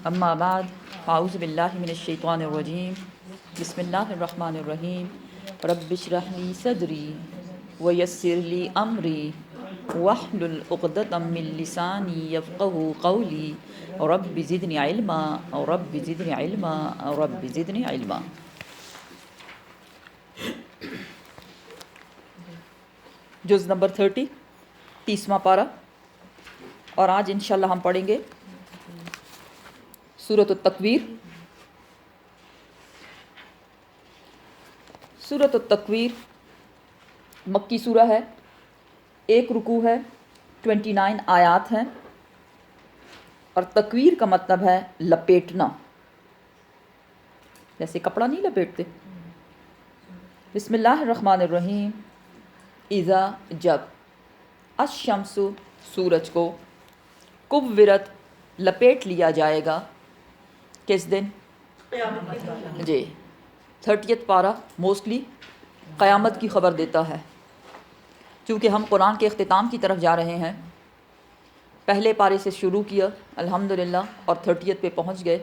اما بعد اعوذ باللہ من الشیطان الرجیم بسم اللہ الرحمن الرحیم رب اشرح لی صدری ویسر لی امری واحلل عقدۃ من لسانی یفقہوا قولی رب زدنی علما رب زدنی علما رب زدنی علما۔ جز نمبر 30 30واں پارہ، اور آج انشاءاللہ ہم پڑھیں گے سورۃ التکویر۔ سورۃ التکویر مکی سورہ ہے، 1 رکوع ہے، 29 آیات ہیں، اور تکویر کا مطلب ہے لپیٹنا، جیسے کپڑا نہیں لپیٹتے۔ بسم اللہ الرحمن الرحیم۔ اذا جب، الشمس سورج کو، کورت لپیٹ لیا جائے گا، کس دن؟ جی 30 پارہ موسٹلی قیامت کی خبر دیتا ہے۔ چونکہ ہم قرآن کے اختتام کی طرف جا رہے ہیں، پہلے پارے سے شروع کیا الحمدللہ اور 30 پہ پہنچ گئے۔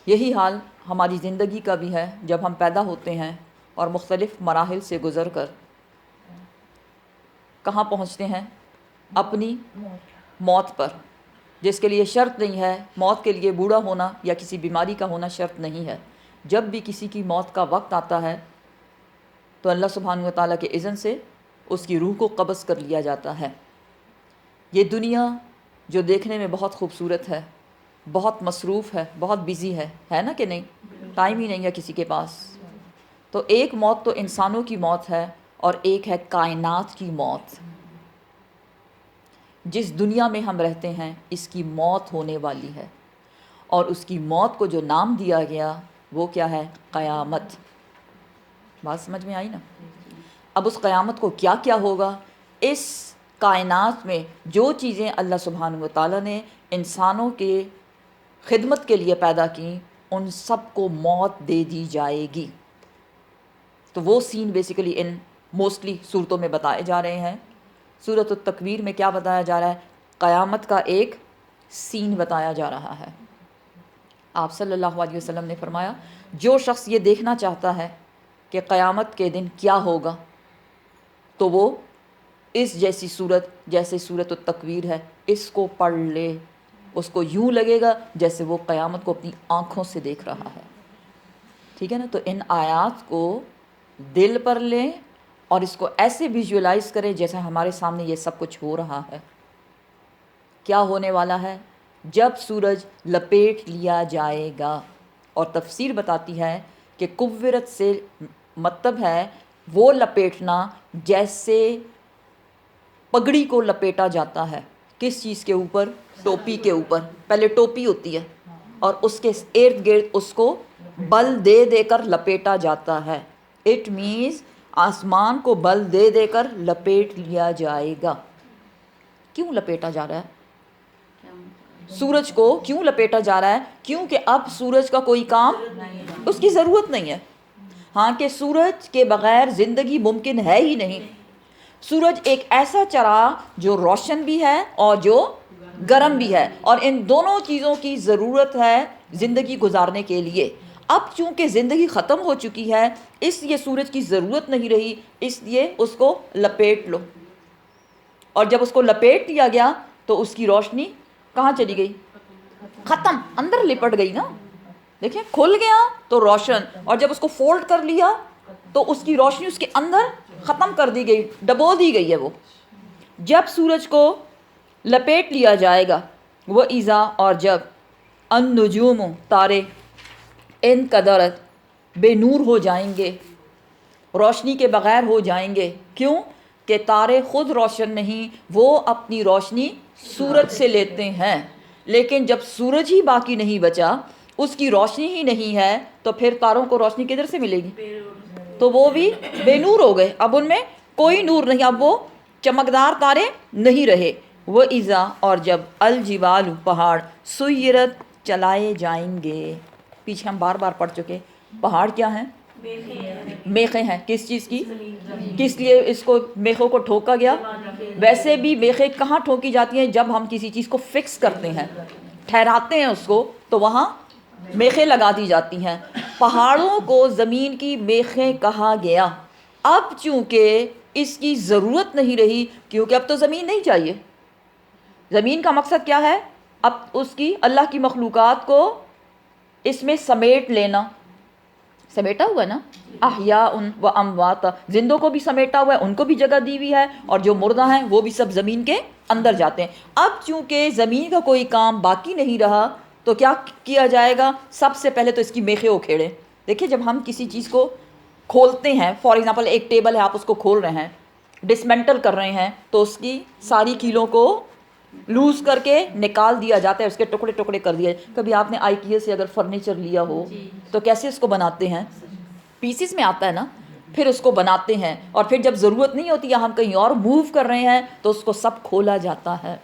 یہی حال ہماری زندگی کا بھی ہے جب ہم پیدا ہوتے ہیں اور مختلف مراحل سے گزر کر کہاں پہنچتے ہیں؟ اپنی موت پر، جس کے لیے شرط نہیں ہے، موت کے لیے بوڑھا ہونا یا کسی بیماری کا ہونا شرط نہیں ہے۔ جب بھی کسی کی موت کا وقت آتا ہے تو اللہ سبحانہ و تعالیٰ کے اذن سے اس کی روح کو قبض کر لیا جاتا ہے۔ یہ دنیا جو دیکھنے میں بہت خوبصورت ہے، بہت مصروف ہے، بہت بیزی ہے نا کہ نہیں؟ ٹائم ہی نہیں ہے کسی کے پاس۔ تو ایک موت تو انسانوں کی موت ہے، اور ایک ہے کائنات کی موت۔ جس دنیا میں ہم رہتے ہیں اس کی موت ہونے والی ہے، اور اس کی موت کو جو نام دیا گیا وہ کیا ہے؟ قیامت۔ بات سمجھ میں آئی نا؟ اب اس قیامت کو کیا کیا ہوگا؟ اس کائنات میں جو چیزیں اللہ سبحانہ و تعالیٰ نے انسانوں کے خدمت کے لیے پیدا کی، ان سب کو موت دے دی جائے گی۔ تو وہ سین بیسیکلی ان موسٹلی صورتوں میں بتائے جا رہے ہیں۔ سورۃ التکویر میں کیا بتایا جا رہا ہے؟ قیامت کا ایک سین بتایا جا رہا ہے۔ آپ صلی اللہ علیہ وسلم نے فرمایا، جو شخص یہ دیکھنا چاہتا ہے کہ قیامت کے دن کیا ہوگا، تو وہ اس جیسی صورت جیسے سورۃ التکویر ہے اس کو پڑھ لے۔ اس کو یوں لگے گا جیسے وہ قیامت کو اپنی آنکھوں سے دیکھ رہا ہے۔ ٹھیک ہے نا؟ تو ان آیات کو دل پر لیں اور اس کو ایسے ویژولائز کریں جیسے ہمارے سامنے یہ سب کچھ ہو رہا ہے۔ کیا ہونے والا ہے؟ جب سورج لپیٹ لیا جائے گا، اور تفسیر بتاتی ہے کہ کورت سے مطلب ہے وہ لپیٹنا جیسے پگڑی کو لپیٹا جاتا ہے۔ کس چیز کے اوپر؟ ٹوپی کے اوپر۔ پہلے ٹوپی ہوتی ہے اور اس کے ارد گرد اس کو بل دے دے کر لپیٹا جاتا ہے۔ اٹ مینز آسمان کو بل دے دے کر لپیٹ لیا جائے گا۔ کیوں لپیٹا جا رہا ہے؟ سورج کو کیوں لپیٹا جا رہا ہے؟ کیونکہ اب سورج کا کوئی کام اس کی ضرورت نہیں ہے۔ ہاں کہ سورج کے بغیر زندگی ممکن ہے ہی نہیں۔ سورج ایک ایسا چراغ جو روشن بھی ہے اور جو گرم بھی ہے، اور ان دونوں چیزوں کی ضرورت ہے زندگی گزارنے کے لیے۔ اب چونکہ زندگی ختم ہو چکی ہے اس لیے سورج کی ضرورت نہیں رہی، اس لیے اس کو لپیٹ لو۔ اور جب اس کو لپیٹ دیا گیا تو اس کی روشنی کہاں چلی گئی؟ ختم، اندر لپٹ گئی نا۔ دیکھیں کھل گیا تو روشن، اور جب اس کو فولڈ کر لیا تو اس کی روشنی اس کے اندر ختم کر دی گئی، ڈبو دی گئی ہے وہ۔ جب سورج کو لپیٹ لیا جائے گا، وہ اذا اور جب، النجوم تارے، انقدرت بے نور ہو جائیں گے، روشنی کے بغیر ہو جائیں گے۔ کیوں؟ کہ تارے خود روشن نہیں، وہ اپنی روشنی سورج سے لیتے ہیں۔ لیکن جب سورج ہی باقی نہیں بچا، اس کی روشنی ہی نہیں ہے، تو پھر تاروں کو روشنی کدھر سے ملے گی؟ تو وہ بھی بے نور ہو گئے، اب ان میں کوئی نور نہیں، اب وہ چمکدار تارے نہیں رہے۔ وہ اذا اور جب، الجبال پہاڑ، سیرت چلائے جائیں گے۔ پیچھے ہم بار بار پڑھ چکے، پہاڑ کیا ہیں؟ میخیں ہیں۔ کس چیز کی؟ کس لیے اس کو میخوں کو ٹھوکا گیا؟ ویسے بھی میخیں کہاں ٹھوکی جاتی ہیں؟ جب ہم کسی چیز کو فکس کرتے ہیں، ٹھہراتے ہیں اس کو تو وہاں میخیں لگا دی جاتی ہیں۔ پہاڑوں کو زمین کی میخیں کہا گیا۔ اب چونکہ اس کی ضرورت نہیں رہی، کیونکہ اب تو زمین نہیں چاہیے۔ زمین کا مقصد کیا ہے؟ اب اس کی اللہ کی مخلوقات کو اس میں سمیٹ لینا، سمیٹا ہوا ہے نا، احیاء و اموات، زندوں کو بھی سمیٹا ہوا ہے، ان کو بھی جگہ دی ہوئی ہے، اور جو مردہ ہیں وہ بھی سب زمین کے اندر جاتے ہیں۔ اب چونکہ زمین کا کوئی کام باقی نہیں رہا تو کیا کیا جائے گا؟ سب سے پہلے تو اس کی میخیں اکھیڑیں۔ دیکھیں جب ہم کسی چیز کو کھولتے ہیں، فار ایگزامپل ایک ٹیبل ہے، آپ اس کو کھول رہے ہیں، ڈسمنٹل کر رہے ہیں، تو اس کی ساری کیلوں کو لوز کر کے نکال دیا جاتا ہے، اس کے ٹکڑے ٹکڑے کر دیے۔ کبھی آپ نے آئیکیا سے اگر فرنیچر لیا ہو تو کیسے اس کو بناتے ہیں؟ پیسز میں آتا ہے نا، پھر اس کو بناتے ہیں، اور پھر جب ضرورت نہیں ہوتی یا ہم کہیں اور موو کر رہے ہیں تو اس کو سب کھولا جاتا ہے۔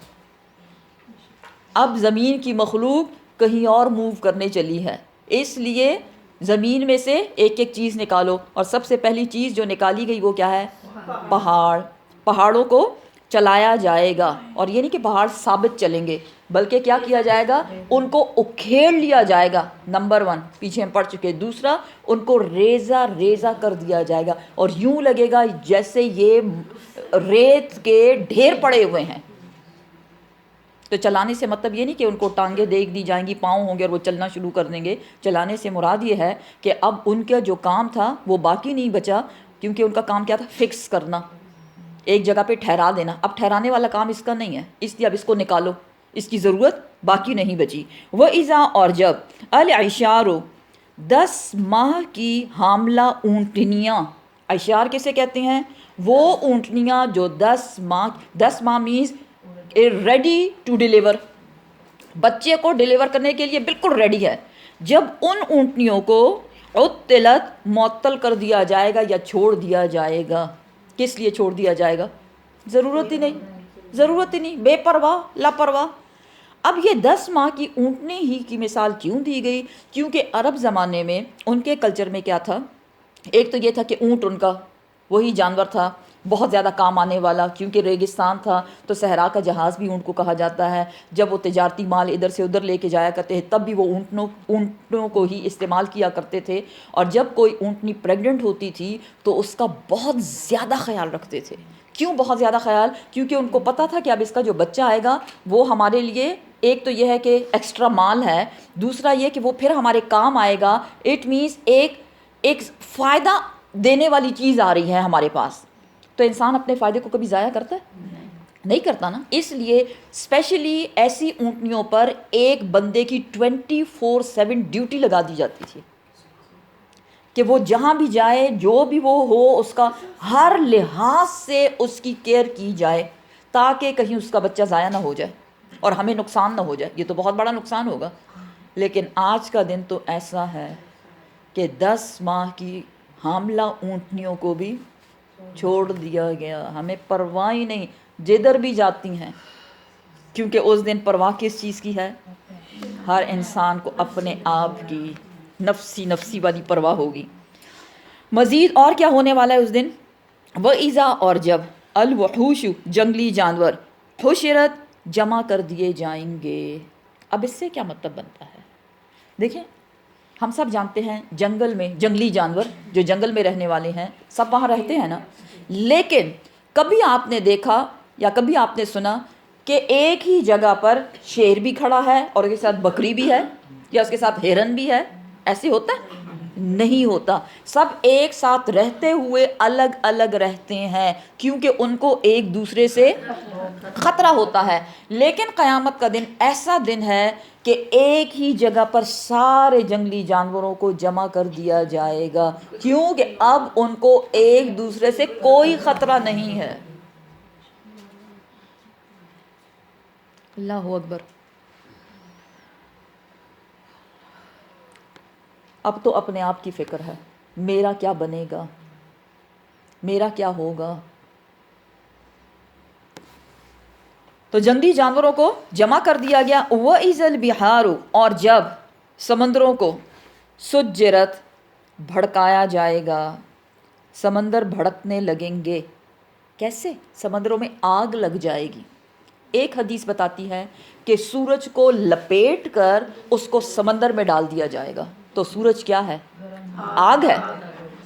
اب زمین کی مخلوق کہیں اور موو کرنے چلی ہے، اس لیے زمین میں سے ایک ایک چیز نکالو، اور سب سے پہلی چیز جو نکالی گئی وہ کیا ہے؟ پہاڑ۔ پہاڑوں کو چلایا جائے گا، اور یہ نہیں کہ پہاڑ ثابت چلیں گے، بلکہ کیا کیا جائے گا؟ ان کو اکھیڑ لیا جائے گا، نمبر 1 پیچھے ہم پڑھ چکے۔ دوسرا، ان کو ریزہ ریزہ کر دیا جائے گا، اور یوں لگے گا جیسے یہ ریت کے ڈھیر پڑے ہوئے ہیں۔ تو چلانے سے مطلب یہ نہیں کہ ان کو ٹانگیں دیکھ دی جائیں گی، پاؤں ہوں گے اور وہ چلنا شروع کر دیں گے۔ چلانے سے مراد یہ ہے کہ اب ان کا جو کام تھا وہ باقی نہیں بچا، کیونکہ ان کا کام کیا تھا؟ فکس کرنا، ایک جگہ پہ ٹھہرا دینا۔ اب ٹھہرانے والا کام اس کا نہیں ہے، اس لیے اب اس کو نکالو، اس کی ضرورت باقی نہیں بچی۔ وَإِذَا، اور جب، الْعِشَارُ 10 ماہ کی حاملہ اونٹنیاں، عشار کسے کہتے ہیں؟ وہ اونٹنیاں جو 10 ماہ مینز ریڈی ٹو ڈیلیور، بچے کو ڈیلیور کرنے کے لیے بالکل ریڈی ہے۔ جب ان اونٹنیوں کو عطلت، معطل کر دیا جائے گا یا چھوڑ دیا جائے گا۔ کس لیے چھوڑ دیا جائے گا؟ ضرورت ہی نہیں، بے پرواہ، لاپرواہ۔ اب یہ 10 ماہ کی اونٹنی ہی کی مثال کیوں دی گئی؟ کیونکہ عرب زمانے میں ان کے کلچر میں کیا تھا؟ ایک تو یہ تھا کہ اونٹ ان کا وہی جانور تھا بہت زیادہ کام آنے والا، کیونکہ ریگستان تھا تو صحرا کا جہاز بھی اونٹ کو کہا جاتا ہے۔ جب وہ تجارتی مال ادھر سے ادھر لے کے جایا کرتے ہیں تب بھی وہ اونٹوں کو ہی استعمال کیا کرتے تھے، اور جب کوئی اونٹنی پریگننٹ ہوتی تھی تو اس کا بہت زیادہ خیال رکھتے تھے۔ کیوں بہت زیادہ خیال؟ کیونکہ ان کو پتہ تھا کہ اب اس کا جو بچہ آئے گا وہ ہمارے لیے ایک تو یہ ہے کہ ایکسٹرا مال ہے، دوسرا یہ کہ وہ پھر ہمارے کام آئے گا۔ اٹ مینس ایک فائدہ دینے والی چیز آ رہی ہے ہمارے پاس۔ تو انسان اپنے فائدے کو کبھی ضائع کرتا ہے؟ نہیں کرتا نا۔ اس لیے اسپیشلی ایسی اونٹنیوں پر ایک بندے کی 24/7 ڈیوٹی لگا دی جاتی تھی کہ وہ جہاں بھی جائے، جو بھی وہ ہو، اس کا ہر لحاظ سے اس کی کیئر کی جائے، تاکہ کہیں اس کا بچہ ضائع نہ ہو جائے اور ہمیں نقصان نہ ہو جائے۔ یہ تو بہت بڑا نقصان ہوگا۔ لیکن آج کا دن تو ایسا ہے کہ 10 ماہ کی حاملہ اونٹنیوں کو بھی چھوڑ دیا گیا، ہمیں پرواہ ہی نہیں، جدھر بھی جاتی ہیں، کیونکہ اس دن پرواہ کس چیز کی ہے؟ ہر انسان کو اپنے آپ کی نفسی والی پرواہ ہوگی۔ مزید اور کیا ہونے والا ہے اس دن؟ وَإِذَا، اور جب، الوحوش، جنگلی جانور، حشرت، جمع کر دیے جائیں گے۔ اب اس سے کیا مطلب بنتا ہے؟ دیکھیں ہم سب جانتے ہیں جنگل میں جنگلی جانور جو جنگل میں رہنے والے ہیں سب وہاں رہتے ہیں نا، لیکن کبھی آپ نے دیکھا یا کبھی آپ نے سنا کہ ایک ہی جگہ پر شیر بھی کھڑا ہے اور اس کے ساتھ بکری بھی ہے یا اس کے ساتھ ہرن بھی ہے؟ ایسے ہوتا ہے؟ نہیں ہوتا۔ سب ایک ساتھ رہتے ہوئے الگ الگ رہتے ہیں، کیونکہ ان کو ایک دوسرے سے خطرہ ہوتا ہے۔ لیکن قیامت کا دن ایسا دن ہے کہ ایک ہی جگہ پر سارے جنگلی جانوروں کو جمع کر دیا جائے گا، کیونکہ اب ان کو ایک دوسرے سے کوئی خطرہ نہیں ہے۔ اللہ اکبر۔ اب تو اپنے آپ کی فکر ہے، میرا کیا بنے گا، میرا کیا ہوگا۔ تو جنگلی جانوروں کو جمع کر دیا گیا۔ وَإِذَا الْبِحَارُ، اور جب سمندروں کو سُجِّرَت، بھڑکایا جائے گا، سمندر بھڑکنے لگیں گے۔ کیسے؟ سمندروں میں آگ لگ جائے گی۔ ایک حدیث بتاتی ہے کہ سورج کو لپیٹ کر اس کو سمندر میں ڈال دیا جائے گا. تو سورج کیا ہے؟ آگ ہے.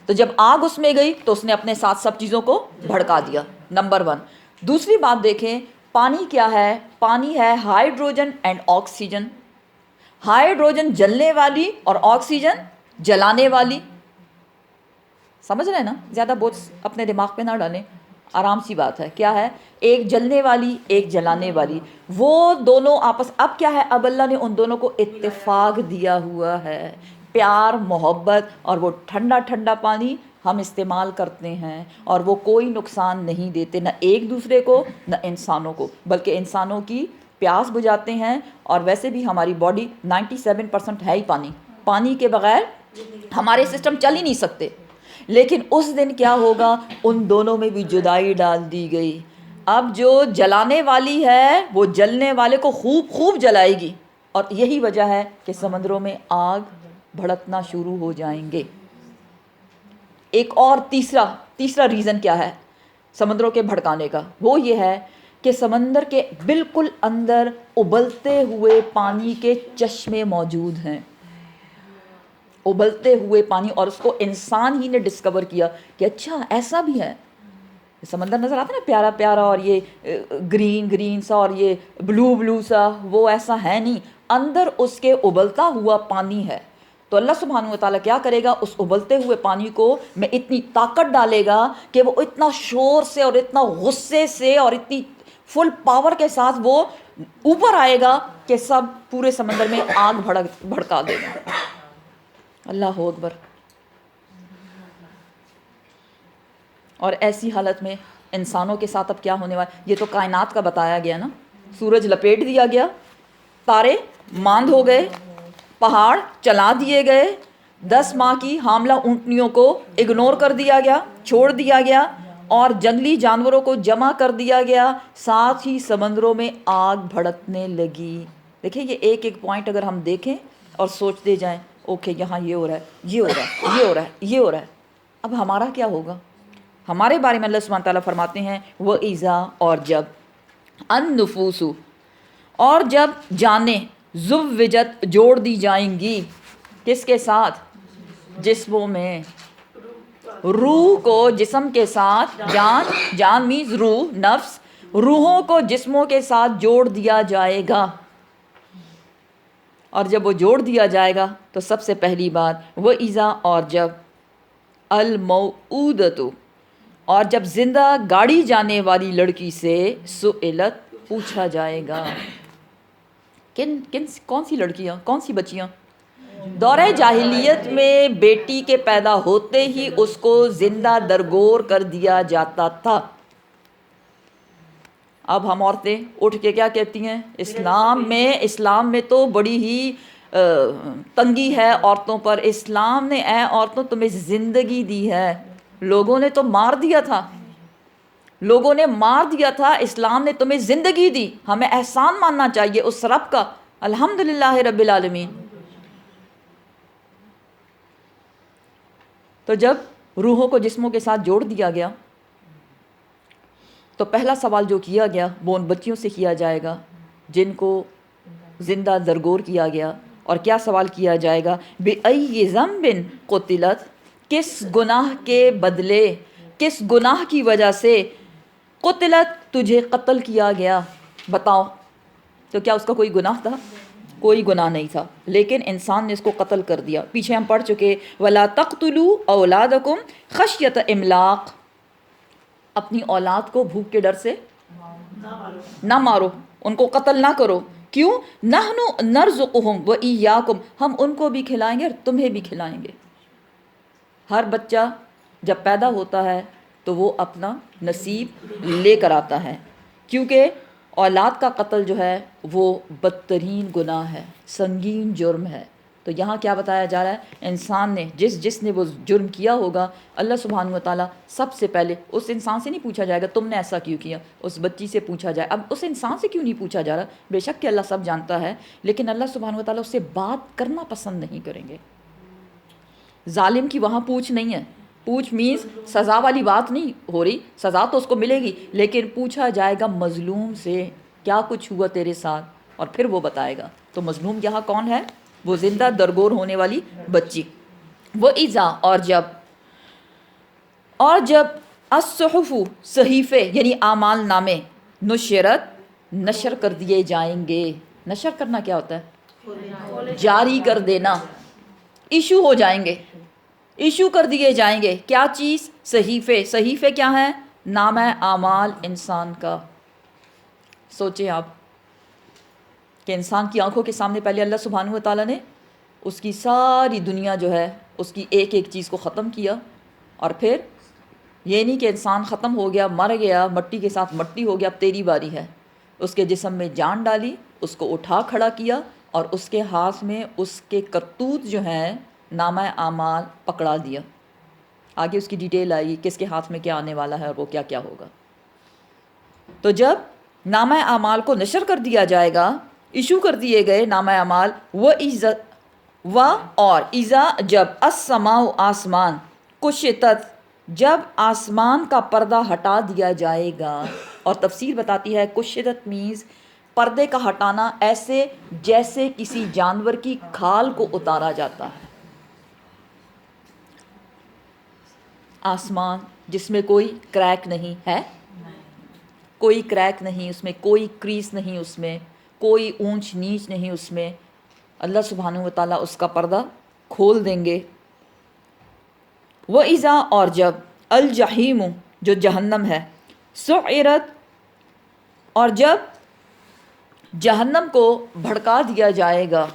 تو جب آگ اس میں گئی تو اس نے اپنے ساتھ سب چیزوں کو بھڑکا دیا. نمبر 1. دوسری بات دیکھیں، پانی کیا ہے؟ پانی ہے ہائیڈروجن اینڈ آکسیجن. ہائیڈروجن جلنے والی اور آکسیجن جلانے والی. سمجھ رہے ہیں نا؟ زیادہ بوجھ اپنے دماغ پہ نہ ڈالیں، آرام سی بات ہے. کیا ہے؟ ایک جلنے والی، ایک جلانے والی. وہ دونوں آپس، اب کیا ہے؟ اب اللہ نے ان دونوں کو اتفاق دیا ہوا ہے. پیار، محبت، اور وہ ٹھنڈا ٹھنڈا پانی ہم استعمال کرتے ہیں اور وہ کوئی نقصان نہیں دیتے، نہ ایک دوسرے کو نہ انسانوں کو، بلکہ انسانوں کی پیاس بجھاتے ہیں. اور ویسے بھی ہماری باڈی 97% ہے ہی پانی. پانی کے بغیر ہمارے سسٹم چل ہی نہیں سکتے. لیکن اس دن کیا ہوگا؟ ان دونوں میں بھی جدائی ڈال دی گئی. اب جو جلانے والی ہے وہ جلنے والے کو خوب خوب جلائے گی، اور یہی وجہ ہے کہ سمندروں میں آگ بھڑکنا شروع ہو جائیں گے. ایک اور تیسرا ریزن کیا ہے سمندروں کے بھڑکانے کا؟ وہ یہ ہے کہ سمندر کے بالکل اندر ابلتے ہوئے پانی کے چشمے موجود ہیں. ابلتے ہوئے پانی، اور اس کو انسان ہی نے ڈسکور کیا کہ اچھا ایسا بھی ہے. سمندر نظر آتا ہے نا پیارا پیارا، اور یہ گرین گرین سا اور یہ بلو بلو سا، وہ ایسا ہے نہیں. اندر اس کے ابلتا ہوا پانی ہے. تو اللہ سبحانہ وتعالیٰ کیا کرے گا؟ اس ابلتے ہوئے پانی کو میں اتنی طاقت ڈالے گا کہ وہ اتنا شور سے اور اتنا غصے سے اور اتنی فل پاور کے ساتھ وہ اوپر آئے گا کہ سب پورے سمندر میں آگ بھڑکا دے گا. اللہ اکبر. اور ایسی حالت میں انسانوں کے ساتھ اب کیا ہونے والا؟ یہ تو کائنات کا بتایا گیا نا. سورج لپیٹ دیا گیا، تارے ماند ہو گئے، پہاڑ چلا دیے گئے، 10 ماہ کی حاملہ اونٹنیوں کو اگنور کر دیا گیا، چھوڑ دیا گیا، اور جنگلی جانوروں کو جمع کر دیا گیا. ساتھ ہی سمندروں میں آگ بھڑکنے لگی. دیکھیں یہ ایک ایک پوائنٹ اگر ہم دیکھیں اور سوچتے جائیں، اوکے یہاں یہ ہو رہا ہے، یہ ہو رہا ہے، یہ ہو رہا ہے، یہ ہو رہا ہے. اب ہمارا کیا ہوگا؟ ہمارے بارے میں اللہ سبحانہ تعالیٰ فرماتے ہیں وَإِذَا، اور جب، النفوس، اور جب جانیں، زوجت، جوڑ دی جائیں گی. کس کے ساتھ؟ جسموں میں. روح کو جسم کے ساتھ، جان میز روح، نفس، روحوں کو جسموں کے ساتھ جوڑ دیا جائے گا. اور جب وہ جوڑ دیا جائے گا تو سب سے پہلی بات وَإِذَا، اور جب، الموعودۃ، اور جب زندہ گاڑی جانے والی لڑکی سے سئلت، پوچھا جائے گا. کون سی لڑکیاں، کون سی بچیاں؟ دورہ جاہلیت میں بیٹی کے پیدا ہوتے ہی اس کو زندہ درگور کر دیا جاتا تھا. اب ہم عورتیں اٹھ کے کیا کہتی ہیں؟ اسلام میں تو بڑی ہی تنگی ہے عورتوں پر. اسلام نے اے عورتوں تمہیں زندگی دی ہے. لوگوں نے تو مار دیا تھا، لوگوں نے مار دیا تھا، اسلام نے تمہیں زندگی دی. ہمیں احسان ماننا چاہیے اس رب کا. الحمدللہ رب العالمین. تو جب روحوں کو جسموں کے ساتھ جوڑ دیا گیا تو پہلا سوال جو کیا گیا وہ ان بچیوں سے کیا جائے گا جن کو زندہ درگور کیا گیا. اور کیا سوال کیا جائے گا؟ بِأَيِّ ذَنبٍ قُتِلَتْ، کس گناہ کے بدلے، کس گناہ کی وجہ سے قتلت، تجھے قتل کیا گیا. بتاؤ تو کیا اس کا کوئی گناہ تھا؟ کوئی گناہ نہیں تھا، لیکن انسان نے اس کو قتل کر دیا. پیچھے ہم پڑھ چکے وَلَا تَقْتُلُوا أَوْلَادَكُمْ خَشْيَةَ إِمْلَاقٍ، اپنی اولاد کو بھوک کے ڈر سے نہ مارو، ان کو قتل نہ کرو. کیوں؟ نَحْنُ نَرْزُقُهُمْ وَإِيَّاكُمْ، ہم ان کو بھی کھلائیں گے اور تمہیں بھی کھلائیں گے. ہر بچہ جب پیدا ہوتا ہے تو وہ اپنا نصیب لے کر آتا ہے، کیونکہ اولاد کا قتل جو ہے وہ بدترین گناہ ہے، سنگین جرم ہے. تو یہاں کیا بتایا جا رہا ہے؟ انسان نے جس نے وہ جرم کیا ہوگا، اللہ سبحانہ و تعالیٰ سب سے پہلے اس انسان سے نہیں پوچھا جائے گا تم نے ایسا کیوں کیا، اس بچی سے پوچھا جائے. اب اس انسان سے کیوں نہیں پوچھا جا رہا؟ بے شک کہ اللہ سب جانتا ہے، لیکن اللہ سبحانہ و تعالیٰ اس سے بات کرنا پسند نہیں کریں گے. ظالم کی وہاں پوچھ نہیں ہے. پوچھ مینز سزا والی بات نہیں ہو رہی، سزا تو اس کو ملے گی، لیکن پوچھا جائے گا مظلوم سے کیا کچھ ہوا تیرے ساتھ، اور پھر وہ بتائے گا. تو مظلوم یہاں کون ہے؟ وہ زندہ درگور ہونے والی بچی. وہ ایزا اور جب الصحف صحیفے یعنی اعمال نامے نشرت نشر کر دیے جائیں گے. نشر کرنا کیا ہوتا ہے؟ جاری کر دینا. ایشو ہو جائیں گے، ایشو کر دیے جائیں گے. کیا چیز؟ صحیفے. صحیفے کیا ہیں؟ نامہ اعمال انسان کا. سوچیں آپ کہ انسان کی آنکھوں کے سامنے پہلے اللہ سبحانہ و تعالیٰ نے اس کی ساری دنیا جو ہے اس کی ایک ایک چیز کو ختم کیا، اور پھر یہ نہیں کہ انسان ختم ہو گیا، مر گیا، مٹی کے ساتھ مٹی ہو گیا، اب تیری باری ہے. اس کے جسم میں جان ڈالی، اس کو اٹھا کھڑا کیا، اور اس کے ہاتھ میں اس کے کرتوت جو ہیں نامہ اعمال پکڑا دیا. آگے اس کی ڈیٹیل آئی کس کے ہاتھ میں کیا آنے والا ہے اور وہ کیا کیا ہوگا. تو جب نامہ اعمال کو نشر کر دیا جائے گا، ایشو کر دیے گئے نامہ اعمال، اور اذا جب السماء آسمان کشطت جب آسمان کا پردہ ہٹا دیا جائے گا. اور تفسیر بتاتی ہے کشطت مینز پردے کا ہٹانا ایسے جیسے کسی جانور کی کھال کو اتارا جاتا ہے. آسمان جس میں کوئی کریک نہیں ہے، کوئی کریک نہیں اس میں، کوئی کریس نہیں اس میں، کوئی اونچ نیچ نہیں اس میں. اللہ سبحانہ و تعالیٰ اس کا پردہ کھول دیں گے. وَإِذَا اور جب الجحیم جو جہنم ہے، سعرت اور جب جہنم کو بھڑکا دیا جائے گا.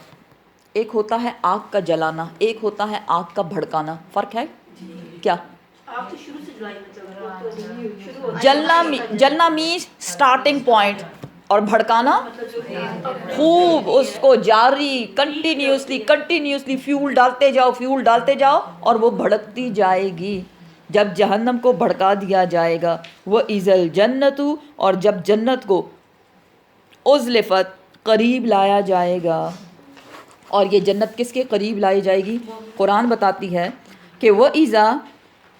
ایک ہوتا ہے آگ کا جلانا، ایک ہوتا ہے آگ کا بھڑکانا. فرق ہے کیا؟ جلنا مینز سٹارٹنگ پوائنٹ، اور بھڑکانا خوب اس کو جاری کنٹینیوسلی فیول ڈالتے جاؤ اور وہ بھڑکتی جائے گی. جب جہنم کو بھڑکا دیا جائے گا. وَإِذَا الْجَنَّةُ اور جب جنت کو اُزْلِفَت قریب لایا جائے گا. اور یہ جنت کس کے قریب لائی جائے گی؟ قرآن بتاتی ہے کہ وَإِذَا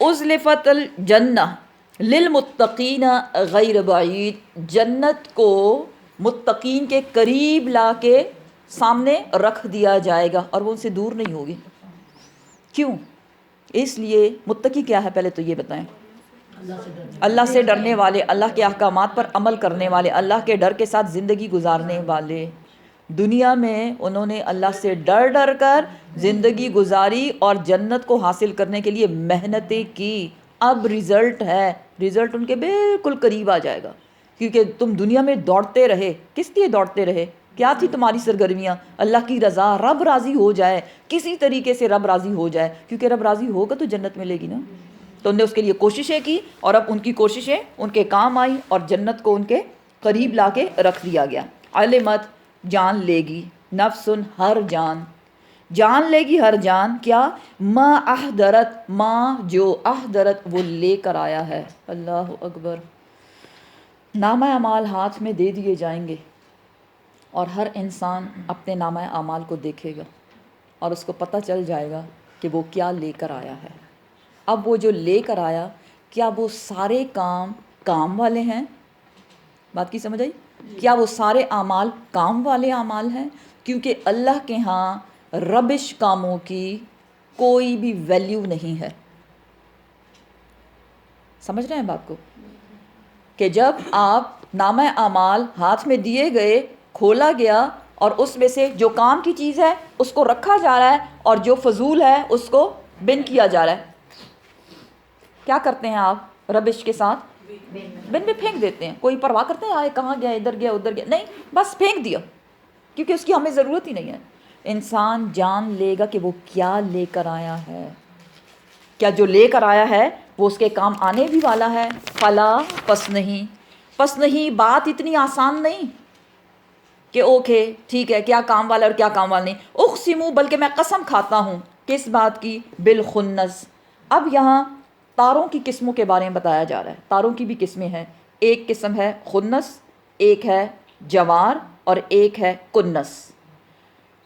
اُزْلِفَتِ الْجَنَّةُ لِلْمُتَّقِينَ غَيْرَ بَعِيدٍ جنت کو متقین کے قریب لا کے سامنے رکھ دیا جائے گا، اور وہ ان سے دور نہیں ہوگی. کیوں؟ اس لیے متقی کیا ہے پہلے تو یہ بتائیں. اللہ سے ڈرنے والے، اللہ کے احکامات پر عمل کرنے والے، اللہ کے ڈر کے ساتھ زندگی گزارنے والے. دنیا میں انہوں نے اللہ سے ڈر کر زندگی گزاری اور جنت کو حاصل کرنے کے لیے محنتیں کی. اب رزلٹ ہے، رزلٹ ان کے بالکل قریب آ جائے گا. کیونکہ تم دنیا میں دوڑتے رہے، کس لیے دوڑتے رہے؟ کیا تھی تمہاری سرگرمیاں؟ اللہ کی رضا، رب راضی ہو جائے، کسی طریقے سے رب راضی ہو جائے. کیونکہ رب راضی ہوگا تو جنت ملے گی نا. تو انہوں نے اس کے لیے کوششیں کی، اور اب ان کی کوششیں ان کے کام آئیں اور جنت کو ان کے قریب لا کے رکھ دیا گیا. علمت جان لے گی، نفسن ہر جان لے گی ہر جان. کیا؟ ما احضرت ما جو احضرت وہ لے کر آیا ہے. اللہ اکبر. نامہ اعمال ہاتھ میں دے دیے جائیں گے، اور ہر انسان اپنے نامہ اعمال کو دیکھے گا اور اس کو پتہ چل جائے گا کہ وہ کیا لے کر آیا ہے. اب وہ جو لے کر آیا، کیا وہ سارے کام والے ہیں؟ بات کی سمجھ آئی؟ کیا وہ سارے اعمال کام والے اعمال ہیں؟ کیونکہ اللہ کے ہاں ربش کاموں کی کوئی بھی ویلیو نہیں ہے. سمجھ رہے ہیں بات کو؟ کہ جب آپ نامہ اعمال ہاتھ میں دیے گئے، کھولا گیا، اور اس میں سے جو کام کی چیز ہے اس کو رکھا جا رہا ہے، اور جو فضول ہے اس کو بن کیا جا رہا ہے. کیا کرتے ہیں آپ ربش کے ساتھ؟ بن میں پھینک دیتے ہیں. کوئی پرواہ کرتے ہیں آئے کہاں گیا، ادھر گیا ادھر گیا؟ نہیں، بس پھینک دیا، کیونکہ اس کی ہمیں ضرورت ہی نہیں ہے. انسان جان لے گا کہ وہ کیا لے کر آیا ہے. کیا جو لے کر آیا ہے وہ اس کے کام آنے بھی والا ہے؟ فلا پس نہیں. بات اتنی آسان نہیں کہ اوکے ٹھیک ہے کیا کام والا اور کیا کام والا نہیں. اقسم بلکہ میں قسم کھاتا ہوں. کس بات کی؟ بالخنس. اب یہاں تاروں کی قسموں کے بارے میں بتایا جا رہا ہے. تاروں کی بھی قسمیں ہیں. ایک قسم ہے خنس، ایک ہے جوار، اور ایک ہے کنس.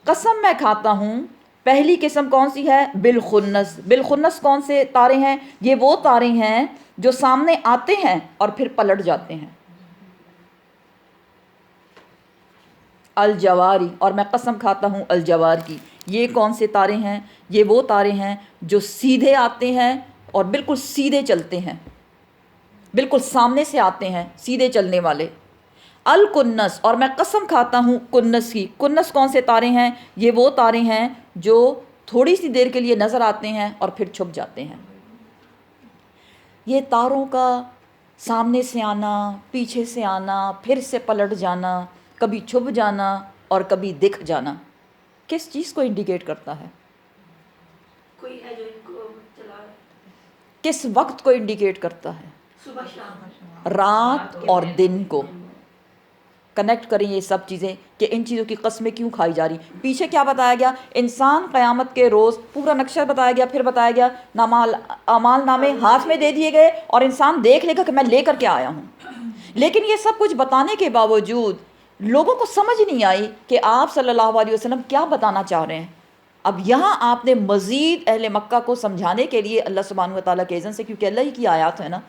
قسم میں کھاتا ہوں، پہلی قسم کون سی ہے؟ بالخنس. بالخنس کون سے تارے ہیں؟ یہ وہ تارے ہیں جو سامنے آتے ہیں اور پھر پلٹ جاتے ہیں. الجواری، اور میں قسم کھاتا ہوں الجوار کی. یہ کون سے تارے ہیں؟ یہ وہ تارے ہیں جو سیدھے آتے ہیں اور بالکل سیدھے چلتے ہیں، بالکل سامنے سے آتے ہیں، سیدھے چلنے والے. الکنس، اور میں قسم کھاتا ہوں کنس کی. کنس کون سے تارے ہیں؟ یہ وہ تارے ہیں جو تھوڑی سی دیر کے لیے نظر آتے ہیں اور پھر چھپ جاتے ہیں. یہ تاروں کا سامنے سے آنا، پیچھے سے آنا، پھر سے پلٹ جانا، کبھی چھپ جانا اور کبھی دکھ جانا، کس چیز کو انڈیکیٹ کرتا ہے؟ کوئی ہے جو ان کو چلا رہا ہے. کس وقت کو انڈیکیٹ کرتا ہے؟ صبح شام. رات اور دن کو. کنیکٹ کریں یہ سب چیزیں کہ ان چیزوں کی قسمیں کیوں کھائی جا رہی. پیچھے کیا بتایا گیا؟ انسان قیامت کے روز، پورا نقشہ بتایا گیا. پھر بتایا گیا اعمال نامے ہاتھ میں دے دیے گئے اور انسان دیکھ لے گا کہ میں لے کر کے آیا ہوں. لیکن یہ سب کچھ بتانے کے باوجود لوگوں کو سمجھ نہیں آئی کہ آپ صلی اللہ علیہ وسلم کیا بتانا چاہ رہے ہیں. اب یہاں آپ نے مزید اہل مکہ کو سمجھانے کے لیے اللہ سبحانہ و تعالیٰ کے اذن سے، کیونکہ اللہ ہی کی آیات ہے نا،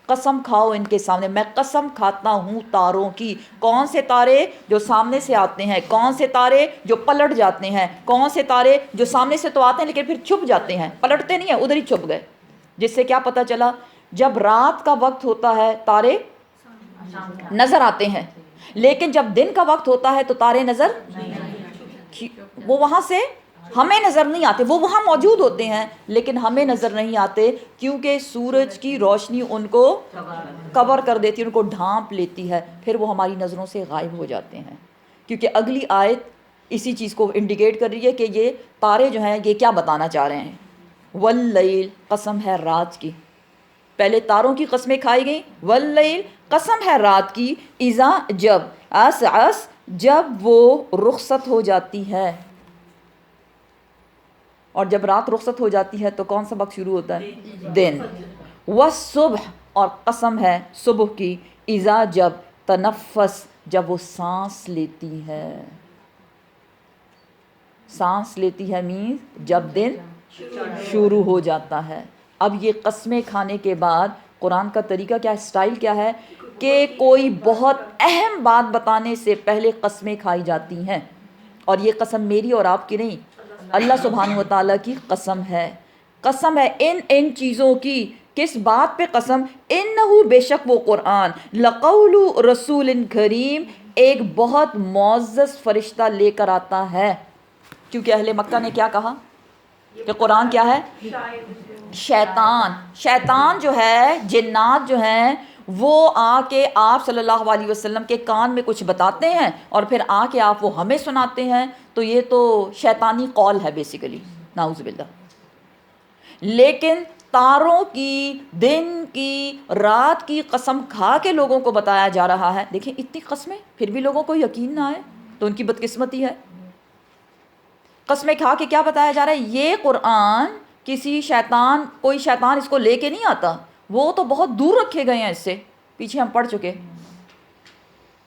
قسم کھاؤ ان کے سامنے، میں قسم کھاتا ہوں تاروں کی. کون سے تارے؟ جو سامنے سے آتے ہیں. کون سے تارے؟ جو پلٹ جاتے ہیں. کون سے تارے؟ جو سامنے سے تو آتے ہیں لیکن پھر چھپ جاتے ہیں، پلٹتے نہیں ہیں، ادھر ہی چھپ گئے. جس سے کیا پتہ چلا؟ جب رات کا وقت ہوتا ہے تارے نظر آتے ہیں، لیکن جب دن کا وقت ہوتا ہے تو تارے نظر، وہ وہاں سے ہمیں نظر نہیں آتے. وہ وہاں موجود ہوتے ہیں لیکن ہمیں نظر نہیں آتے، کیونکہ سورج کی روشنی ان کو کور کر دیتی ہے، ان کو ڈھانپ لیتی ہے، پھر وہ ہماری نظروں سے غائب ہو جاتے ہیں. کیونکہ اگلی آیت اسی چیز کو انڈیکیٹ کر رہی ہے کہ یہ تارے جو ہیں یہ کیا بتانا چاہ رہے ہیں. واللیل، قسم ہے رات کی. پہلے تاروں کی قسمیں کھائی گئیں. واللیل، قسم ہے رات کی. اذا، جب. عسعس، جب وہ رخصت ہو جاتی ہے. اور جب رات رخصت ہو جاتی ہے تو کون سا وقت شروع ہوتا ہے؟ دن. والصبح، اور قسم ہے صبح کی. اذا، جب. تنفس، جب وہ سانس لیتی ہے. سانس لیتی ہے مینز جب دن شروع ہو جاتا ہے. اب یہ قسمیں کھانے کے بعد قرآن کا طریقہ کیا ہے، اسٹائل کیا ہے کہ کوئی بہت اہم بات بتانے سے پہلے قسمیں کھائی جاتی ہیں. اور یہ قسم میری اور آپ کی نہیں، اللہ سبحانہ و تعالیٰ کی قسم ہے. قسم ہے ان چیزوں کی. کس بات پہ قسم؟ انہو، بے شک وہ قرآن، لقول رسول کریم، ایک بہت معزز فرشتہ لے کر آتا ہے. کیونکہ اہل مکہ نے کیا کہا کہ قرآن کیا ہے؟ شیطان جو ہے، جنات جو ہیں، وہ آ کے آپ صلی اللہ علیہ وسلم کے کان میں کچھ بتاتے ہیں اور پھر آ کے آپ وہ ہمیں سناتے ہیں. تو یہ تو شیطانی قول ہے بیسیکلی، نعوذ باللہ. لیکن تاروں کی، دن کی، رات کی قسم کھا کے لوگوں کو بتایا جا رہا ہے. دیکھیں اتنی قسمیں، پھر بھی لوگوں کو یقین نہ آئے تو ان کی بدقسمتی ہے. قسمیں کھا کے کیا بتایا جا رہا ہے؟ یہ قرآن کسی شیطان، کوئی شیطان اس کو لے کے نہیں آتا، وہ تو بہت دور رکھے گئے ہیں اس سے. پیچھے ہم پڑھ چکے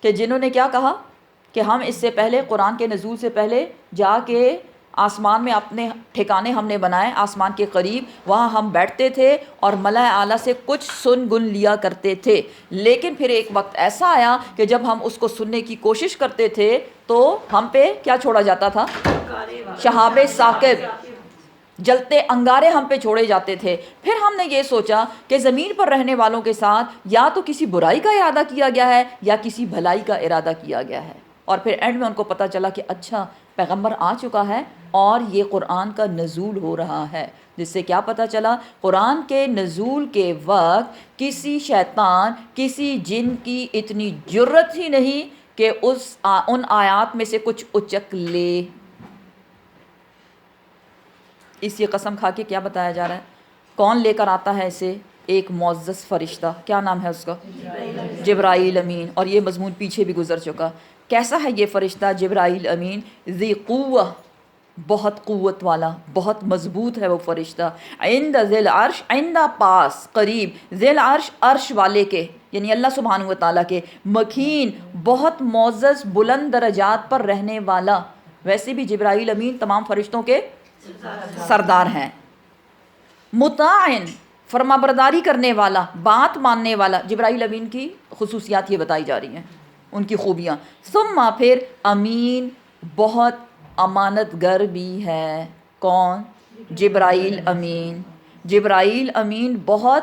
کہ جنہوں نے کیا کہا کہ ہم اس سے پہلے، قرآن کے نزول سے پہلے جا کے آسمان میں اپنے ٹھکانے ہم نے بنائے، آسمان کے قریب، وہاں ہم بیٹھتے تھے اور ملائے اعلیٰ سے کچھ سن گن لیا کرتے تھے. لیکن پھر ایک وقت ایسا آیا کہ جب ہم اس کو سننے کی کوشش کرتے تھے تو ہم پہ کیا چھوڑا جاتا تھا؟ شہاب ثاقب، جلتے انگارے ہم پہ چھوڑے جاتے تھے. پھر ہم نے یہ سوچا کہ زمین پر رہنے والوں کے ساتھ یا تو کسی برائی کا ارادہ کیا گیا ہے یا کسی بھلائی کا ارادہ کیا گیا ہے. اور پھر اینڈ میں ان کو پتہ چلا کہ اچھا پیغمبر آ چکا ہے اور یہ قرآن کا نزول ہو رہا ہے. جس سے کیا پتہ چلا؟ قرآن کے نزول کے وقت کسی شیطان، کسی جن کی اتنی جرت ہی نہیں کہ ان آیات میں سے کچھ اچک لے. اس یہ قسم کھا کے کیا بتایا جا رہا ہے؟ کون لے کر آتا ہے اسے؟ ایک معزز فرشتہ. کیا نام ہے اس کا؟ جبرائیل امین. اور یہ مضمون پیچھے بھی گزر چکا. کیسا ہے یہ فرشتہ جبرائیل امین؟ ذی قوہ، بہت قوت والا، بہت مضبوط ہے وہ فرشتہ. عند ذی العرش، عند پاس، قریب، ذی العرش، عرش والے کے، یعنی اللہ سبحانہ و تعالیٰ کے. مکین، بہت معزز بلند درجات پر رہنے والا. ویسے بھی جبرائیل امین تمام فرشتوں کے سردار ہیں. مطاعن، فرما برداری کرنے والا، بات ماننے والا. جبرائیل امین کی خصوصیات یہ بتائی جا رہی ہیں. ان کی خوبیاں. ثم پھر امین بہت امانت گر بھی ہے. کون؟ جبرائیل امین. جبرائیل امین بہت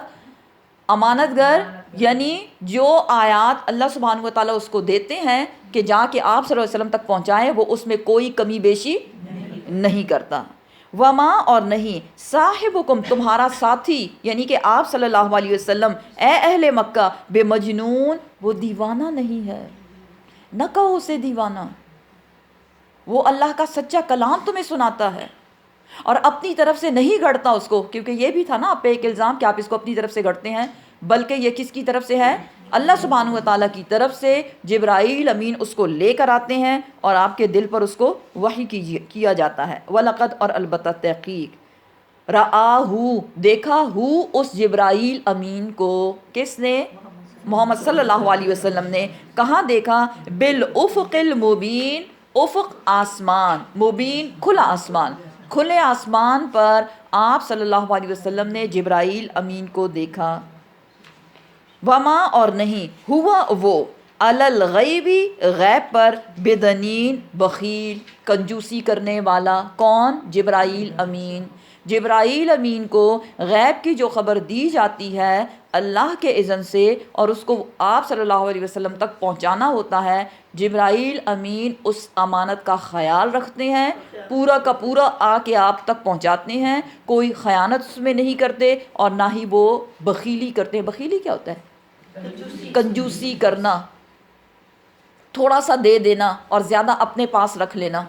امانت گر، یعنی جو آیات اللہ سبحانہ و تعالیٰ اس کو دیتے ہیں کہ جا کے آپ صلی اللہ علیہ وسلم تک پہنچائیں، وہ اس میں کوئی کمی بیشی نہیں کرتا. وما اور نہیں صاحبکم تمہارا ساتھی یعنی کہ آپ صلی اللہ علیہ وسلم اے اہل مکہ بے مجنون وہ دیوانہ نہیں ہے. نہ کہو اسے دیوانہ، وہ اللہ کا سچا کلام تمہیں سناتا ہے اور اپنی طرف سے نہیں گھڑتا اس کو، کیونکہ یہ بھی تھا نا آپ پہ ایک الزام کہ آپ اس کو اپنی طرف سے گھڑتے ہیں، بلکہ یہ کس کی طرف سے ہے؟ اللہ سبحانہ و تعالیٰ کی طرف سے. جبرائیل امین اس کو لے کر آتے ہیں اور آپ کے دل پر اس کو وحی کیا جاتا ہے. وَلَقَدْ اور البتہ تحقیق رآہو دیکھا ہو اس جبرائیل امین کو. کس نے؟ محمد صلی اللہ علیہ وسلم نے. کہاں دیکھا؟ بالافق المبین، افق آسمان، مبین کھلا آسمان، کھلے آسمان پر آپ صلی اللہ علیہ وسلم نے جبرائیل امین کو دیکھا. وما اور نہیں ہوا وہ علی الغیبی غیب پر بدنین بخیل کنجوسی کرنے والا. کون؟ جبرائیل امین. جبرائیل امین کو غیب کی جو خبر دی جاتی ہے اللہ کے اذن سے اور اس کو آپ صلی اللہ علیہ وسلم تک پہنچانا ہوتا ہے، جبرائیل امین اس امانت کا خیال رکھتے ہیں، پورا کا پورا آ کے آپ تک پہنچاتے ہیں. کوئی خیانت اس میں نہیں کرتے اور نہ ہی وہ بخیلی کرتے ہیں. بخیلی کیا ہوتا ہے؟ کنجوسی کرنا، تھوڑا سا دے دینا اور زیادہ اپنے پاس رکھ لینا.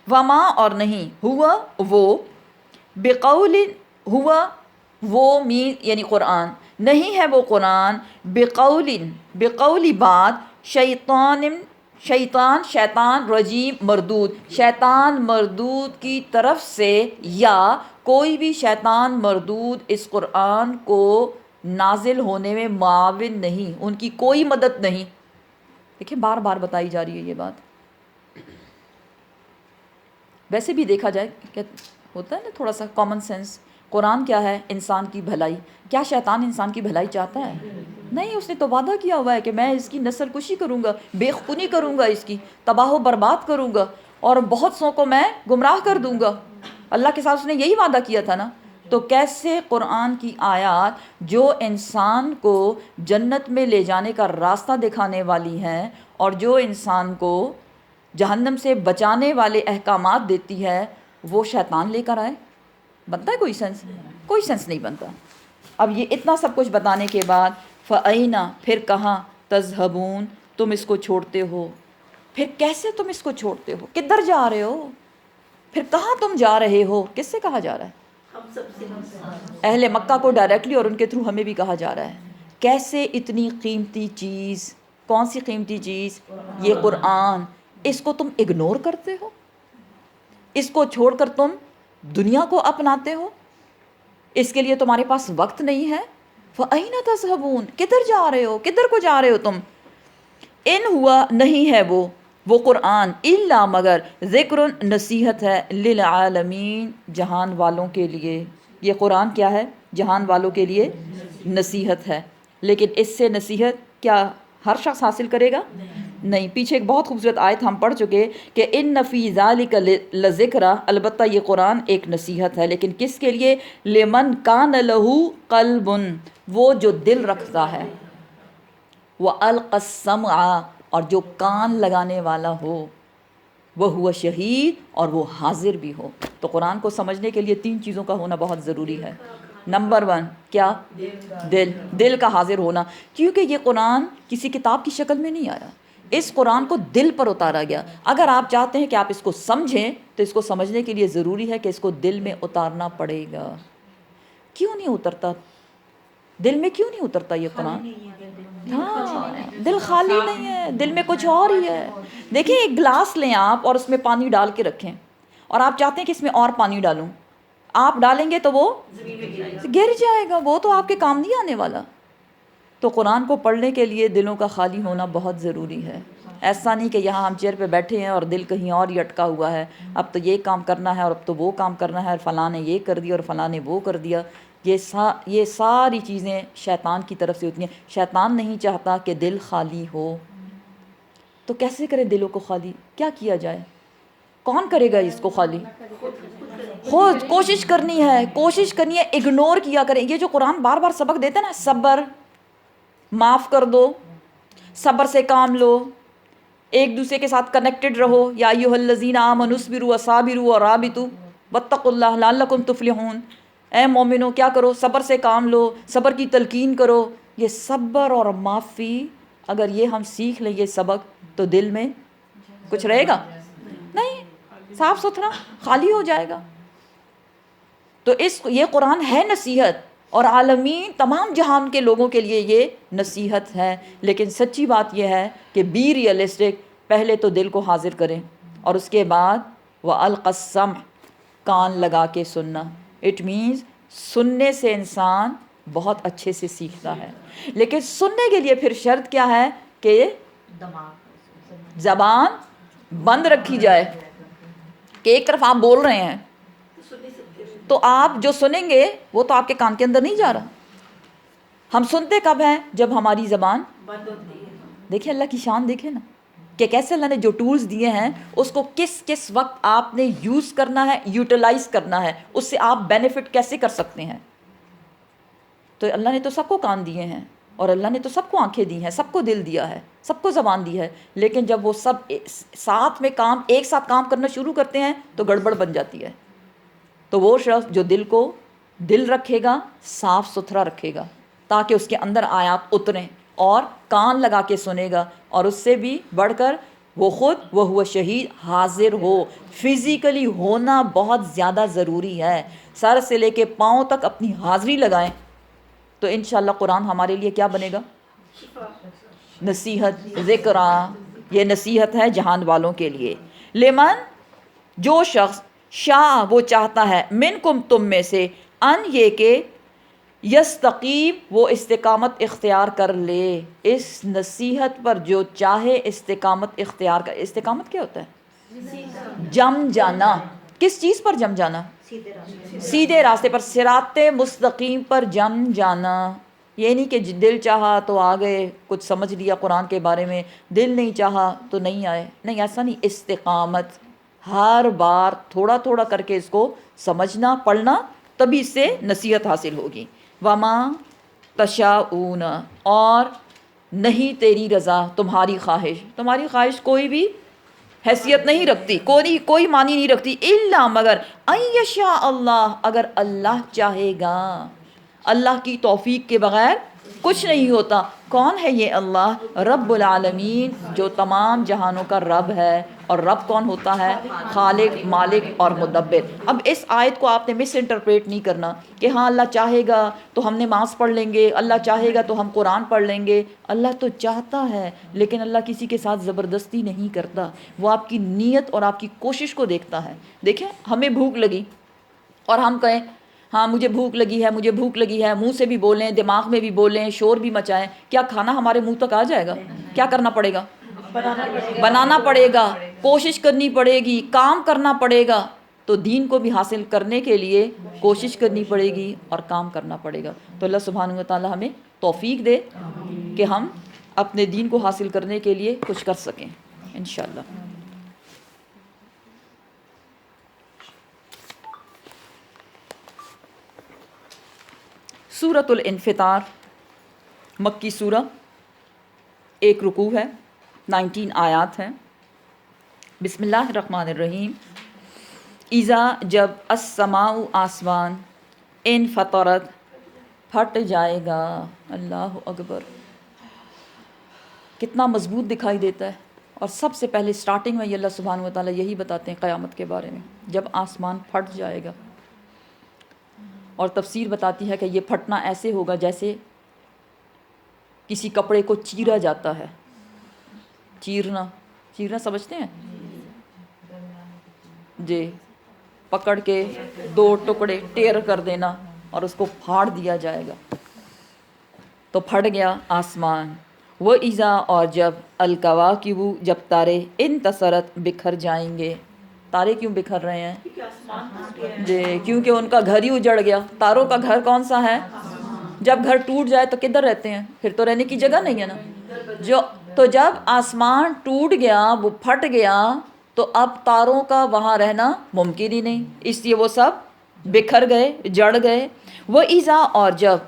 وما اور نہیں ہوا وہ بقول ہوا وہ یعنی قرآن نہیں ہے وہ قرآن بقول بات شیطان رجیم مردود شیطان مردود کی طرف سے، یا کوئی بھی شیطان مردود اس قرآن کو نازل ہونے میں معاون نہیں، ان کی کوئی مدد نہیں. دیکھیں بار بار بتائی جا رہی ہے یہ بات. ویسے بھی دیکھا جائے کہ ہوتا ہے نا تھوڑا سا کامن سینس. قرآن کیا ہے؟ انسان کی بھلائی. کیا شیطان انسان کی بھلائی چاہتا ہے؟ نہیں، اس نے تو وعدہ کیا ہوا ہے کہ میں اس کی نسل کشی کروں گا، بے خونی کروں گا، اس کی تباہ و برباد کروں گا اور بہت سو کو میں گمراہ کر دوں گا. اللہ کے ساتھ اس نے یہی وعدہ کیا تھا نا. تو کیسے قرآن کی آیات جو انسان کو جنت میں لے جانے کا راستہ دکھانے والی ہیں اور جو انسان کو جہنم سے بچانے والے احکامات دیتی ہے، وہ شیطان لے کر آئے؟ بنتا ہے کوئی سینس؟ کوئی سینس نہیں بنتا. اب یہ اتنا سب کچھ بتانے کے بعد فَأَيْنَ پھر کہاں تَذْهَبُونَ تم اس کو چھوڑتے ہو. پھر کیسے تم اس کو چھوڑتے ہو؟ کدھر جا رہے ہو؟ پھر کہاں تم جا رہے ہو؟ کس سے کہا جا رہا ہے؟ ہم سب سے اہل مکہ کو ڈائریکٹلی اور ان کے تھرو ہمیں بھی کہا جا رہا ہے. کیسے اتنی قیمتی چیز، کون سی قیمتی چیز؟ یہ قرآن، اس کو تم اگنور کرتے ہو، اس کو چھوڑ کر تم دنیا کو اپناتے ہو، اس کے لیے تمہارے پاس وقت نہیں ہے. فَأَيْنَ تَذْهَبُونَ کدھر جا رہے ہو؟ کدھر کو جا رہے ہو تم؟ ان ہوا نہیں ہے وہ قرآن الا مگر ذکر نصیحت ہے للعالمین جہان والوں کے لیے. یہ قرآن کیا ہے؟ جہان والوں کے لیے نصیحت ہے. لیکن اس سے نصیحت کیا ہر شخص حاصل کرے گا؟ نہیں. پیچھے ایک بہت خوبصورت آیت ہم پڑھ چکے کہ ان فی ذالک لذکر، البتہ یہ قرآن ایک نصیحت ہے، لیکن کس کے لیے؟ لمن کان لہ قلب، وہ جو دل رکھتا ہے، وَأَلْقَ السَّمْعَ اور جو کان لگانے والا ہو، وَهُوَ شہید اور وہ حاضر بھی ہو. تو قرآن کو سمجھنے کے لیے 3 چیزوں کا ہونا بہت ضروری ہے. نمبر 1 کیا؟ دل کا حاضر ہونا، کیونکہ یہ قرآن کسی کتاب کی شکل میں نہیں آیا، اس قرآن کو دل پر اتارا گیا. اگر آپ چاہتے ہیں کہ آپ اس کو سمجھیں تو اس کو سمجھنے کے لیے ضروری ہے کہ اس کو دل میں اتارنا پڑے گا. کیوں نہیں اترتا؟ دل میں کیوں نہیں اترتا یہ قرآن؟ ہاں، دل خالی نہیں ہے، دل میں کچھ اور ہی ہے. دیکھیں ایک گلاس لیں آپ اور اس میں پانی ڈال کے رکھیں، اور آپ چاہتے ہیں کہ اس میں اور پانی ڈالوں، آپ ڈالیں گے تو وہ گر جائے گا، وہ تو آپ کے کام نہیں آنے والا. تو قرآن کو پڑھنے کے لیے دلوں کا خالی ہونا بہت ضروری ہے. ایسا نہیں کہ یہاں ہم چیئر پہ بیٹھے ہیں اور دل کہیں اور ہی اٹکا ہوا ہے، اب تو یہ کام کرنا ہے اور اب تو وہ کام کرنا ہے، اور فلاں نے یہ کر دیا اور فلاں نے وہ کر دیا. یہ ساری چیزیں شیطان کی طرف سے ہوتی ہیں. شیطان نہیں چاہتا کہ دل خالی ہو. تو کیسے کرے دلوں کو خالی؟ کیا کیا جائے؟ کون کرے گا اس کو خالی؟ خود کوشش کرنی ہے، اگنور کیا کریں. یہ جو قرآن بار بار سبق دیتا ہے نا، صبر، معاف کر دو، صبر سے کام لو، ایک دوسرے کے ساتھ کنیکٹڈ رہو. یا ایھا الذین آمنوا اصبروا وصابروا ورابطوا واتقوا اللہ لعلکم تفلحون. اے مومنو کیا کرو؟ صبر سے کام لو، صبر کی تلقین کرو. یہ صبر اور معافی اگر یہ ہم سیکھ لیں یہ سبق، تو دل میں کچھ رہے گا نہیں، صاف ستھرا خالی ہو جائے گا. تو یہ قرآن ہے نصیحت، اور عالمین تمام جہان کے لوگوں کے لیے یہ نصیحت ہے. لیکن سچی بات یہ ہے کہ بی ریئلسٹک، پہلے تو دل کو حاضر کریں، اور اس کے بعد وَأَلْقَ السَّمْعَ، کان لگا کے سننا. اٹ مینز سننے سے انسان بہت اچھے سے سیکھتا ہے. لیکن سننے کے لیے پھر شرط کیا ہے کہ زبان بند رکھی جائے، کہ ایک طرف آپ بول رہے ہیں تو آپ جو سنیں گے وہ تو آپ کے کان کے اندر نہیں جا رہا. ہم سنتے کب ہیں؟ جب ہماری زبان بند ہوتی ہے. دیکھیں اللہ کی شان، دیکھیں نا کہ کیسے اللہ نے جو ٹولز دیے ہیں اس کو کس کس وقت آپ نے یوز کرنا ہے، یوٹیلائز کرنا ہے، اس سے آپ بینیفٹ کیسے کر سکتے ہیں. تو اللہ نے تو سب کو کان دیے ہیں، اور اللہ نے تو سب کو آنکھیں دی ہیں، سب کو دل دیا ہے، سب کو زبان دی ہے. لیکن جب وہ سب ساتھ میں ایک ساتھ کام کرنا شروع کرتے ہیں تو گڑبڑ بن جاتی ہے. تو وہ شخص جو دل رکھے گا، صاف ستھرا رکھے گا، تاکہ اس کے اندر آیات اتریں، اور کان لگا کے سنے گا، اور اس سے بھی بڑھ کر وہ خود وہ شہید حاضر ہو. فزیکلی ہونا بہت زیادہ ضروری ہے. سر سے لے کے پاؤں تک اپنی حاضری لگائیں، تو انشاءاللہ قرآن ہمارے لیے کیا بنے گا؟ نصیحت، ذکرہ. یہ نصیحت ہے جہان والوں کے لیے. لمن، جو شخص، شاء وہ چاہتا ہے، منکم تم میں سے، ان یہ کہ یستقیم وہ استقامت اختیار کر لے. اس نصیحت پر جو چاہے استقامت اختیار کر. استقامت کیا ہوتا ہے؟ جم جانا. کس چیز پر جم جانا؟ سیدھے راستے پر، صراط مستقیم پر جم جانا. یہ نہیں کہ دل چاہا تو آ گئے، کچھ سمجھ لیا قرآن کے بارے میں، دل نہیں چاہا تو نہیں آئے. نہیں، ایسا نہیں. استقامت ہر بار تھوڑا تھوڑا کر کے اس کو سمجھنا، پڑھنا، تبھی اس سے نصیحت حاصل ہوگی. وما تشاؤون، اور نہیں تیری رضا، تمہاری خواہش. تمہاری خواہش کوئی بھی حیثیت نہیں رکھتی، کوئی معنی نہیں رکھتی. الا مگر ان یشاء اللہ، اگر اللہ چاہے گا. اللہ کی توفیق کے بغیر کچھ نہیں ہوتا. کون ہے یہ اللہ؟ رب العالمین، جو تمام جہانوں کا رب ہے. اور رب کون ہوتا ہے؟ خالق، مالک اور مدبر. اب اس آیت کو آپ نے مس انٹرپریٹ نہیں کرنا کہ ہاں اللہ چاہے گا تو ہم نماز پڑھ لیں گے، اللہ چاہے گا تو ہم قرآن پڑھ لیں گے. اللہ تو چاہتا ہے، لیکن اللہ کسی کے ساتھ زبردستی نہیں کرتا. وہ آپ کی نیت اور آپ کی کوشش کو دیکھتا ہے. دیکھیں، ہمیں بھوک لگی اور ہم کہیں ہاں مجھے بھوک لگی ہے، مجھے بھوک لگی ہے، منہ سے بھی بولیں، دماغ میں بھی بولیں، شور بھی مچائیں، کیا کھانا ہمارے منہ تک آ جائے گا؟ کیا کرنا پڑے گا؟ بنانا پڑے گا، کوشش کرنی پڑے گی، کام کرنا پڑے گا. تو دین کو بھی حاصل کرنے کے لیے کوشش کرنی پڑے گی اور کام کرنا پڑے گا. تو اللہ سبحانہ و تعالی ہمیں توفیق دے کہ ہم اپنے دین کو حاصل کرنے کے لیے کچھ کر سکیں انشاءاللہ. سورۃ الانفطار مکی سورہ، ایک رکوع ہے، 19 آیات ہیں. بسم اللہ الرحمن الرحیم. اذا، جب، السماء آسمان، انفطرت پھٹ جائے گا. اللہ اکبر، کتنا مضبوط دکھائی دیتا ہے. اور سب سے پہلے سٹارٹنگ میں یہ اللہ سبحانہ و تعالیٰ یہی بتاتے ہیں قیامت کے بارے میں، جب آسمان پھٹ جائے گا. اور تفسیر بتاتی ہے کہ یہ پھٹنا ایسے ہوگا جیسے کسی کپڑے کو چیرا جاتا ہے. چیرنا سمجھتے ہیں جی، پکڑ کے 2 ٹکڑے ٹیڑھ کر دینا اور اس کو پھاڑ دیا جائے گا. تو پھٹ گیا آسمان. وہ اذا، اور جب، الکواکب، جب تارے، انتصرت بکھر جائیں گے. تارے کیوں بکھر رہے ہیں؟ کیونکہ آسمان ٹوٹ گیا ہے. جی، کیونکہ ان کا گھر ہی اجڑ گیا. تاروں کا گھر کون سا ہے؟ جب گھر ٹوٹ جائے تو کدھر رہتے ہیں؟ پھر تو رہنے کی جگہ نہیں ہے نا. جو تو جب آسمان ٹوٹ گیا، وہ پھٹ گیا، تو اب تاروں کا وہاں رہنا ممکن ہی نہیں، اس لیے وہ سب بکھر گئے، جڑ گئے۔ وَإِذَا اور جب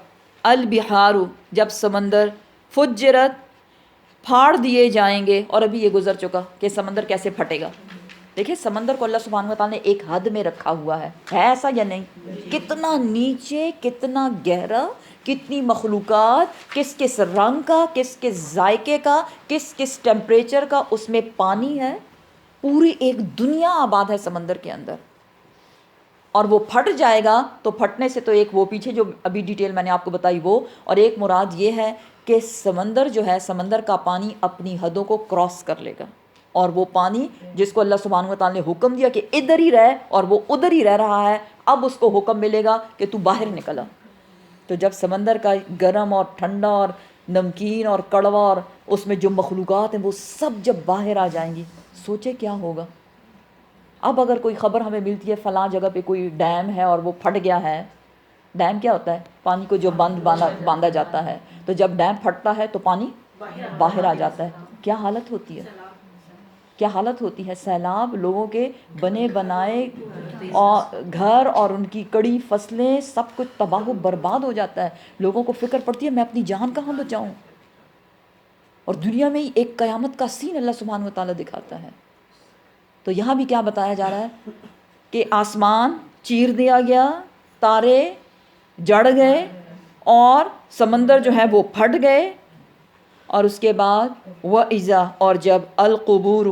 البحارو جب سمندر فجرت پھاڑ دیے جائیں گے، اور ابھی یہ گزر چکا کہ سمندر کیسے پھٹے گا۔ دیکھیں سمندر کو اللہ سبحانہ و تعالیٰ نے ایک حد میں رکھا ہوا ہے ایسا یا نہیں؟ کتنا نیچے، کتنا گہرا، کتنی مخلوقات، کس کس رنگ کا، کس کس ذائقے کا، کس کس ٹیمپریچر کا اس میں پانی ہے، پوری ایک دنیا آباد ہے سمندر کے اندر۔ اور وہ پھٹ جائے گا تو پھٹنے سے تو ایک وہ پیچھے جو ابھی ڈیٹیل میں نے آپ کو بتائی وہ، اور ایک مراد یہ ہے کہ سمندر جو ہے، سمندر کا پانی اپنی حدوں کو کراس کر لے گا، اور وہ پانی جس کو اللہ سبحانہ و تعالیٰ نے حکم دیا کہ ادھر ہی رہ، اور وہ ادھر ہی رہ رہا ہے، اب اس کو حکم ملے گا کہ تو باہر نکلا۔ تو جب سمندر کا گرم اور ٹھنڈا اور نمکین اور کڑوا اور اس میں جو مخلوقات ہیں وہ سب جب باہر آ جائیں گی، سوچے کیا ہوگا۔ اب اگر کوئی خبر ہمیں ملتی ہے فلاں جگہ پہ کوئی ڈیم ہے اور وہ پھٹ گیا ہے، ڈیم کیا ہوتا ہے؟ پانی کو جو باندھا جاتا ہے، تو جب ڈیم پھٹتا ہے تو پانی باہر آ جاتا ہے، کیا حالت ہوتی ہے؟ کیا حالت ہوتی ہے؟ سیلاب، لوگوں کے بنے بنائے اور گھر اور ان کی کڑی فصلیں سب کچھ تباہ و برباد ہو جاتا ہے۔ لوگوں کو فکر پڑتی ہے میں اپنی جان کہاں بچاؤں، اور دنیا میں ہی ایک قیامت کا سین اللہ سبحانہ و تعالیٰ دکھاتا ہے۔ تو یہاں بھی کیا بتایا جا رہا ہے کہ آسمان چیر دیا گیا، تارے جڑ گئے، اور سمندر جو ہے وہ پھٹ گئے، اور اس کے بعد وَإِذَا اور جب القبور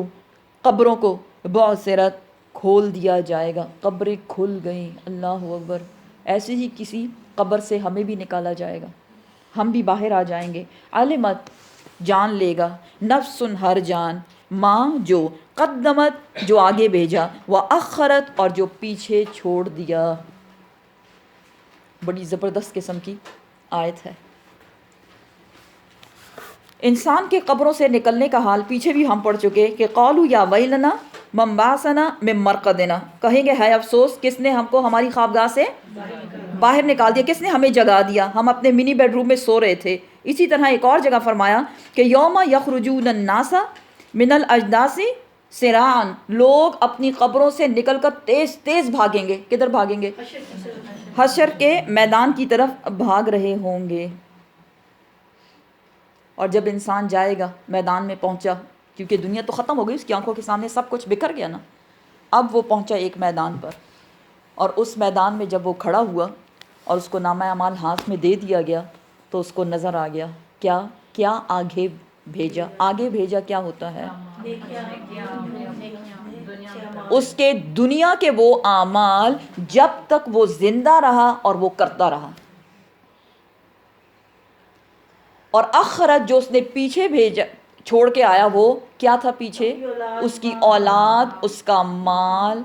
قبروں کو بعثرت کھول دیا جائے گا، قبریں کھل گئیں، اللہ اکبر۔ ایسے ہی کسی قبر سے ہمیں بھی نکالا جائے گا، ہم بھی باہر آ جائیں گے۔ علمت جان لے گا، نفس ہر جان، ماں جو قدمت جو آگے بھیجا، وَأَخَّرَتْ اور جو پیچھے چھوڑ دیا۔ بڑی زبردست قسم کی آیت ہے۔ انسان کے قبروں سے نکلنے کا حال پیچھے بھی ہم پڑھ چکے کہ قالوا یا ویلنا من بعثنا من مرقدنا، کہیں گے ہے افسوس کس نے ہم کو ہماری خوابگاہ سے باہر نکال دیا، کس نے ہمیں جگا دیا، ہم اپنے منی بیڈ روم میں سو رہے تھے۔ اسی طرح ایک اور جگہ فرمایا کہ یوم یخرجون الناس من الاجداث سراعا، لوگ اپنی قبروں سے نکل کر تیز تیز بھاگیں گے۔ کدھر بھاگیں گے؟ حشر کے میدان کی طرف بھاگ رہے ہوں گے۔ اور جب انسان جائے گا میدان میں پہنچا، کیونکہ دنیا تو ختم ہو گئی، اس کی آنکھوں کے سامنے سب کچھ بکھر گیا نا، اب وہ پہنچا ایک میدان پر، اور اس میدان میں جب وہ کھڑا ہوا اور اس کو نامہ اعمال ہاتھ میں دے دیا گیا، تو اس کو نظر آ گیا کیا آگے بھیجا۔ آگے بھیجا کیا ہوتا ہے؟ اس کے دنیا کے وہ اعمال جب تک وہ زندہ رہا اور وہ کرتا رہا، اور اخرت جو اس نے پیچھے بھیجا چھوڑ کے آیا، وہ کیا تھا پیچھے؟ اس کی اولاد، اس کا مال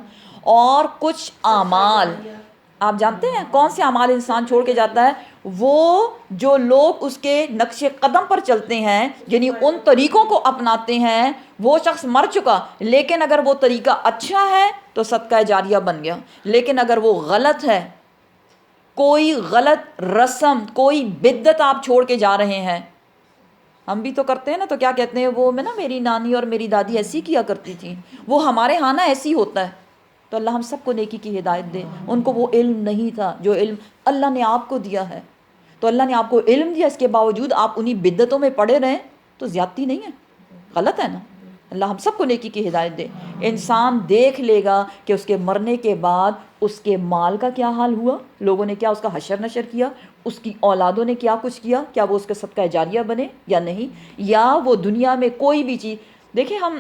اور کچھ اعمال۔ آپ جانتے ہیں کون سے اعمال انسان چھوڑ کے جاتا ہے؟ وہ جو لوگ اس کے نقش قدم پر چلتے ہیں، یعنی ان طریقوں کو اپناتے ہیں، وہ شخص مر چکا، لیکن اگر وہ طریقہ اچھا ہے تو صدقہ جاریہ بن گیا، لیکن اگر وہ غلط ہے، کوئی غلط رسم، کوئی بدعت آپ چھوڑ کے جا رہے ہیں، ہم بھی تو کرتے ہیں نا، تو کیا کہتے ہیں وہ میں نا میری نانی اور میری دادی ایسی کیا کرتی تھی، وہ ہمارے ہاں نا ایسی ہوتا ہے۔ تو اللہ ہم سب کو نیکی کی ہدایت دے۔ ان کو وہ علم نہیں تھا جو علم اللہ نے آپ کو دیا ہے، تو اللہ نے آپ کو علم دیا، اس کے باوجود آپ انہی بدعتوں میں پڑے رہیں تو زیادتی نہیں ہے، غلط ہے نا۔ اللہ ہم سب کو نیکی کی ہدایت دے۔ انسان دیکھ لے گا کہ اس کے مرنے کے بعد اس کے مال کا کیا حال ہوا، لوگوں نے کیا اس کا حشر نشر کیا، اس کی اولادوں نے کیا کچھ کیا، کیا وہ اس کا صدقہ جاریہ بنے یا نہیں، یا وہ دنیا میں کوئی بھی چیز۔ دیکھیں ہم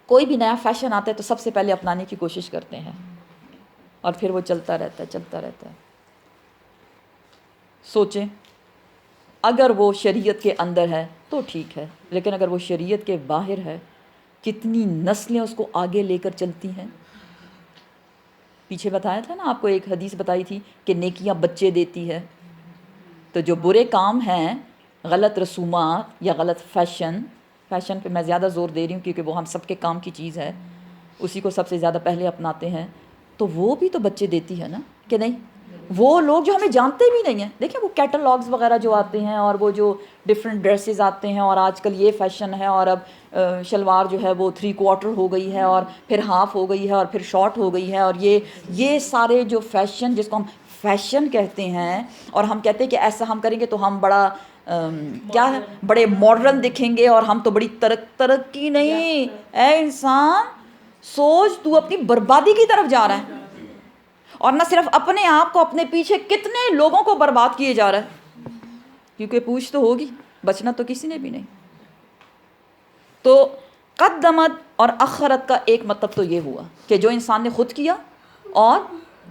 کوئی بھی نیا فیشن آتا ہے تو سب سے پہلے اپنانے کی کوشش کرتے ہیں، اور پھر وہ چلتا رہتا ہے چلتا رہتا ہے۔ سوچیں اگر وہ شریعت کے اندر ہے تو ٹھیک ہے، لیکن اگر وہ شریعت کے باہر ہے، کتنی نسلیں اس کو آگے لے کر چلتی ہیں۔ پیچھے بتایا تھا نا آپ کو، ایک حدیث بتائی تھی کہ نیکیاں بچے دیتی ہے، تو جو برے کام ہیں، غلط رسومات یا غلط فیشن پہ میں زیادہ زور دے رہی ہوں کیونکہ وہ ہم سب کے کام کی چیز ہے، اسی کو سب سے زیادہ پہلے اپناتے ہیں، تو وہ بھی تو بچے دیتی ہے نا، کہ نہیں؟ وہ لوگ جو ہمیں جانتے بھی نہیں ہیں. دیکھیں وہ کیٹلاگز وغیرہ جو آتے ہیں اور وہ جو ڈفرینٹ ڈریسز آتے ہیں اور آج کل یہ فیشن ہے اور اب شلوار جو ہے وہ 3/4 ہو گئی ہے اور پھر ہاف ہو گئی ہے اور پھر شارٹ ہو گئی ہے اور یہ سارے جو فیشن جس کو ہم فیشن کہتے ہیں اور ہم کہتے ہیں کہ ایسا ہم کریں گے تو ہم بڑا کیا ہے بڑے ماڈرن دکھیں گے اور ہم تو بڑی ترقی نہیں. اے انسان سوچ تو اپنی بربادی کی طرف جا رہا ہے اور نہ صرف اپنے آپ کو اپنے پیچھے کتنے لوگوں کو برباد کیے جا رہا ہے کیونکہ پوچھ تو ہوگی بچنا تو کسی نے بھی نہیں. تو قدمت اور اخرت کا ایک مطلب تو یہ ہوا کہ جو انسان نے خود کیا اور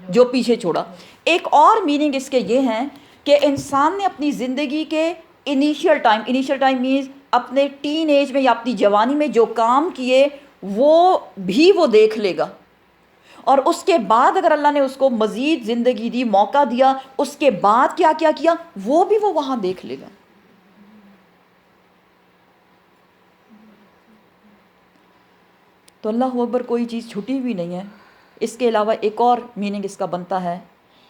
جو پیچھے چھوڑا. ایک اور میننگ اس کے یہ ہیں کہ انسان نے اپنی زندگی کے انیشیل ٹائم مینز اپنے ٹین ایج میں یا اپنی جوانی میں جو کام کیے وہ بھی وہ دیکھ لے گا اور اس کے بعد اگر اللہ نے اس کو مزید زندگی دی موقع دیا اس کے بعد کیا کیا کیا وہ بھی وہ وہاں دیکھ لے گا. تو اللہ اکبر کوئی چیز چھٹی ہوئی نہیں ہے. اس کے علاوہ ایک اور میننگ اس کا بنتا ہے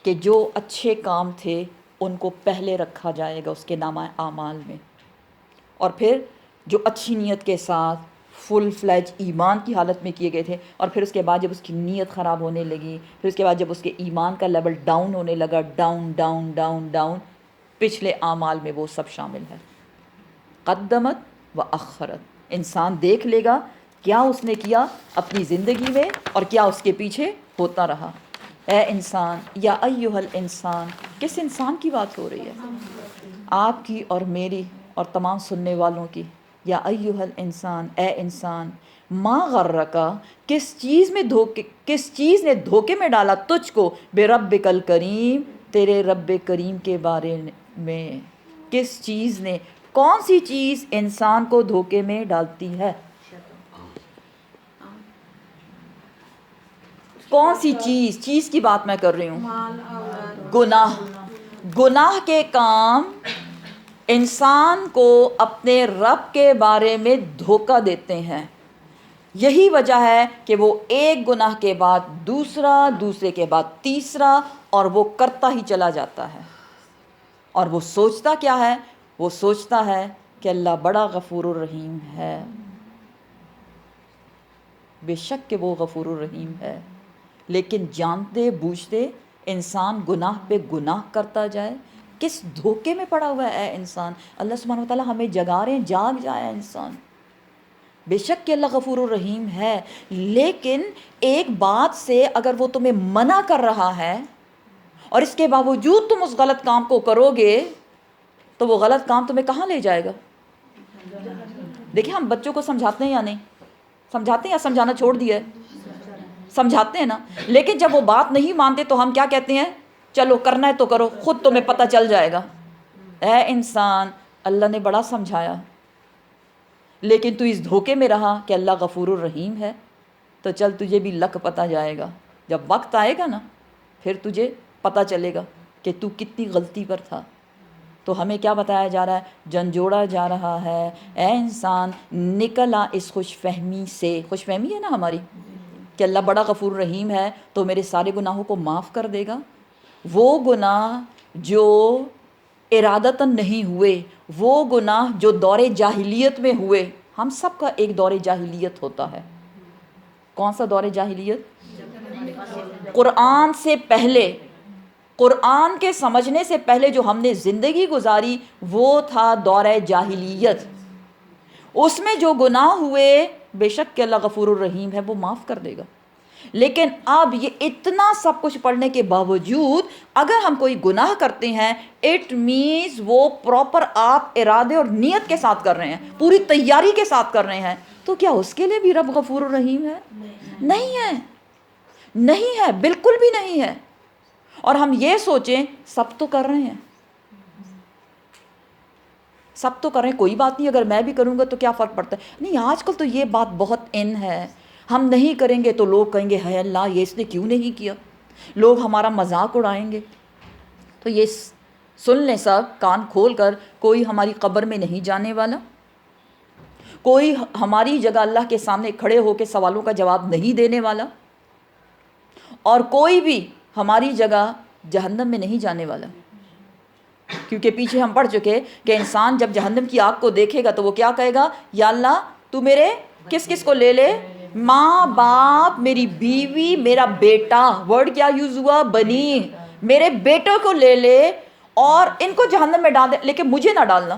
کہ جو اچھے کام تھے ان کو پہلے رکھا جائے گا اس کے نامہ اعمال میں اور پھر جو اچھی نیت کے ساتھ فل فلیج ایمان کی حالت میں کیے گئے تھے اور پھر اس کے بعد جب اس کی نیت خراب ہونے لگی پھر اس کے بعد جب اس کے ایمان کا لیول ڈاؤن ہونے لگا ڈاؤن ڈاؤن ڈاؤن ڈاؤن پچھلے اعمال میں وہ سب شامل ہے. قدمت و اخرت. انسان دیکھ لے گا کیا اس نے کیا اپنی زندگی میں اور کیا اس کے پیچھے ہوتا رہا. اے انسان یا ایھا الانسان. کس انسان کی بات ہو رہی ہے؟ آپ کی اور میری اور تمام سننے والوں کی. یا ایھا الانسان اے انسان ما غرکا کس چیز نے دھوکے میں ڈالا تجھ کو بے ربک الکریم تیرے رب کریم کے بارے میں. کس چیز نے کون سی چیز انسان کو دھوکے میں ڈالتی ہے؟ کون سی چیز کی بات میں کر رہی ہوں؟ گناہ کے کام انسان کو اپنے رب کے بارے میں دھوکہ دیتے ہیں. یہی وجہ ہے کہ وہ ایک گناہ کے بعد دوسرے کے بعد تیسرا اور وہ کرتا ہی چلا جاتا ہے. اور وہ سوچتا کیا ہے؟ وہ سوچتا ہے کہ اللہ بڑا غفور الرحیم ہے. بے شک کہ وہ غفور الرحیم ہے لیکن جانتے بوجھتے انسان گناہ پہ گناہ کرتا جائے. کس دھوکے میں پڑا ہوا ہے اے انسان. اللہ سبحانہ وتعالیٰ ہمیں جگا رہے ہیں جاگ جائے انسان. بے شک کہ اللہ غفور الرحیم ہے لیکن ایک بات سے اگر وہ تمہیں منع کر رہا ہے اور اس کے باوجود تم اس غلط کام کو کرو گے تو وہ غلط کام تمہیں کہاں لے جائے گا؟ دیکھیں ہم بچوں کو سمجھاتے ہیں یا نہیں سمجھاتے ہیں یا سمجھانا چھوڑ دیا ہے؟ سمجھاتے ہیں نا. لیکن جب وہ بات نہیں مانتے تو ہم کیا کہتے ہیں؟ چلو کرنا ہے تو کرو خود تمہیں پتہ چل جائے گا. اے انسان اللہ نے بڑا سمجھایا لیکن تو اس دھوکے میں رہا کہ اللہ غفور الرحیم ہے تو چل تجھے بھی لک پتہ جائے گا. جب وقت آئے گا نا پھر تجھے پتہ چلے گا کہ تو کتنی غلطی پر تھا. تو ہمیں کیا بتایا جا رہا ہے؟ جھنجھوڑا جا رہا ہے اے انسان نکل آ اس خوش فہمی سے. خوش فہمی ہے نا ہماری کہ اللہ بڑا غفور رحیم ہے تو میرے سارے گناہوں کو معاف کر دے گا. وہ گناہ جو ارادتاً نہیں ہوئے وہ گناہ جو دور جاہلیت میں ہوئے. ہم سب کا ایک دور جاہلیت ہوتا ہے. کون سا دور جاہلیت؟ قرآن سے پہلے قرآن کے سمجھنے سے پہلے جو ہم نے زندگی گزاری وہ تھا دور جاہلیت. اس میں جو گناہ ہوئے بے شک کہ اللہ غفور الرحیم ہے وہ معاف کر دے گا. لیکن اب یہ اتنا سب کچھ پڑھنے کے باوجود اگر ہم کوئی گناہ کرتے ہیں اٹ مینز وہ پراپر آپ ارادے اور نیت کے ساتھ کر رہے ہیں پوری تیاری کے ساتھ کر رہے ہیں تو کیا اس کے لیے بھی رب غفور الرحیم ہے؟ نہیں ہے. نہیں ہے بالکل بھی نہیں ہے. اور ہم یہ سوچیں سب تو کر رہے ہیں سب تو کر رہے ہیں کوئی بات نہیں اگر میں بھی کروں گا تو کیا فرق پڑتا ہے. نہیں آج کل تو یہ بات بہت ان ہے. ہم نہیں کریں گے تو لوگ کہیں گے ہے اللہ یہ اس نے کیوں نہیں کیا. لوگ ہمارا مذاق اڑائیں گے. تو یہ سن لیں سب کان کھول کر کوئی ہماری قبر میں نہیں جانے والا. کوئی ہماری جگہ اللہ کے سامنے کھڑے ہو کے سوالوں کا جواب نہیں دینے والا. اور کوئی بھی ہماری جگہ جہنم میں نہیں جانے والا، کیونکہ پیچھے ہم پڑھ چکے کہ انسان جب جہنم کی آگ کو دیکھے گا تو وہ کیا کہے گا، یا اللہ تو میرے کس کس کو لے لے، ماں باپ، میری بیوی، میرا بیٹا، ورڈ کیا یوز ہوا، بنی، میرے بیٹوں کو لے لے اور ان کو جہنم میں ڈال دے، لیکن مجھے نہ ڈالنا۔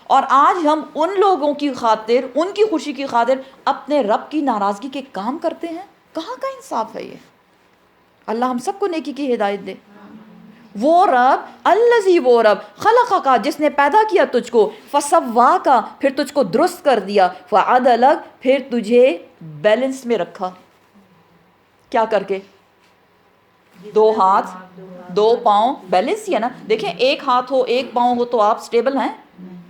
اور آج ہم ان لوگوں کی خاطر، ان کی خوشی کی خاطر اپنے رب کی ناراضگی کے کام کرتے ہیں۔ کہاں کا انصاف ہے یہ؟ اللہ ہم سب کو نیکی کی ہدایت دے۔ وہ رب الذی، وہ رب خلق کا، جس نے پیدا کیا تجھ کو، فسوا کا، پھر تجھ کو درست کر دیا، فعدلک، پھر تجھے بیلنس میں رکھا۔ کیا کر کے؟ دو ہاتھ، دو پاؤں، بیلنس ہی ہے نا۔ دیکھیں ایک ہاتھ ہو، ایک پاؤں ہو تو آپ سٹیبل ہیں؟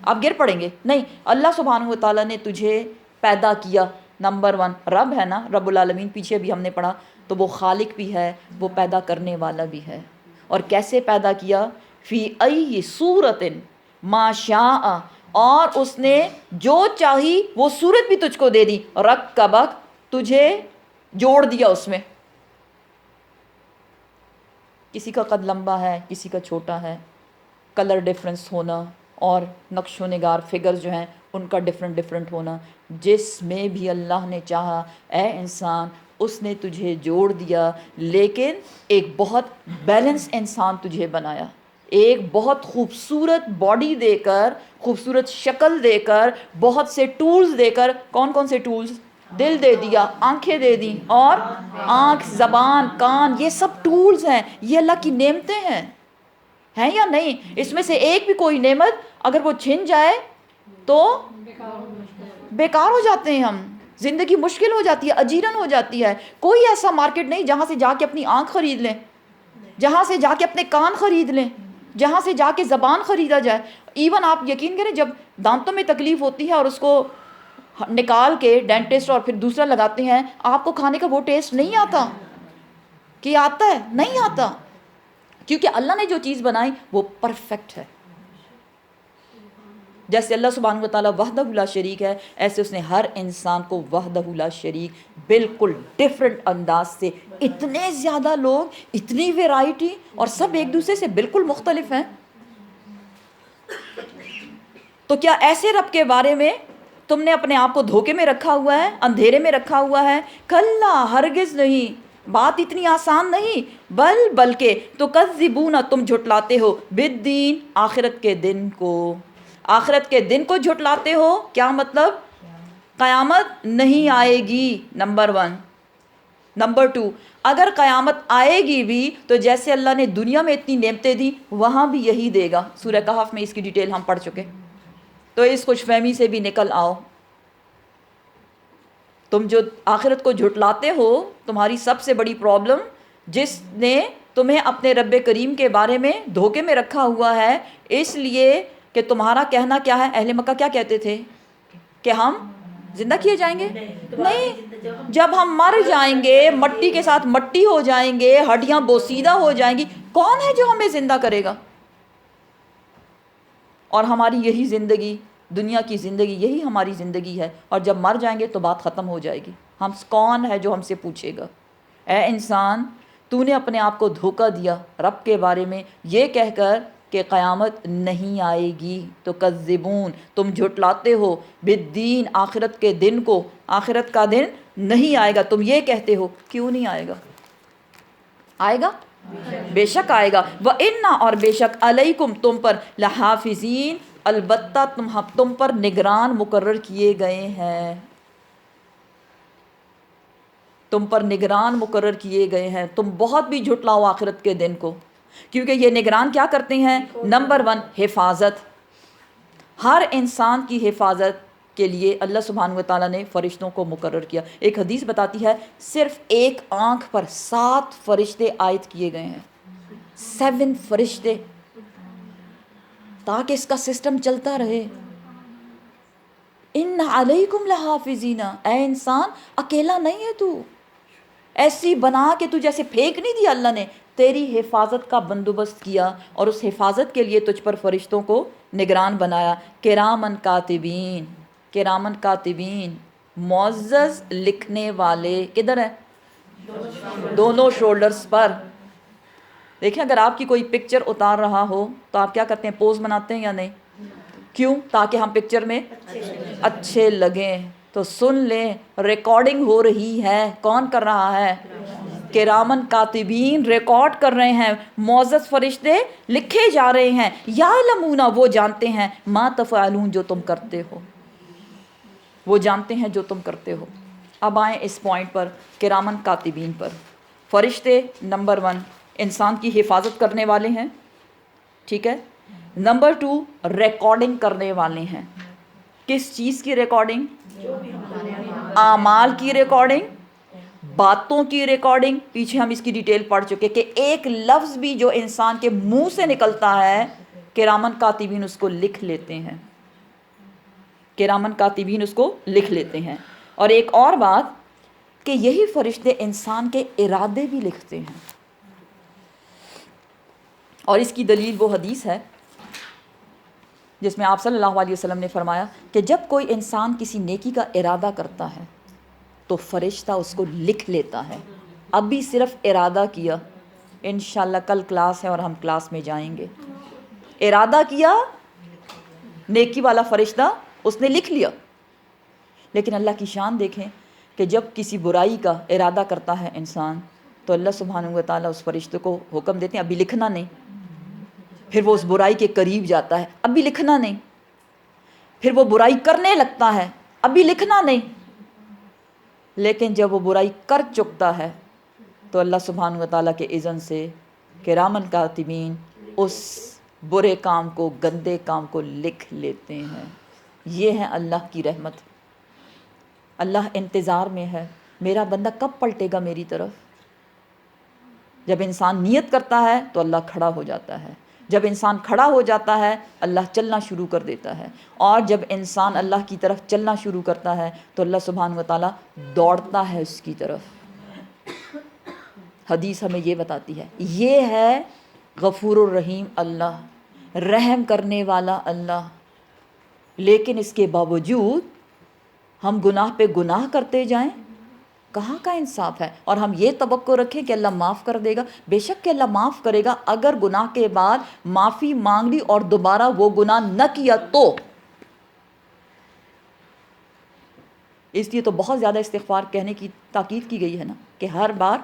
آپ گر پڑیں گے؟ نہیں، اللہ سبحانہ و تعالیٰ نے تجھے پیدا کیا۔ نمبر 1 رب ہے نا، رب العالمین، پیچھے بھی ہم نے پڑھا، تو وہ خالق بھی ہے، وہ پیدا کرنے والا بھی ہے۔ اور کیسے پیدا کیا؟ فی ای صورت ما شاء، اور اس نے جو چاہی وہ صورت بھی تجھ کو دے دی، رکبک، تجھے جوڑ دیا اس میں۔ کسی کا قد لمبا ہے، کسی کا چھوٹا ہے، کلر ڈیفرنس ہونا، اور نقش و نگار فگرز جو ہیں ان کا ڈیفرنٹ ہونا، جس میں بھی اللہ نے چاہا اے انسان اس نے تجھے جوڑ دیا، لیکن ایک بہت بیلنس انسان تجھے بنایا، ایک بہت خوبصورت باڈی دے کر، خوبصورت شکل دے کر، بہت سے ٹولز دے کر۔ کون کون سے ٹولز؟ دل دے دیا، آنکھیں دے دیں، اور آنکھ، زبان، کان، یہ سب ٹولز ہیں، یہ اللہ کی نعمتیں ہیں یا نہیں؟ اس میں سے ایک بھی کوئی نعمت اگر وہ چھن جائے تو بیکار ہو جاتے ہیں، ہم زندگی مشکل ہو جاتی ہے، اجیرن ہو جاتی ہے۔ کوئی ایسا مارکیٹ نہیں جہاں سے جا کے اپنی آنکھ خرید لیں، جہاں سے جا کے اپنے کان خرید لیں، جہاں سے جا کے زبان خریدا جائے۔ ایون آپ یقین کریں جب دانتوں میں تکلیف ہوتی ہے اور اس کو نکال کے ڈینٹسٹ اور پھر دوسرا لگاتے ہیں، آپ کو کھانے کا وہ ٹیسٹ نہیں آتا کہ آتا ہے، نہیں آتا، کیونکہ اللہ نے جو چیز بنائی وہ پرفیکٹ ہے۔ جیسے اللہ سبحانہ و تعالیٰ وحدہ لا شریک ہے، ایسے اس نے ہر انسان کو وحدہ لا شریک، بالکل ڈیفرنٹ انداز سے۔ اتنے زیادہ لوگ، اتنی ویرائٹی، اور سب ایک دوسرے سے بالکل مختلف ہیں۔ تو کیا ایسے رب کے بارے میں تم نے اپنے آپ کو دھوکے میں رکھا ہوا ہے، اندھیرے میں رکھا ہوا ہے؟ کلا، ہرگز نہیں، بات اتنی آسان نہیں۔ بلکہ تو کذبون، تم جھٹلاتے ہو، بالدین، آخرت کے دن کو، آخرت کے دن کو جھٹلاتے ہو۔ کیا مطلب؟ قیامت نہیں آئے گی، نمبر 1۔ نمبر 2، اگر قیامت آئے گی بھی تو جیسے اللہ نے دنیا میں اتنی نعمتیں دی وہاں بھی یہی دے گا۔ سورہ کہف میں اس کی ڈیٹیل ہم پڑھ چکے، تو اس خوش فہمی سے بھی نکل آؤ۔ تم جو آخرت کو جھٹلاتے ہو، تمہاری سب سے بڑی پرابلم، جس نے تمہیں اپنے رب کریم کے بارے میں دھوکے میں رکھا ہوا ہے، اس لیے کہ تمہارا کہنا کیا ہے؟ اہل مکہ کیا کہتے تھے کہ ہم زندہ کیے جائیں گے؟ نہیں، جب ہم مر جائیں گے، مٹی کے ساتھ مٹی ہو جائیں گے، ہڈیاں بوسیدہ ہو جائیں گی، کون ہے جو ہمیں زندہ کرے گا؟ اور ہماری یہی زندگی، دنیا کی زندگی، یہی ہماری زندگی ہے، اور جب مر جائیں گے تو بات ختم ہو جائے گی۔ ہم کون ہے جو ہم سے پوچھے گا؟ اے انسان، تو نے اپنے آپ کو دھوکہ دیا رب کے بارے میں یہ کہہ کر کہ قیامت نہیں آئے گی، تو کذبون، تم جھٹلاتے ہو، بالدین، آخرت کے دن کو، آخرت کا دن نہیں آئے گا، تم یہ کہتے ہو۔ کیوں نہیں آئے گا؟ آئے گا، بے شک آئے گا۔ وَإِنَّا، اور بے شک، علیکم، تم پر، لحافظین، البتہ تم پر نگران مقرر کیے گئے ہیں، تم پر نگران مقرر کیے گئے ہیں۔ تم بہت بھی جھٹلاؤ آخرت کے دن کو، کیونکہ یہ نگران کیا کرتے ہیں؟ نمبر 1 حفاظت، ہر انسان کی حفاظت کے لیے اللہ سبحانہ و تعالیٰ نے فرشتوں کو مقرر کیا۔ ایک حدیث بتاتی ہے صرف ایک آنکھ پر 7 فرشتے عائد کیے گئے ہیں، 7 فرشتے، تاکہ اس کا سسٹم چلتا رہے۔ ان علیکم لحافظین، اے انسان اکیلا نہیں ہے تو، ایسی بنا کے تو جیسے پھینک نہیں دیا اللہ نے، تیری حفاظت کا بندوبست کیا، اور اس حفاظت کے لیے تجھ پر فرشتوں کو نگران بنایا۔ کرامن کاتبین، کرامن کاتبین، معزز لکھنے والے، کدھر ہے؟ دونوں شولڈرز پر. دیکھیں اگر آپ کی کوئی پکچر اتار رہا ہو تو آپ کیا کرتے ہیں؟ پوز بناتے ہیں یا نہیں؟ کیوں؟ تاکہ ہم پکچر میں اچھے لگیں. تو سن لیں ریکارڈنگ ہو رہی ہے. کون کر رہا ہے؟ کرامن کاتبین ریکارڈ کر رہے ہیں. معزز فرشتے لکھے جا رہے ہیں. یعلمون وہ جانتے ہیں، ما تفعلون جو تم کرتے ہو، وہ جانتے ہیں جو تم کرتے ہو. اب آئیں اس پوائنٹ پر، کرامن کاتبین پر. فرشتے نمبر 1 انسان کی حفاظت کرنے والے ہیں، ٹھیک ہے. نمبر 2 ریکارڈنگ کرنے والے ہیں. کس چیز کی ریکارڈنگ؟ اعمال کی ریکارڈنگ، باتوں کی ریکارڈنگ. پیچھے ہم اس کی ڈیٹیل پڑھ چکے کہ ایک لفظ بھی جو انسان کے منہ سے نکلتا ہے کرامن کاتبین اس کو لکھ لیتے ہیں. کرامن کاتبین اس کو لکھ لیتے ہیں. اور ایک اور بات کہ یہی فرشتے انسان کے ارادے بھی لکھتے ہیں. اور اس کی دلیل وہ حدیث ہے جس میں آپ صلی اللہ علیہ وسلم نے فرمایا کہ جب کوئی انسان کسی نیکی کا ارادہ کرتا ہے تو فرشتہ اس کو لکھ لیتا ہے. ابھی صرف ارادہ کیا، انشاءاللہ کل کلاس ہے اور ہم کلاس میں جائیں گے. ارادہ کیا نیکی والا فرشتہ اس نے لکھ لیا. لیکن اللہ کی شان دیکھیں کہ جب کسی برائی کا ارادہ کرتا ہے انسان تو اللہ سبحانہ و تعالیٰ اس فرشتے کو حکم دیتے ہیں ابھی لکھنا نہیں. پھر وہ اس برائی کے قریب جاتا ہے، ابھی لکھنا نہیں. پھر وہ برائی کرنے لگتا ہے، ابھی لکھنا نہیں. لیکن جب وہ برائی کر چکتا ہے تو اللہ سبحانہ و تعالیٰ کے اذن سے کرامن کاتبین اس برے کام کو، گندے کام کو لکھ لیتے ہیں. یہ ہے اللہ کی رحمت. اللہ انتظار میں ہے میرا بندہ کب پلٹے گا میری طرف. جب انسان نیت کرتا ہے تو اللہ کھڑا ہو جاتا ہے. جب انسان کھڑا ہو جاتا ہے اللہ چلنا شروع کر دیتا ہے. اور جب انسان اللہ کی طرف چلنا شروع کرتا ہے تو اللہ سبحانہ و تعالیٰ دوڑتا ہے اس کی طرف. حدیث ہمیں یہ بتاتی ہے. یہ ہے غفور الرحیم اللہ، رحم کرنے والا اللہ. لیکن اس کے باوجود ہم گناہ پہ گناہ کرتے جائیں، کہاں کا انصاف ہے. اور ہم یہ توقع رکھیں کہ اللہ معاف کر دے گا. بے شک کہ اللہ معاف کرے گا اگر گناہ کے بعد معافی مانگ لی اور دوبارہ وہ گناہ نہ کیا تو. اس لیے تو بہت زیادہ استغفار کہنے کی تاکید کی گئی ہے نا کہ ہر بار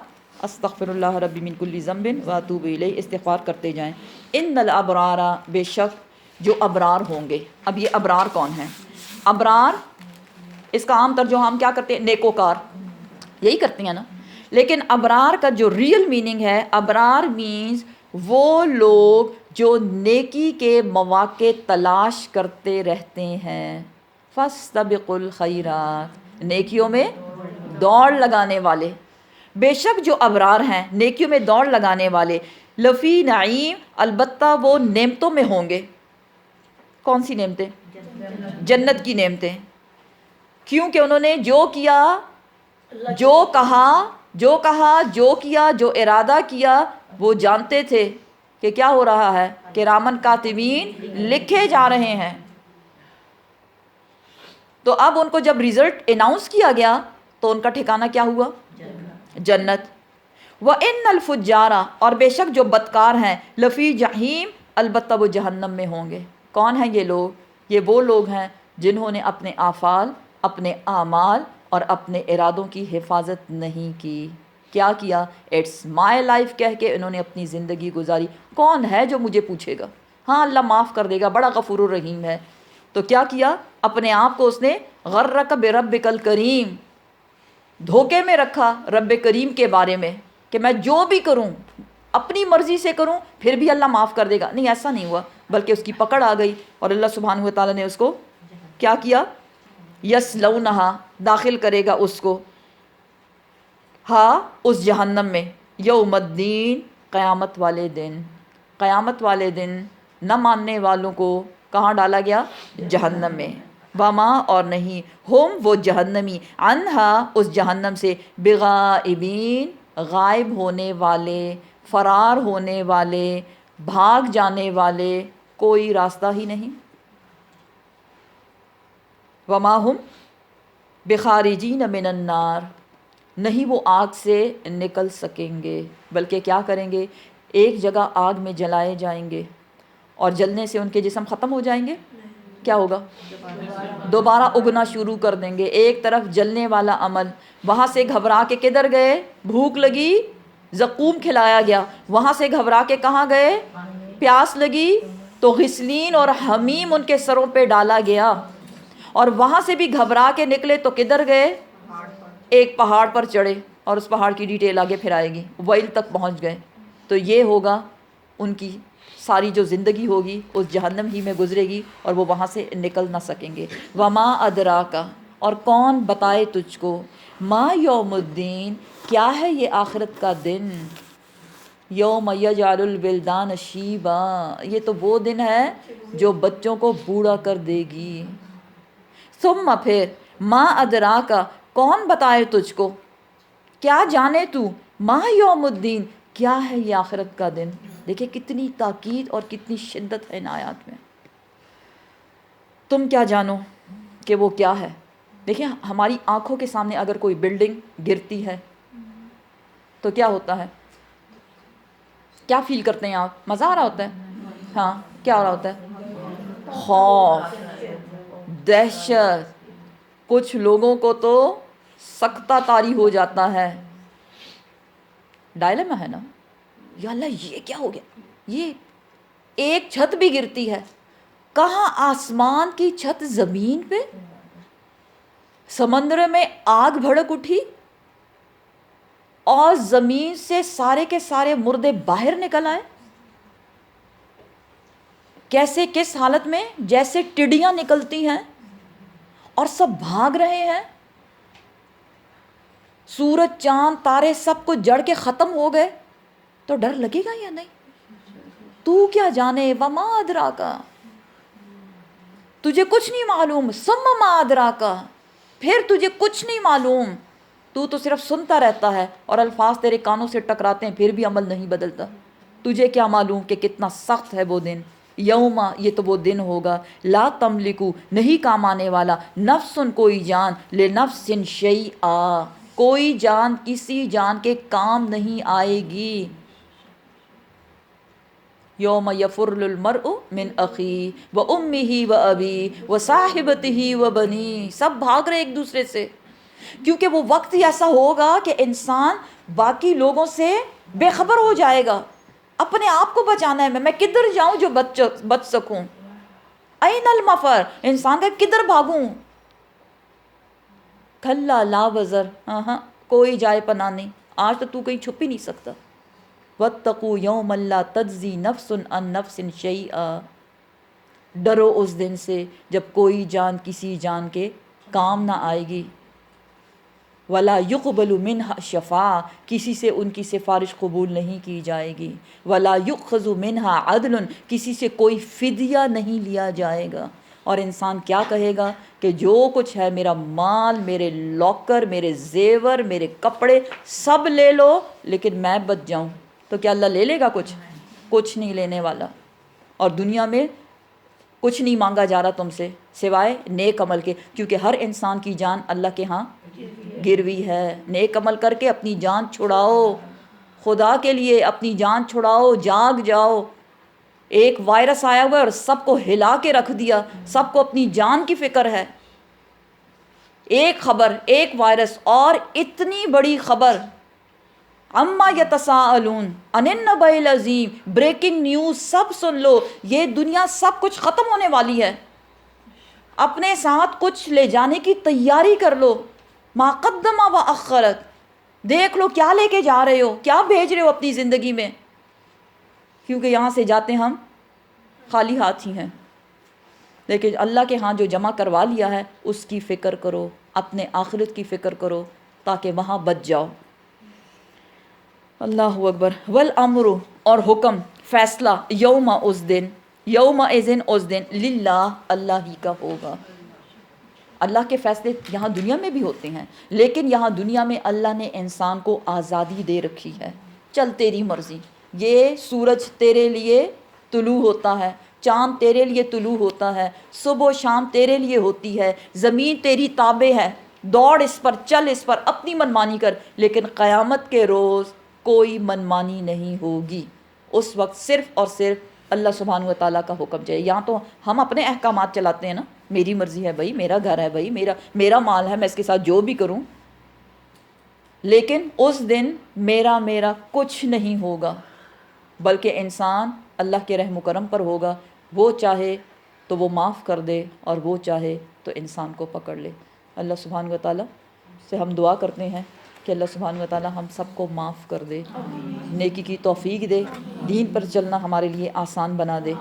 استغفر اللہ ربی من کل ذنب واتوب الیہ استغفار کرتے جائیں. ان الابرار بے شک جو ابرار ہوں گے. اب یہ ابرار کون ہیں؟ ابرار اس کا عام ترجمہ ہم کیا کرتے ہیں؟ نیکوکار، یہی کرتے ہیں نا. لیکن ابرار کا جو ریئل میننگ ہے، ابرار مینز وہ لوگ جو نیکی کے مواقع تلاش کرتے رہتے ہیں. فاستبقوا الخیرات، نیکیوں میں دوڑ لگانے والے. بے شک جو ابرار ہیں نیکیوں میں دوڑ لگانے والے، لفی نعیم البتہ وہ نعمتوں میں ہوں گے. کون سی نعمتیں؟ جنت کی نعمتیں. کیونکہ انہوں نے جو کیا، جو کہا، جو کیا، جو ارادہ کیا، وہ جانتے تھے کہ کیا ہو رہا ہے، کرامن کاتبین لکھے جا رہے ہیں. تو اب ان کو جب رزلٹ اناؤنس کیا گیا تو ان کا ٹھکانہ کیا ہوا؟ جنت. وَإِنَّ الْفُجَّارَ اور بے شک جو بدکار ہیں، لفی جہیم البتہ وہ جہنم میں ہوں گے. کون ہیں یہ لوگ؟ یہ وہ لوگ ہیں جنہوں نے اپنے افعال، اپنے اعمال اور اپنے ارادوں کی حفاظت نہیں کی. کیا کیا؟ اٹس مائی لائف کہہ کے انہوں نے اپنی زندگی گزاری. کون ہے جو مجھے پوچھے گا؟ ہاں اللہ معاف کر دے گا، بڑا غفور الرحیم ہے. تو کیا کیا؟ اپنے آپ کو اس نے غرک بربک الکریم، دھوکے میں رکھا رب کریم کے بارے میں کہ میں جو بھی کروں اپنی مرضی سے کروں پھر بھی اللہ معاف کر دے گا. نہیں، ایسا نہیں ہوا، بلکہ اس کی پکڑ آ گئی اور اللہ سبحانہ و تعالیٰ نے اس کو کیا کیا؟ یصلونہا داخل کرے گا اس کو، ہاں اس جہنم میں، یوم الدین قیامت والے دن. قیامت والے دن نہ ماننے والوں کو کہاں ڈالا گیا؟ جہنم میں. وما اور نہیں، ہم وہ جہنمی، عنہا اس جہنم سے، بغائبین غائب ہونے والے، فرار ہونے والے، بھاگ جانے والے، کوئی راستہ ہی نہیں. وما ہم بخارجین من النار نہیں وہ آگ سے نکل سکیں گے، بلکہ کیا کریں گے، ایک جگہ آگ میں جلائے جائیں گے اور جلنے سے ان کے جسم ختم ہو جائیں گے، کیا ہوگا، دوبارہ اگنا شروع کر دیں گے۔ ایک طرف جلنے والا عمل، وہاں سے گھبرا کے کدھر گئے، بھوک لگی زقوم کھلایا گیا، وہاں سے گھبرا کے کہاں گئے، پیاس لگی تو غسلین اور حمیم ان کے سروں پہ ڈالا گیا، اور وہاں سے بھی گھبرا کے نکلے تو کدھر گئے، ایک پہاڑ پر چڑھے، اور اس پہاڑ کی ڈیٹیل آگے پھر آئے گی، ویل تک پہنچ گئے۔ تو یہ ہوگا ان کی ساری جو زندگی ہوگی اس جہنم ہی میں گزرے گی اور وہ وہاں سے نکل نہ سکیں گے۔ وما ادراکا، اور کون بتائے تجھ کو، ما یوم الدین، کیا ہے یہ آخرت کا دن، یوم یجعل الولدان شیبا، یہ تو وہ دن ہے جو بچوں کو بوڑھا کر دے گی۔ ثم پھر، ما ادراکا، کون بتائے تجھ کو، کیا جانے تو، ما یوم الدین، کیا ہے یہ آخرت کا دن۔ دیکھیں کتنی تاکید اور کتنی شدت ہے ان آیات میں۔ تم کیا جانو کہ وہ کیا ہے۔ دیکھیں ہماری آنکھوں کے سامنے اگر کوئی بلڈنگ گرتی ہے تو کیا ہوتا ہے، کیا فیل کرتے ہیں آپ، مزہ آ رہا ہوتا ہے، ہاں کیا ہو رہا ہوتا ہے، خوف، دہشت، کچھ لوگوں کو تو سکتہ طاری ہو جاتا ہے، ڈائلما ہے نا، یا اللہ یہ کیا ہو گیا، یہ ایک چھت بھی گرتی ہے، کہاں آسمان کی چھت زمین پہ، سمندر میں آگ بھڑک اٹھی اور زمین سے سارے کے سارے مردے باہر نکل آئے، کیسے کس حالت میں، جیسے ٹڈیاں نکلتی ہیں اور سب بھاگ رہے ہیں، سورج چاند تارے سب کچھ جڑ کے ختم ہو گئے، تو ڈر لگے گا یا نہیں، تو کیا جانے، وما ادراکا، تجھے کچھ نہیں معلوم، ثم ما ادراکا، پھر تجھے کچھ نہیں معلوم، تو صرف سنتا رہتا ہے اور الفاظ تیرے کانوں سے ٹکراتے ہیں پھر بھی عمل نہیں بدلتا، تجھے کیا معلوم کہ کتنا سخت ہے وہ دن، یوما، یہ تو وہ دن ہوگا، لا تملکو، نہیں کام آنے والا، نفس کوئی جان، لنفس شیئا، کوئی جان کسی جان کے کام نہیں آئے گی، یوم یفر المرء من اخی و امہ و ابی و صاحبتہ و بنی، سب بھاگ رہے ایک دوسرے سے، کیونکہ وہ وقت ہی ایسا ہوگا کہ انسان باقی لوگوں سے بے خبر ہو جائے گا، اپنے آپ کو بچانا ہے، میں کدھر جاؤں جو بچ سکوں، این المفر، انسان کا کدھر بھاگوں، کھلا لا وزر، ہاں کوئی جائے پناہ نہیں، آج تو کہیں چھپ ہی نہیں سکتا، واتقوا یوما لا تجزی نفس عن نفس شیئا، ڈرو اس دن سے جب کوئی جان کسی جان کے کام نہ آئے گی، ولا یقبل منها شفاعہ، کسی سے ان کی سفارش قبول نہیں کی جائے گی، ولا یؤخذ منها عدل، کسی سے کوئی فدیہ نہیں لیا جائے گا، اور انسان کیا کہے گا کہ جو کچھ ہے میرا مال، میرے لاکر، میرے زیور، میرے کپڑے سب لے لو لیکن میں بچ جاؤں، تو کیا اللہ لے لے گا کچھ نہیں لینے والا، اور دنیا میں کچھ نہیں مانگا جا رہا تم سے سوائے نیک عمل کے، کیونکہ ہر انسان کی جان اللہ کے ہاں گروی ہے، نیک عمل کر کے اپنی جان چھڑاؤ، خدا کے لیے اپنی جان چھڑاؤ، جاگ جاؤ، ایک وائرس آیا ہوا ہے اور سب کو ہلا کے رکھ دیا، سب کو اپنی جان کی فکر ہے، ایک خبر، ایک وائرس، اور اتنی بڑی خبر، اما یتساءلون عن النبأ العظیم، بریکنگ نیوز، سب سن لو، یہ دنیا سب کچھ ختم ہونے والی ہے، اپنے ساتھ کچھ لے جانے کی تیاری کر لو، ما قدم و اخرت، دیکھ لو کیا لے کے جا رہے ہو، کیا بھیج رہے ہو اپنی زندگی میں، کیونکہ یہاں سے جاتے ہم خالی ہاتھ ہی ہیں، لیکن اللہ کے ہاں جو جمع کروا لیا ہے اس کی فکر کرو، اپنے آخرت کی فکر کرو تاکہ وہاں بچ جاؤ۔ اللہ اکبر، والامر، اور حکم، فیصلہ، یوم، اس دن، یوم اذن، اس دن، للہ، اللہ ہی کا ہوگا، اللہ کے فیصلے یہاں دنیا میں بھی ہوتے ہیں، لیکن یہاں دنیا میں اللہ نے انسان کو آزادی دے رکھی ہے، چل تیری مرضی، یہ سورج تیرے لیے طلوع ہوتا ہے، چاند تیرے لیے طلوع ہوتا ہے، صبح و شام تیرے لیے ہوتی ہے، زمین تیری تابع ہے، دوڑ اس پر، چل اس پر، اپنی منمانی کر، لیکن قیامت کے روز کوئی منمانی نہیں ہوگی. اس وقت صرف اور صرف اللہ سبحانہ و تعالیٰ کا حکم چاہیے. یہاں تو ہم اپنے احکامات چلاتے ہیں نا، میری مرضی ہے بھائی، میرا گھر ہے بھائی، میرا مال ہے، میں اس کے ساتھ جو بھی کروں. لیکن اس دن میرا کچھ نہیں ہوگا، بلکہ انسان اللہ کے رحم و کرم پر ہوگا. وہ چاہے تو وہ معاف کر دے، اور وہ چاہے تو انسان کو پکڑ لے. اللہ سبحانہ و تعالیٰ سے ہم دعا کرتے ہیں کہ اللہ سبحانہ و تعالیٰ ہم سب کو معاف کر دے، نیکی کی توفیق دے، دین پر چلنا ہمارے لیے آسان بنا دے.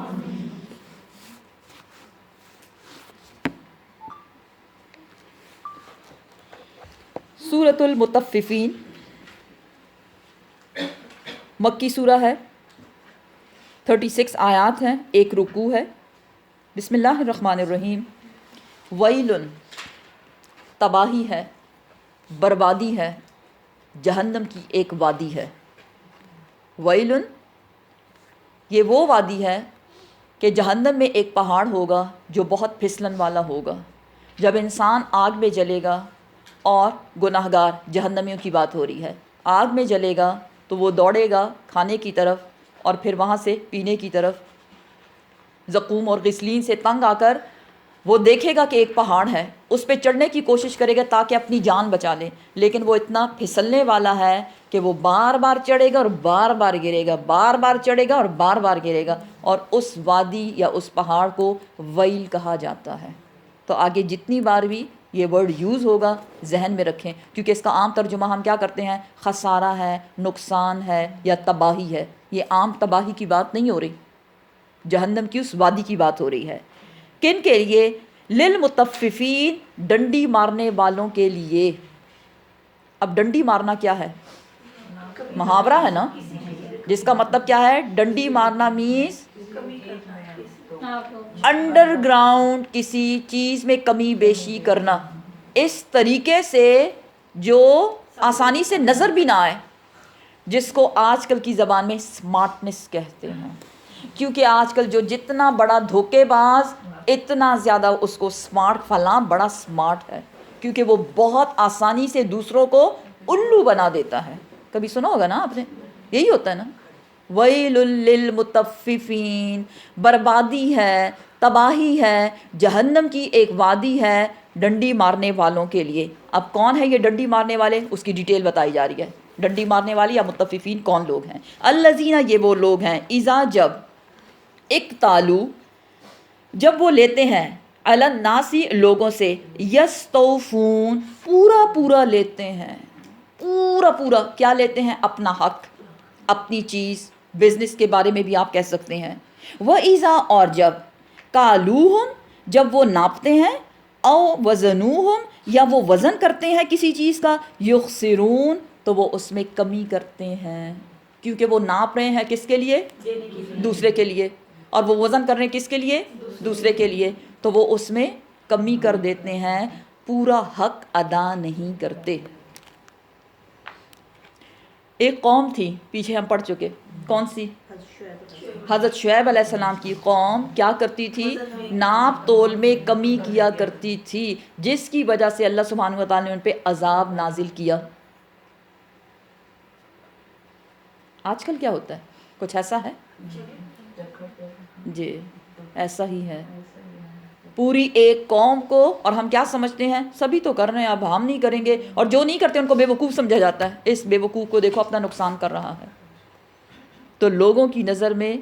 سورۃ المطففین مکی سورہ ہے، 36 آیات ہیں، 1 رکوع ہے. بسم اللہ الرحمن الرحیم. ویل، تباہی ہے، بربادی ہے، جہنم کی ایک وادی ہے. ویل، یہ وہ وادی ہے کہ جہنم میں ایک پہاڑ ہوگا جو بہت پھسلن والا ہوگا. جب انسان آگ میں جلے گا، اور گناہگار جہنمیوں کی بات ہو رہی ہے، آگ میں جلے گا تو وہ دوڑے گا کھانے کی طرف، اور پھر وہاں سے پینے کی طرف. زقوم اور غسلین سے تنگ آ کر وہ دیکھے گا کہ ایک پہاڑ ہے، اس پہ چڑھنے کی کوشش کرے گا تاکہ اپنی جان بچا لے، لیکن وہ اتنا پھسلنے والا ہے کہ وہ بار بار چڑھے گا اور بار بار گرے گا، بار بار چڑھے گا اور بار بار گرے گا. اور اس وادی یا اس پہاڑ کو ویل کہا جاتا ہے. تو آگے جتنی بار بھی یہ ورڈ یوز ہوگا ذہن میں رکھیں، کیونکہ اس کا عام ترجمہ ہم کیا کرتے ہیں؟ خسارہ ہے، نقصان ہے، یا تباہی ہے. یہ عام تباہی کی بات نہیں ہو رہی، جہنم کی اس وادی کی بات ہو رہی ہے. کن کے لیے؟ للمطففین، ڈنڈی مارنے والوں کے لیے. اب ڈنڈی مارنا کیا ہے؟ محاورہ ہے نا، جس کا مطلب کیا ہے؟ ڈنڈی مارنا مینس انڈر گراؤنڈ کسی چیز میں کمی بیشی کرنا، اس طریقے سے جو آسانی سے نظر بھی نہ آئے، جس کو آج کل کی زبان میں سمارٹنس کہتے ہیں. کیونکہ آج کل جو جتنا بڑا دھوکے باز، اتنا زیادہ اس کو سمارٹ، فلاں بڑا سمارٹ ہے، کیونکہ وہ بہت آسانی سے دوسروں کو الو بنا دیتا ہے. کبھی سنا ہوگا نا آپ نے، یہی ہوتا ہے نا. ویل للمطففین، بربادی ہے، تباہی ہے، جہنم کی ایک وادی ہے ڈنڈی مارنے والوں کے لیے. اب کون ہے یہ ڈنڈی مارنے والے؟ اس کی ڈیٹیل بتائی جا رہی ہے. ڈنڈی مارنے والے یا مطففین کون لوگ ہیں؟ الذین، یہ وہ لوگ ہیں، اذا، جب، اکتالو، جب وہ لیتے ہیں، علی الناس، لوگوں سے، یستوفون، پورا پورا لیتے ہیں. پورا پورا کیا لیتے ہیں؟ اپنا حق، اپنی چیز، بزنس کے بارے میں بھی آپ کہہ سکتے ہیں. وَإِذَا، اور جب، کالوہم، جب وہ ناپتے ہیں، او وزنوہم، یا وہ وزن کرتے ہیں کسی چیز کا، یخسرون، تو وہ اس میں کمی کرتے ہیں. کیونکہ وہ ناپ رہے ہیں کس کے لیے؟ دوسرے کے لیے. اور وہ وزن کر رہے ہیں کس کے لیے؟ دوسرے کے لیے. تو وہ اس میں کمی کر دیتے ہیں، پورا حق ادا نہیں کرتے. ایک قوم تھی، پیچھے ہم پڑھ چکے، کون سی؟ حضرت شعیب علیہ السلام کی قوم کیا کرتی تھی؟ ناپ تول میں کمی کیا کرتی تھی، جس کی وجہ سے اللہ سبحانہ و تعالیٰ نے ان پہ عذاب نازل کیا. آج کل کیا ہوتا ہے؟ کچھ ایسا ہے؟ جی ایسا ہی ہے. پوری ایک قوم کو، اور ہم کیا سمجھتے ہیں؟ سبھی تو کر رہے ہیں، اب ہم نہیں کریں گے، اور جو نہیں کرتے ان کو بے وقوف سمجھا جاتا ہے. اس بے وقوف کو دیکھو اپنا نقصان کر رہا ہے. تو لوگوں کی نظر میں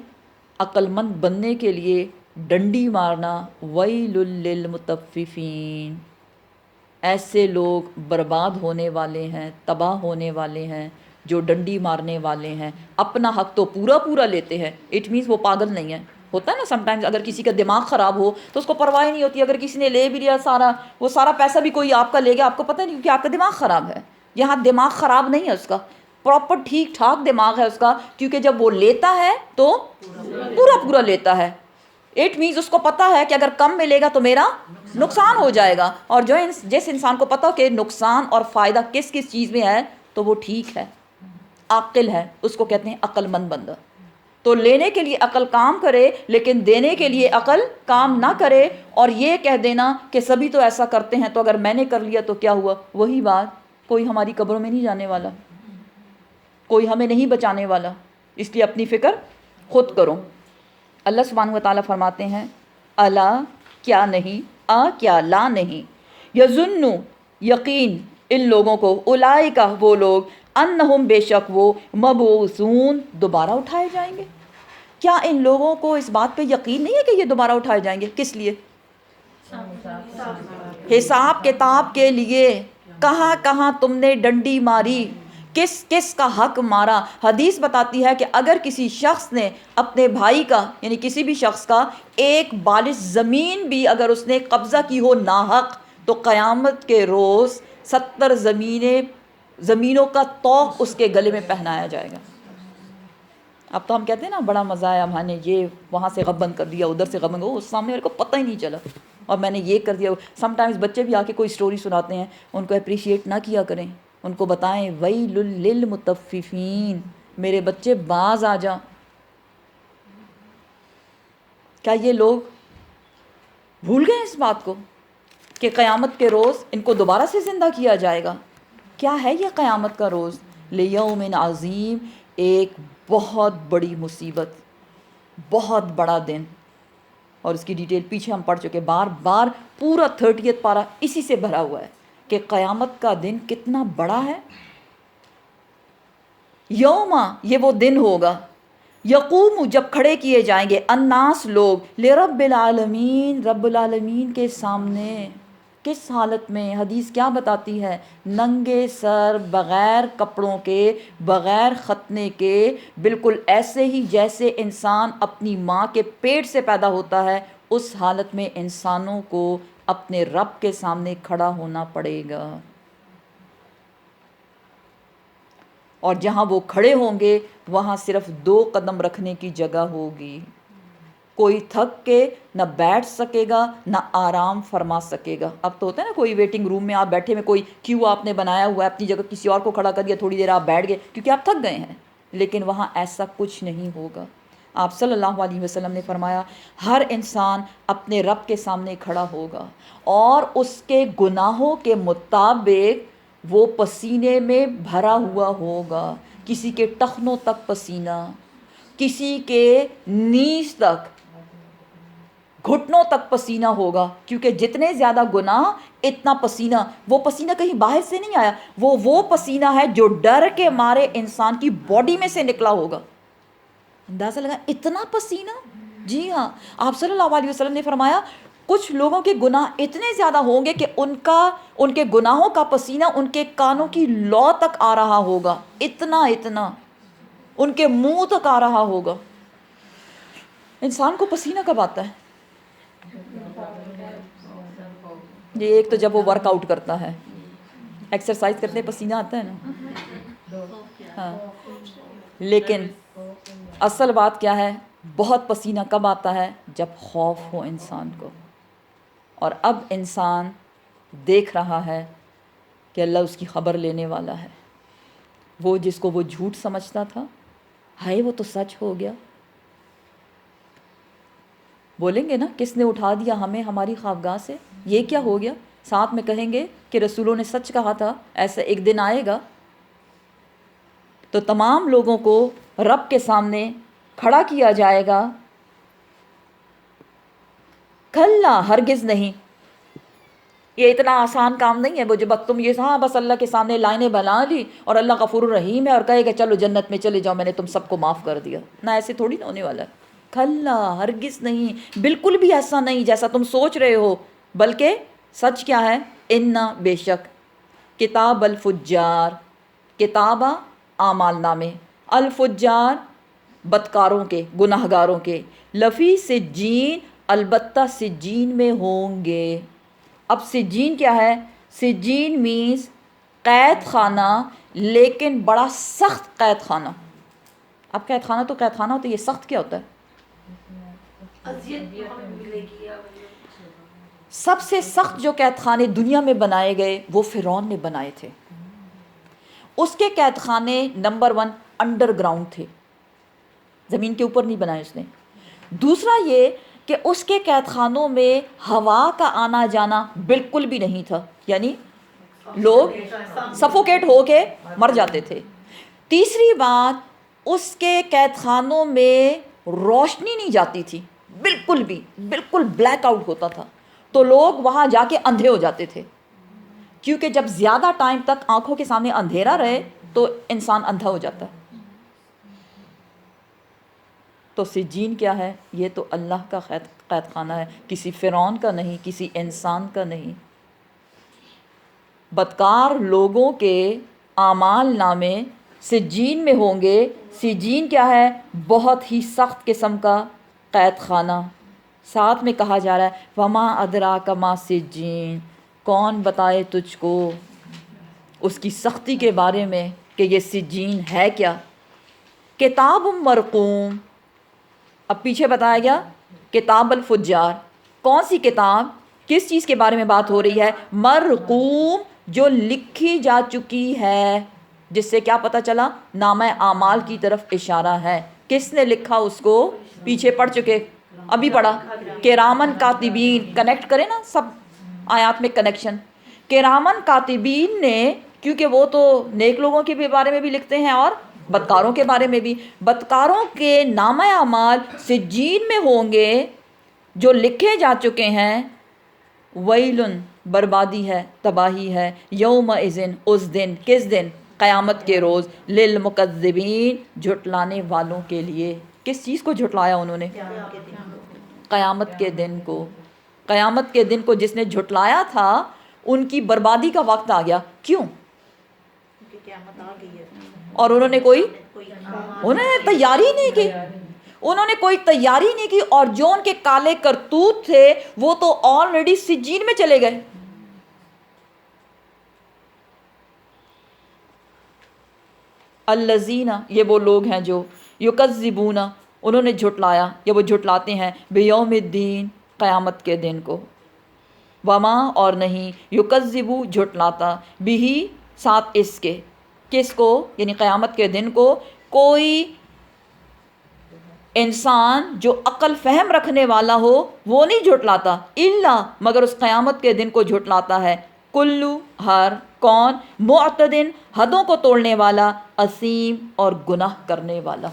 عقل مند بننے کے لیے ڈنڈی مارنا، ویل للمطففین، ایسے لوگ برباد ہونے والے ہیں، تباہ ہونے والے ہیں جو ڈنڈی مارنے والے ہیں. اپنا حق تو پورا پورا لیتے ہیں، اٹ مینس وہ پاگل نہیں ہے. ہوتا ہے نا سم ٹائمز، اگر کسی کا دماغ خراب ہو تو اس کو پرواہ نہیں ہوتی. اگر کسی نے لے بھی لیا سارا، وہ سارا پیسہ بھی کوئی آپ کا لے گیا، آپ کو پتہ نہیں کہ آپ کا دماغ خراب ہے. یہاں دماغ خراب نہیں ہے اس کا، پراپر ٹھیک ٹھاک دماغ ہے اس کا، کیونکہ جب وہ لیتا ہے تو پورا پورا لیتا ہے. اٹ مینس اس کو پتہ ہے کہ اگر کم ملے گا تو میرا نقصان ہو جائے گا. اور جس انسان کو پتہ ہو کہ نقصان اور فائدہ کس کس چیز میں ہے، تو وہ ٹھیک ہے، عاقل ہے، اس کو کہتے ہیں عقل مند بندہ. تو لینے کے لیے عقل کام کرے لیکن دینے کے لیے عقل کام نہ کرے، اور یہ کہہ دینا کہ سبھی تو ایسا کرتے ہیں تو اگر میں نے کر لیا تو کیا ہوا، وہی بات، کوئی ہماری قبروں میں نہیں جانے والا، کوئی ہمیں نہیں بچانے والا، اس لیے اپنی فکر خود کرو۔ اللہ سبحانہ و تعالیٰ فرماتے ہیں الا کیا نہیں، کیا لا نہیں، یظن یقین ان لوگوں کو، اولئک وہ لوگ، انہم بے شک وہ، مبعوثون دوبارہ اٹھائے جائیں گے۔ کیا ان لوگوں کو اس بات پہ یقین نہیں ہے کہ یہ دوبارہ اٹھائے جائیں گے؟ کس لیے؟ حساب کتاب کے لیے۔ کہاں کہاں تم نے ڈنڈی ماری، کس کس کا حق مارا۔ حدیث بتاتی ہے کہ اگر کسی شخص نے اپنے بھائی کا، یعنی کسی بھی شخص کا، ایک بالش زمین بھی اگر اس نے قبضہ کی ہو ناحق، تو قیامت کے روز 70 زمینوں کا طوق اس کے گلے میں پہنایا جائے گا۔ اب تو ہم کہتے ہیں نا بڑا مزہ آیا، ہم نے یہ وہاں سے غب بند کر دیا، ادھر سے غب بند، اس سامنے والے کو پتہ ہی نہیں چلا اور میں نے یہ کر دیا۔ سم ٹائمز بچے بھی آ کے کوئی سٹوری سناتے ہیں، ان کو اپریشیٹ نہ کیا کریں، ان کو بتائیں ویل للمطففین، میرے بچے باز آ جا۔ کیا یہ لوگ بھول گئے اس بات کو کہ قیامت کے روز ان کو دوبارہ سے زندہ کیا جائے گا؟ کیا ہے یہ قیامت کا روز؟ لیوم عظیم، ایک بہت بڑی مصیبت، بہت بڑا دن، اور اس کی ڈیٹیل پیچھے ہم پڑھ چکے، بار بار پورا 30 پارہ اسی سے بھرا ہوا ہے کہ قیامت کا دن کتنا بڑا ہے۔ یوما، یہ وہ دن ہوگا، یقوم، جب کھڑے کیے جائیں گے، الناس، لوگ، لرب العالمین، رب العالمین کے سامنے۔ کس حالت میں؟ حدیث کیا بتاتی ہے؟ ننگے سر، بغیر کپڑوں کے، بغیر ختنے کے، بالکل ایسے ہی جیسے انسان اپنی ماں کے پیٹ سے پیدا ہوتا ہے، اس حالت میں انسانوں کو اپنے رب کے سامنے کھڑا ہونا پڑے گا۔ اور جہاں وہ کھڑے ہوں گے وہاں صرف 2 قدم رکھنے کی جگہ ہوگی، کوئی تھک کے نہ بیٹھ سکے گا نہ آرام فرما سکے گا۔ اب تو ہوتا ہے نا کوئی ویٹنگ روم میں آپ بیٹھے میں، کوئی کیوں آپ نے بنایا ہوا ہے، اپنی جگہ کسی اور کو کھڑا کر دیا، تھوڑی دیر آپ بیٹھ گئے کیونکہ آپ تھک گئے ہیں، لیکن وہاں ایسا کچھ نہیں ہوگا۔ آپ صلی اللہ علیہ وسلم نے فرمایا ہر انسان اپنے رب کے سامنے کھڑا ہوگا اور اس کے گناہوں کے مطابق وہ پسینے میں بھرا ہوا ہوگا، کسی کے ٹخنوں تک پسینہ، کسی کے نیز تک، گھٹنوں تک پسینہ ہوگا، کیونکہ جتنے زیادہ گناہ اتنا پسینہ۔ وہ پسینہ کہیں باہر سے نہیں آیا، وہ پسینہ ہے جو ڈر کے مارے انسان کی باڈی میں سے نکلا ہوگا۔ اندازہ لگا اتنا پسینہ؟ جی ہاں، آپ صلی اللہ علیہ وسلم نے فرمایا کچھ لوگوں کے گناہ اتنے زیادہ ہوں گے کہ ان کے گناہوں کا پسینہ ان کے کانوں کی لو تک آ رہا ہوگا، اتنا ان کے منہ تک آ رہا ہوگا۔ انسان کو پسینہ کب آتا ہے؟ یہ ایک تو جب وہ ورک آؤٹ کرتا ہے، ایکسرسائز کرتے پسینہ آتا ہے نا، ہاں، لیکن اصل بات کیا ہے؟ بہت پسینہ کب آتا ہے؟ جب خوف ہو انسان کو، اور اب انسان دیکھ رہا ہے کہ اللہ اس کی خبر لینے والا ہے، وہ جس کو وہ جھوٹ سمجھتا تھا، ہائے وہ تو سچ ہو گیا۔ بولیں گے نا کس نے اٹھا دیا ہمیں ہماری خوابگاہ سے، یہ کیا ہو گیا؟ ساتھ میں کہیں گے کہ رسولوں نے سچ کہا تھا، ایسا ایک دن آئے گا تو تمام لوگوں کو رب کے سامنے کھڑا کیا جائے گا۔ کھلا، ہرگز نہیں، یہ اتنا آسان کام نہیں ہے وہ جو تم یہ ہاں بس اللہ کے سامنے لائنیں بنا لی اور اللہ غفور الرحیم ہے اور کہے گا چلو جنت میں چلے جاؤ، میں نے تم سب کو معاف کر دیا۔ نہ، ایسے تھوڑی نہ ہونے والا ہے۔ کھلا، ہرگز نہیں، بالکل بھی ایسا نہیں جیسا تم سوچ رہے ہو، بلکہ سچ کیا ہے؟ انا، بے شک، کتاب الفجار، کتابہ اعمال نامے، الفجار بدکاروں کے، گناہ گاروں کے، لفی سجین، البتہ سجین میں ہوں گے۔ اب سجین کیا ہے؟ سجین مینز قید خانہ، لیکن بڑا سخت قید خانہ۔ اب قید خانہ تو قید خانہ ہوتا ہے، یہ سخت کیا ہوتا ہے؟ سب سے سخت جو قید خانے دنیا میں بنائے گئے وہ فرعون نے بنائے تھے۔ اس کے قید خانے نمبر 1 انڈر گراؤنڈ تھے، زمین کے اوپر نہیں بنائے اس نے. دوسرا یہ کہ اس کے قید خانوں میں ہوا کا آنا جانا بالکل بھی نہیں تھا، یعنی لوگ سفوکیٹ ہو کے مر جاتے تھے. تیسری بات، اس کے قید خانوں میں روشنی نہیں جاتی تھی بالکل بھی، بالکل بلیک آؤٹ ہوتا تھا، تو لوگ وہاں جا کے اندھے ہو جاتے تھے، کیونکہ جب زیادہ ٹائم تک آنکھوں کے سامنے اندھیرا رہے تو انسان اندھا ہو جاتا ہے. تو سجین کیا ہے؟ یہ تو اللہ کا قید خانہ ہے، کسی فرعون کا نہیں، کسی انسان کا نہیں. بدکار لوگوں کے اعمال نامے سجین میں ہوں گے. سجین کیا ہے؟ بہت ہی سخت قسم کا قید خانہ. ساتھ میں کہا جا رہا ہے وما ادراک ما سجین، کون بتائے تجھ کو اس کی سختی کے بارے میں کہ یہ سجین ہے کیا. کتاب مرقوم، اب پیچھے بتایا گیا کتاب الفجار. کون سی کتاب؟ کس چیز کے بارے میں بات ہو رہی ہے؟ مرقوم، جو لکھی جا چکی ہے، جس سے کیا پتہ چلا؟ نامہ اعمال کی طرف اشارہ ہے. کس نے لکھا اس کو؟ پیچھے پڑھ چکے، ابھی پڑھا. کرامن کاتبین، کنیکٹ کریں نا سب آیات میں کنیکشن. کرامن کاتبین نے، کیونکہ وہ تو نیک لوگوں کے بھی بارے میں بھی لکھتے ہیں اور بدکاروں کے بارے میں بھی. بدکاروں کے نامہ اعمال سجین میں ہوں گے جو لکھے جا چکے ہیں. ویلن، بربادی ہے، تباہی ہے. یوم اذن، اس دن. کس دن؟ قیامت کے روز. للمکذبین، جھٹلانے والوں کے لیے. کس چیز کو جھٹلایا انہوں نے؟ قیامت کے دن کو. قیامت کے دن کو جس نے جھٹلایا تھا ان کی بربادی کا وقت آ گیا. کیوں؟ اور انہوں نے تیاری نہیں کی. انہوں نے کوئی تیاری نہیں کی، اور جو ان کے کالے کرتوت تھے وہ تو آلریڈی سجین میں چلے گئے. الذین، یہ وہ لوگ ہیں جو یکذبون، انہوں نے جھٹلایا یا وہ جھٹلاتے ہیں بیوم الدین، قیامت کے دن کو. وما، اور نہیں، یکذبو، جھٹلاتا، بھی، ساتھ اس کے. کس کو؟ یعنی قیامت کے دن کو. کوئی انسان جو عقل فہم رکھنے والا ہو وہ نہیں جھٹلاتا. الا، مگر اس قیامت کے دن کو جھٹلاتا ہے کلو، ہر. کون؟ معتدن، حدوں کو توڑنے والا. اثیم، اور گناہ کرنے والا.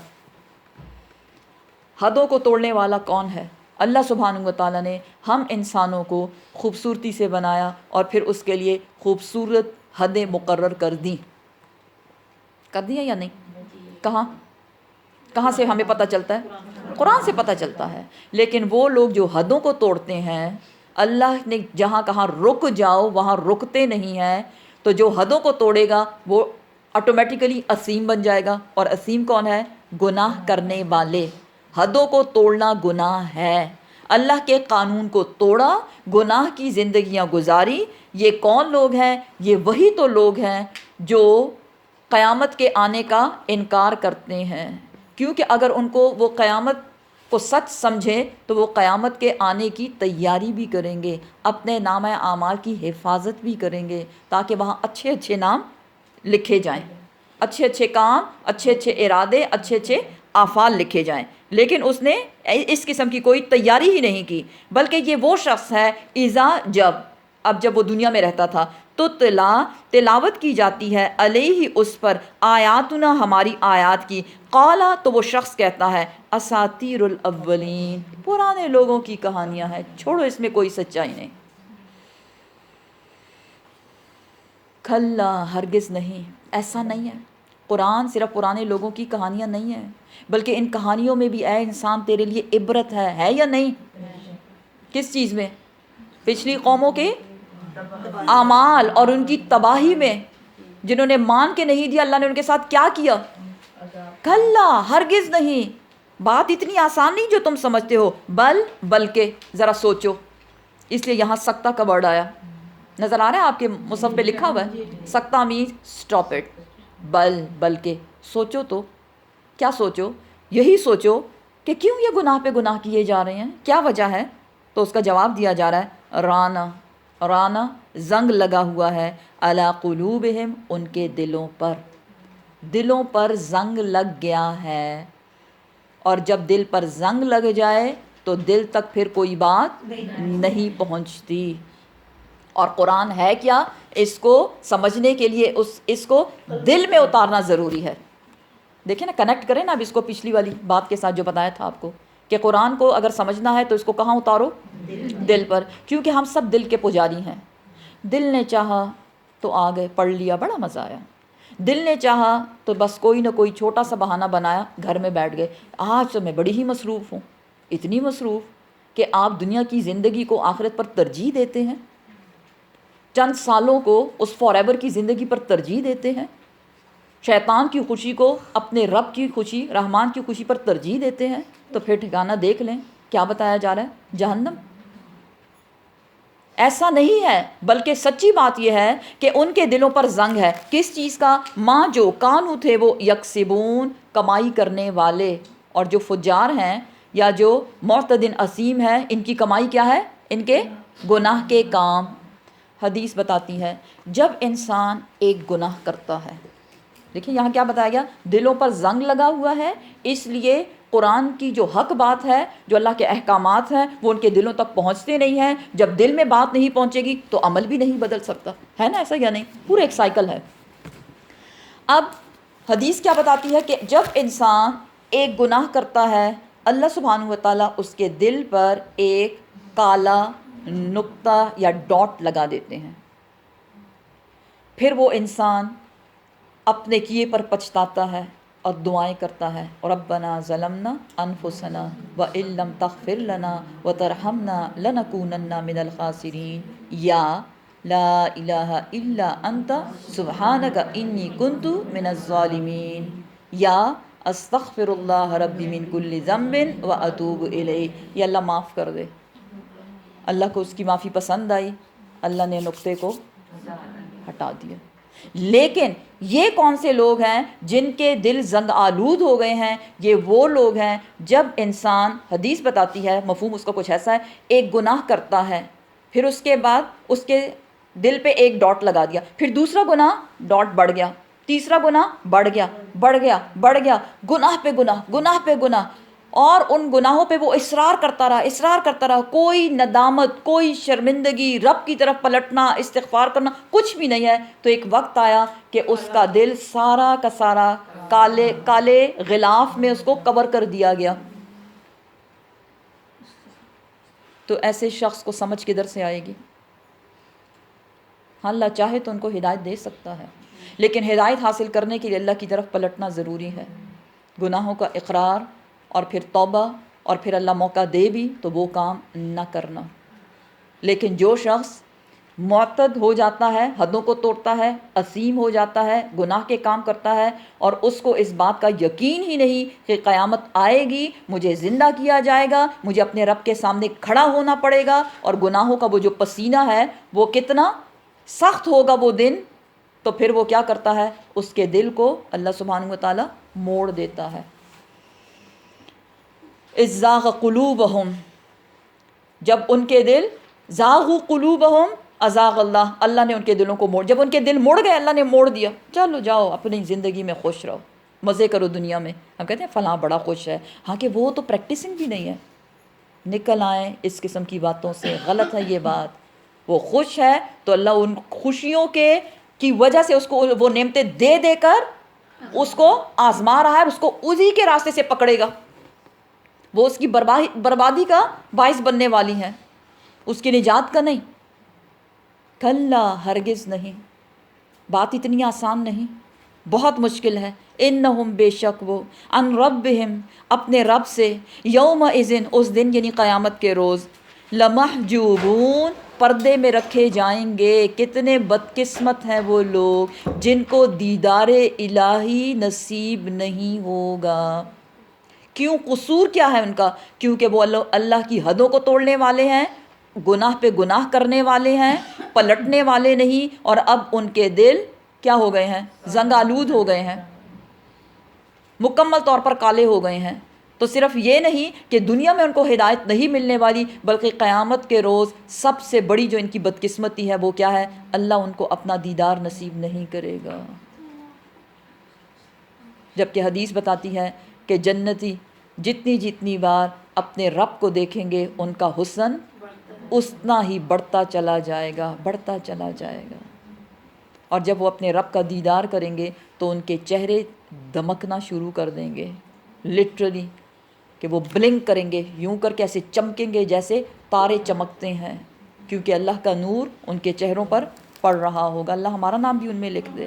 حدوں کو توڑنے والا کون ہے؟ اللہ سبحانہ وتعالیٰ نے ہم انسانوں کو خوبصورتی سے بنایا اور پھر اس کے لیے خوبصورت حدیں مقرر کر دیں یا نہیں؟ کہاں سے ہمیں پتہ چلتا ہے؟ قرآن سے پتہ چلتا ہے. لیکن وہ لوگ جو حدوں کو توڑتے ہیں، اللہ نے جہاں کہاں رک جاؤ وہاں رکتے نہیں ہیں. تو جو حدوں کو توڑے گا وہ آٹومیٹیکلی اسیم بن جائے گا. اور اسیم کون ہے؟ گناہ کرنے والے. حدوں کو توڑنا گناہ ہے. اللہ کے قانون کو توڑا، گناہ کی زندگیاں گزاری. یہ کون لوگ ہیں؟ یہ وہی تو لوگ ہیں جو قیامت کے آنے کا انکار کرتے ہیں. کیونکہ اگر ان کو وہ قیامت کو سچ سمجھیں تو وہ قیامت کے آنے کی تیاری بھی کریں گے، اپنے نامہ اعمال کی حفاظت بھی کریں گے تاکہ وہاں اچھے اچھے نام لکھے جائیں، اچھے اچھے کام، اچھے اچھے ارادے، اچھے اچھے اعفال لکھے جائیں. لیکن اس نے اس قسم کی کوئی تیاری ہی نہیں کی، بلکہ یہ وہ شخص ہے اذا، جب وہ دنیا میں رہتا تھا تو تلاوت کی جاتی ہے علیہ، اس پر، آیاتنا، ہماری آیات کی. قالا، تو وہ شخص کہتا ہے اساطیر الاولین، پرانے لوگوں کی کہانیاں ہیں، چھوڑو اس میں کوئی سچائی نہیں. کھلا، ہرگز نہیں، ایسا نہیں ہے. قرآن صرف پرانے لوگوں کی کہانیاں نہیں ہیں، بلکہ ان کہانیوں میں بھی اے انسان تیرے لیے عبرت ہے یا نہیں؟ کس چیز میں؟ پچھلی قوموں کے اعمال اور ان کی تباہی میں. جنہوں نے مان کے نہیں دیا، اللہ نے ان کے ساتھ کیا کیا؟ کھلا، ہرگز نہیں. بات اتنی آسان نہیں جو تم سمجھتے ہو. بلکہ، ذرا سوچو. اس لیے یہاں سکتہ کا ورڈ آیا. نظر آ رہا ہے آپ کے مصحف پہ لکھا ہوا ہے سکتہ مینز اسٹاپ اٹ. بلکہ سوچو تو. کیا سوچو؟ یہی سوچو کہ کیوں یہ گناہ پہ گناہ کیے جا رہے ہیں، کیا وجہ ہے؟ تو اس کا جواب دیا جا رہا ہے رانا، زنگ لگا ہوا ہے، علی قلوبہم، ان کے دلوں پر زنگ لگ گیا ہے. اور جب دل پر زنگ لگ جائے تو دل تک پھر کوئی بات نہیں پہنچتی. اور قرآن ہے کیا؟ اس کو سمجھنے کے لیے اس کو دل میں اتارنا ضروری ہے. دیکھیں نا، کنیکٹ کریں نا اب اس کو پچھلی والی بات کے ساتھ جو بتایا تھا آپ کو کہ قرآن کو اگر سمجھنا ہے تو اس کو کہاں اتارو؟ دل پر. کیونکہ ہم سب دل کے پجاری ہیں. دل نے چاہا تو آ گئے، پڑھ لیا، بڑا مزہ آیا. دل نے چاہا تو بس کوئی نہ کوئی چھوٹا سا بہانہ بنایا، گھر میں بیٹھ گئے. آج تو میں بڑی ہی مصروف ہوں، اتنی مصروف کہ آپ دنیا کی زندگی کو آخرت پر ترجیح دیتے ہیں، چند سالوں کو اس فار ایور کی زندگی پر ترجیح دیتے ہیں، شیطان کی خوشی کو اپنے رب کی خوشی، رحمان کی خوشی پر ترجیح دیتے ہیں. تو پھر ٹھکانہ دیکھ لیں کیا بتایا جا رہا ہے؟ جہنم. ایسا نہیں ہے، بلکہ سچی بات یہ ہے کہ ان کے دلوں پر زنگ ہے. کس چیز کا؟ ماں جو کانو تھے وہ یکسبون، کمائی کرنے والے. اور جو فجار ہیں یا جو معتدن عظیم ہیں، ان کی کمائی کیا ہے؟ ان کے گناہ کے کام. حدیث بتاتی ہے جب انسان ایک گناہ کرتا ہے، دیکھیں یہاں کیا بتایا گیا؟ دلوں پر زنگ لگا ہوا ہے. اس لیے قرآن کی جو حق بات ہے، جو اللہ کے احکامات ہیں، وہ ان کے دلوں تک پہنچتے نہیں ہیں. جب دل میں بات نہیں پہنچے گی تو عمل بھی نہیں بدل سکتا ہے نا، ایسا یا نہیں؟ پورا ایک سائیکل ہے. اب حدیث کیا بتاتی ہے کہ جب انسان ایک گناہ کرتا ہے، اللہ سبحانہ و تعالیٰ اس کے دل پر ایک کالا نقطہ یا ڈاٹ لگا دیتے ہیں. پھر وہ انسان اپنے کیے پر پچھتاتا ہے اور دعائیں کرتا ہے، ربنا ظلمنا انفسنا وان لم تغفر لنا وترحمنا لنکونن من الخاسرین، یا لا الہ الا انت سبحانک انی کنت من الظالمین، یا استغفر اللہ ربی من کل ذنب واتوب الیہ. یا اللہ معاف کر دے. اللہ کو اس کی معافی پسند آئی، اللہ نے نقطے کو ہٹا دیا. لیکن یہ کون سے لوگ ہیں جن کے دل زنگ آلود ہو گئے ہیں؟ یہ وہ لوگ ہیں جب انسان، حدیث بتاتی ہے، مفہوم اس کا کچھ ایسا ہے، ایک گناہ کرتا ہے، پھر اس کے بعد اس کے دل پہ ایک ڈاٹ لگا دیا، پھر دوسرا گناہ، ڈاٹ بڑھ گیا، تیسرا گناہ بڑھ گیا، بڑھ گیا، بڑھ گیا، گناہ پہ گناہ، گناہ پہ گناہ، اور ان گناہوں پہ وہ اصرار کرتا رہا، اصرار کرتا رہا. کوئی ندامت، کوئی شرمندگی، رب کی طرف پلٹنا، استغفار کرنا کچھ بھی نہیں ہے. تو ایک وقت آیا کہ اس کا دل سارا کا سارا کالے غلاف میں اس کو کور کر دیا گیا. تو ایسے شخص کو سمجھ کدھر سے آئے گی؟ ہاں اللہ چاہے تو ان کو ہدایت دے سکتا ہے، لیکن ہدایت حاصل کرنے کے لیے اللہ کی طرف پلٹنا ضروری ہے. گناہوں کا اقرار اور پھر توبہ، اور پھر اللہ موقع دے بھی تو وہ کام نہ کرنا. لیکن جو شخص معتد ہو جاتا ہے، حدوں کو توڑتا ہے، عظیم ہو جاتا ہے، گناہ کے کام کرتا ہے، اور اس کو اس بات کا یقین ہی نہیں کہ قیامت آئے گی، مجھے زندہ کیا جائے گا، مجھے اپنے رب کے سامنے کھڑا ہونا پڑے گا، اور گناہوں کا وہ جو پسینہ ہے وہ کتنا سخت ہوگا وہ دن. تو پھر وہ کیا کرتا ہے؟ اس کے دل کو اللہ سبحانہ و تعالیٰ موڑ دیتا ہے. ازاغ قلوبہم، جب ان کے دل، زاغوا قلوبہم ازاغ اللہ، اللہ نے ان کے دلوں کو موڑ، جب ان کے دل مڑ گئے اللہ نے موڑ دیا. چلو جاؤ اپنی زندگی میں خوش رہو، مزے کرو دنیا میں. ہم کہتے ہیں فلاں بڑا خوش ہے، ہاں کہ وہ تو پریکٹسنگ بھی نہیں ہے. نکل آئیں اس قسم کی باتوں سے، غلط ہے یہ بات. وہ خوش ہے تو اللہ ان خوشیوں کی وجہ سے اس کو وہ نعمتیں دے دے کر اس کو آزما رہا ہے، اس کو اسی کے راستے سے پکڑے گا. وہ اس کی بربادی کا باعث بننے والی ہیں، اس کی نجات کا نہیں. کلا، ہرگز نہیں. بات اتنی آسان نہیں، بہت مشکل ہے. انہم، بے شک وہ، ان ربہم، اپنے رب سے، یومئذ، اس دن یعنی قیامت کے روز، لمحجوبون، پردے میں رکھے جائیں گے. کتنے بدقسمت ہیں وہ لوگ جن کو دیدار الہی نصیب نہیں ہوگا. کیوں؟ قصور کیا ہے ان کا؟ کیونکہ وہ اللہ کی حدوں کو توڑنے والے ہیں، گناہ پہ گناہ کرنے والے ہیں، پلٹنے والے نہیں. اور اب ان کے دل کیا ہو گئے ہیں؟ زنگ آلود ہو گئے ہیں، مکمل طور پر کالے ہو گئے ہیں. تو صرف یہ نہیں کہ دنیا میں ان کو ہدایت نہیں ملنے والی، بلکہ قیامت کے روز سب سے بڑی جو ان کی بدقسمتی ہے وہ کیا ہے؟ اللہ ان کو اپنا دیدار نصیب نہیں کرے گا. جبکہ حدیث بتاتی ہے کہ جنتی جتنی جتنی بار اپنے رب کو دیکھیں گے ان کا حسن اتنا ہی بڑھتا چلا جائے گا، بڑھتا چلا جائے گا. اور جب وہ اپنے رب کا دیدار کریں گے تو ان کے چہرے دمکنا شروع کر دیں گے، لٹرلی کہ وہ بلنک کریں گے، یوں کر کے ایسے چمکیں گے جیسے تارے چمکتے ہیں، کیونکہ اللہ کا نور ان کے چہروں پر پڑ رہا ہوگا. اللہ ہمارا نام بھی ان میں لکھ دے.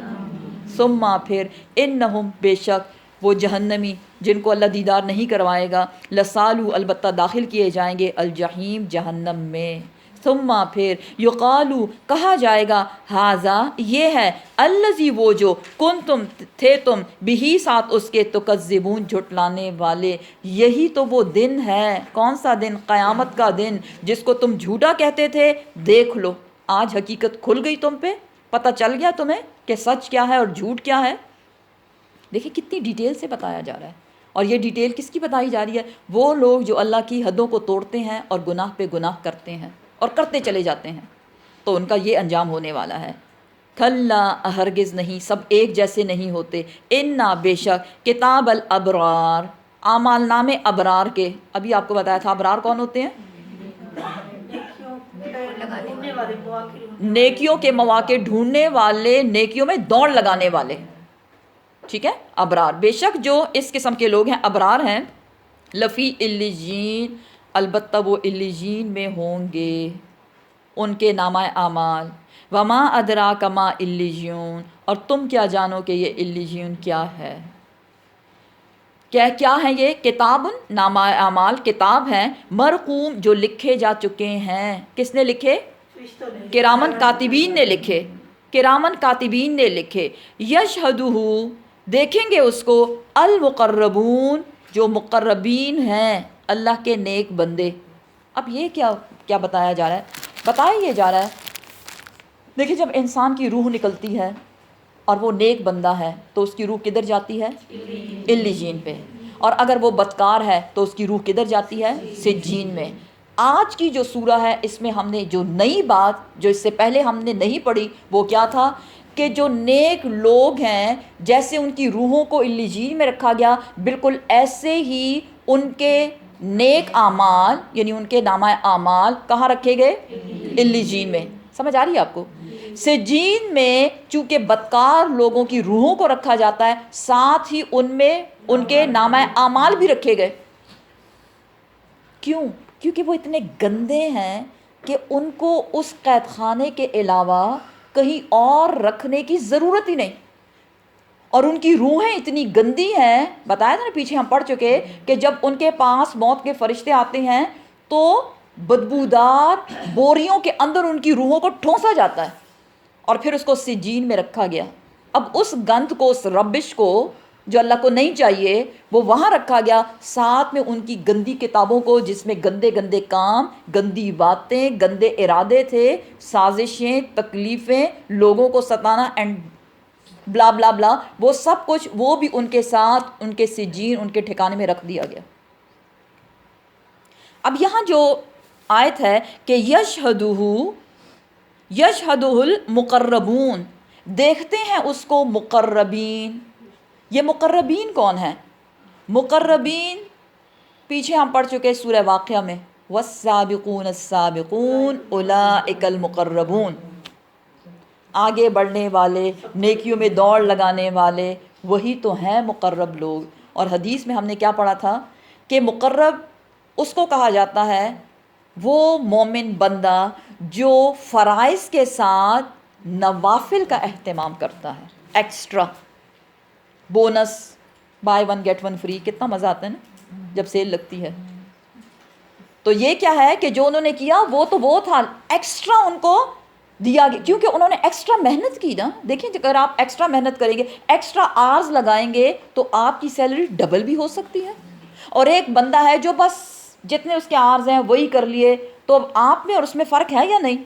ثم پھر انہم بے شک وہ جہنمی جن کو اللہ دیدار نہیں کروائے گا، لسالو البتہ داخل کیے جائیں گے، الجحیم جہنم میں. ثم پھر یقالو کہا جائے گا، ہاذا یہ ہے، الذی وہ جو کنتم تھے تم بہی ساتھ اس کے تکذبون جھٹلانے والے. یہی تو وہ دن ہے. کون سا دن؟ قیامت کا دن، جس کو تم جھوٹا کہتے تھے. دیکھ لو آج حقیقت کھل گئی تم پہ، پتہ چل گیا تمہیں کہ سچ کیا ہے اور جھوٹ کیا ہے. دیکھیں کتنی ڈیٹیل سے بتایا جا رہا ہے. اور یہ ڈیٹیل کس کی بتائی جا رہی ہے؟ وہ لوگ جو اللہ کی حدوں کو توڑتے ہیں اور گناہ پہ گناہ کرتے ہیں اور کرتے چلے جاتے ہیں، تو ان کا یہ انجام ہونے والا ہے. کھلا ہرگز نہیں، سب ایک جیسے نہیں ہوتے. انا بے شک کتاب الابرار اعمال نامے ابرار کے. ابھی آپ کو بتایا تھا ابرار کون ہوتے ہیں؟ نیکیوں کے مواقع ڈھونڈنے والے، نیکیوں میں دوڑ لگانے والے. ٹھیک ہے، ابرار. بے شک جو اس قسم کے لوگ ہیں ابرار ہیں، لفی علیین البتہ وہ علیین میں ہوں گے، ان کے نامہ اعمال. وما ادراک ما علیون اور تم کیا جانو کہ یہ علیون کیا ہے. کیا ہے یہ؟ کتاب نامہ اعمال کتاب ہیں، مرقوم جو لکھے جا چکے ہیں. کس نے لکھے؟ کرامن کاتبین نے لکھے، کرامن کاتبین نے لکھے. یشہدہ دیکھیں گے اس کو المقربون جو مقربین ہیں، اللہ کے نیک بندے. اب یہ کیا بتایا جا رہا ہے؟ بتایا یہ جا رہا ہے، دیکھیں جب انسان کی روح نکلتی ہے اور وہ نیک بندہ ہے تو اس کی روح کدھر جاتی ہے؟ علیین پہ. اور اگر وہ بدکار ہے تو اس کی روح کدھر جاتی ہے؟ سجین میں. آج کی جو سورہ ہے اس میں ہم نے جو نئی بات جو اس سے پہلے ہم نے نہیں پڑھی وہ کیا تھا کہ جو نیک لوگ ہیں جیسے ان کی روحوں کو علیین میں رکھا گیا، بالکل ایسے ہی ان کے نیک اعمال یعنی ان کے نامہ اعمال کہاں رکھے گئے؟ علیین میں. سمجھ آ رہی ہے آپ کو؟ سجین میں چونکہ بدکار لوگوں کی روحوں کو رکھا جاتا ہے، ساتھ ہی ان میں ان کے نامہ اعمال بھی رکھے گئے. کیوں؟ کیونکہ وہ اتنے گندے ہیں کہ ان کو اس قید خانے کے علاوہ کہیں اور رکھنے کی ضرورت ہی نہیں. اور ان کی روحیں اتنی گندی ہیں، بتایا تھا نا پیچھے ہم پڑھ چکے کہ جب ان کے پاس موت کے فرشتے آتے ہیں تو بدبودار بوریوں کے اندر ان کی روحوں کو ٹھونسا جاتا ہے اور پھر اس کو سجین میں رکھا گیا. اب اس گند کو، اس ربش کو جو اللہ کو نہیں چاہیے وہ وہاں رکھا گیا، ساتھ میں ان کی گندی کتابوں کو جس میں گندے گندے کام، گندی باتیں، گندے ارادے تھے، سازشیں، تکلیفیں، لوگوں کو ستانا اینڈ بلا بلا بلا، وہ سب کچھ وہ بھی ان کے ساتھ ان کے سجین ان کے ٹھکانے میں رکھ دیا گیا. اب یہاں جو آیت ہے کہ یشہدہ المقربون دیکھتے ہیں اس کو مقربین. یہ مقربین کون ہیں؟ مقربین پیچھے ہم پڑھ چکے سورہ واقعہ میں، والسابقون السابقون اولئک المقربون. آگے بڑھنے والے، نیکیوں میں دوڑ لگانے والے، وہی تو ہیں مقرب لوگ. اور حدیث میں ہم نے کیا پڑھا تھا کہ مقرب اس کو کہا جاتا ہے وہ مومن بندہ جو فرائض کے ساتھ نوافل کا اہتمام کرتا ہے. Extra bonus, buy one get one free, کتنا مزہ آتا ہے نا جب سیل لگتی ہے. تو یہ کیا ہے کہ جو انہوں نے کیا وہ تو وہ تھا، ایکسٹرا ان کو دیا گیا کیونکہ انہوں نے ایکسٹرا محنت کی نا. دیکھیں اگر آپ ایکسٹرا محنت کریں گے، ایکسٹرا آورز لگائیں گے تو آپ کی سیلری ڈبل بھی ہو سکتی ہے. اور ایک بندہ ہے جو بس جتنے اس کے آورز ہیں وہی کر لیے، تو اب آپ میں اور اس میں فرق ہے یا نہیں؟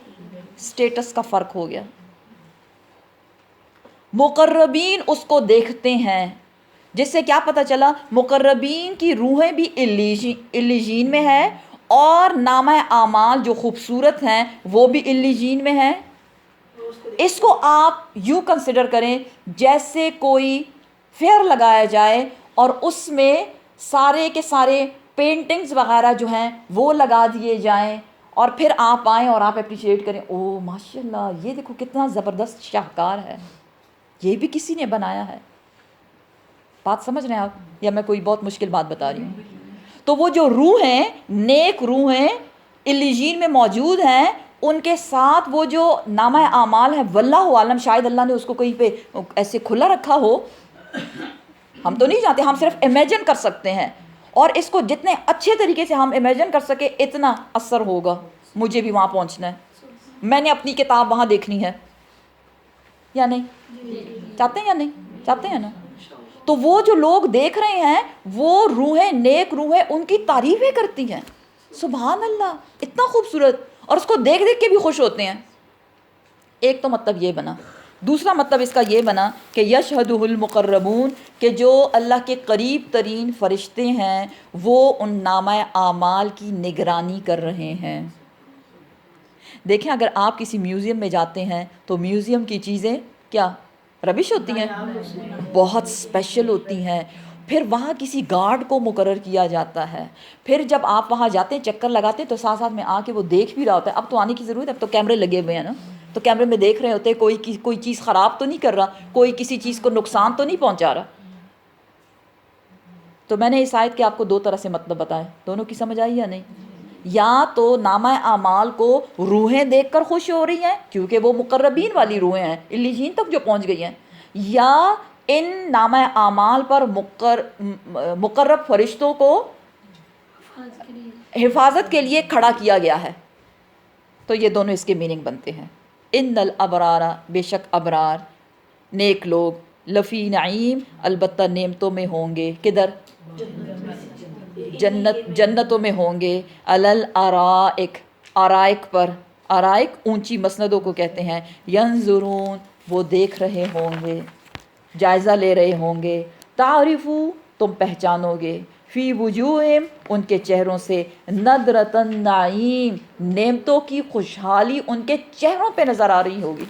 سٹیٹس کا فرق ہو گیا. مقربین اس کو دیکھتے ہیں، جس سے کیا پتہ چلا؟ مقربین کی روحیں بھی علیین میں ہے اور نامہ اعمال جو خوبصورت ہیں وہ بھی علیین میں ہے. اس کو آپ یوں کنسیڈر کریں جیسے کوئی فیئر لگایا جائے اور اس میں سارے کے سارے پینٹنگز وغیرہ جو ہیں وہ لگا دیے جائیں اور پھر آپ آئیں اور آپ اپریشیٹ کریں، او ماشاء اللہ یہ دیکھو کتنا زبردست شاہکار ہے، یہ بھی کسی نے بنایا ہے. بات سمجھ رہے ہیں آپ یا میں کوئی بہت مشکل بات بتا رہی ہوں؟ تو وہ جو روح ہیں، نیک روح ہیں، علیجین میں موجود ہیں، ان کے ساتھ وہ جو نامہ اعمال ہے، واللہ عالم شاید اللہ نے اس کو کہیں پہ ایسے کھلا رکھا ہو، ہم تو نہیں جانتے، ہم صرف امیجن کر سکتے ہیں، اور اس کو جتنے اچھے طریقے سے ہم امیجن کر سکے اتنا اثر ہوگا. مجھے بھی وہاں پہنچنا ہے، میں نے اپنی کتاب وہاں دیکھنی ہے یا نہیں؟ چاہتے ہیں یا نہیں؟ چاہتے ہیں نا؟ تو وہ جو لوگ دیکھ رہے ہیں وہ روحیں، نیک روحیں ان کی تعریفیں کرتی ہیں، سبحان اللہ اتنا خوبصورت، اور اس کو دیکھ دیکھ کے بھی خوش ہوتے ہیں. ایک تو مطلب یہ بنا. دوسرا مطلب اس کا یہ بنا کہ یشہدہ المقربون، کہ جو اللہ کے قریب ترین فرشتے ہیں وہ ان نامہ اعمال کی نگرانی کر رہے ہیں. دیکھیں اگر آپ کسی میوزیم میں جاتے ہیں تو میوزیم کی چیزیں کیا ربش ہوتی ہیں؟ بہت اسپیشل ہوتی ہیں. پھر وہاں کسی گارڈ کو مقرر کیا جاتا ہے، پھر جب آپ وہاں جاتے ہیں چکر لگاتے ہیں تو ساتھ ساتھ میں آ کے وہ دیکھ بھی رہا ہوتا ہے. اب تو آنے کی ضرورت ہے، اب تو کیمرے لگے ہوئے ہیں نا، تو کیمرے میں دیکھ رہے ہوتے ہیں کوئی چیز خراب تو نہیں کر رہا، کوئی کسی چیز کو نقصان تو نہیں پہنچا رہا. تو میں نے اس آیت کے آپ کو دو طرح سے مطلب بتائے، دونوں کی سمجھ آئی یا نہیں؟ یا تو نامہ اعمال کو روحیں دیکھ کر خوش ہو رہی ہیں کیونکہ وہ مقربین والی روحیں ہیں، علیجین تک جو پہنچ گئی ہیں، یا ان نامہ اعمال پر مقرب فرشتوں کو حفاظت کے لیے کھڑا کیا گیا ہے. تو یہ دونوں اس کے میننگ بنتے ہیں. ان الابرار، بے شک ابرار نیک لوگ، لفی نعیم البتہ نعمتوں میں ہوں گے. کدھر؟ جنتوں میں ہوں گے. علل ارائک، ارائک پر، ارائک اونچی مسندوں کو کہتے ہیں. ینظرون، وہ دیکھ رہے ہوں گے، جائزہ لے رہے ہوں گے. تعرفو، تم پہچانو گے، فی وجوہہم، ان کے چہروں سے، نضرۃ النعیم، نعمتوں کی خوشحالی ان کے چہروں پہ نظر آ رہی ہوگی.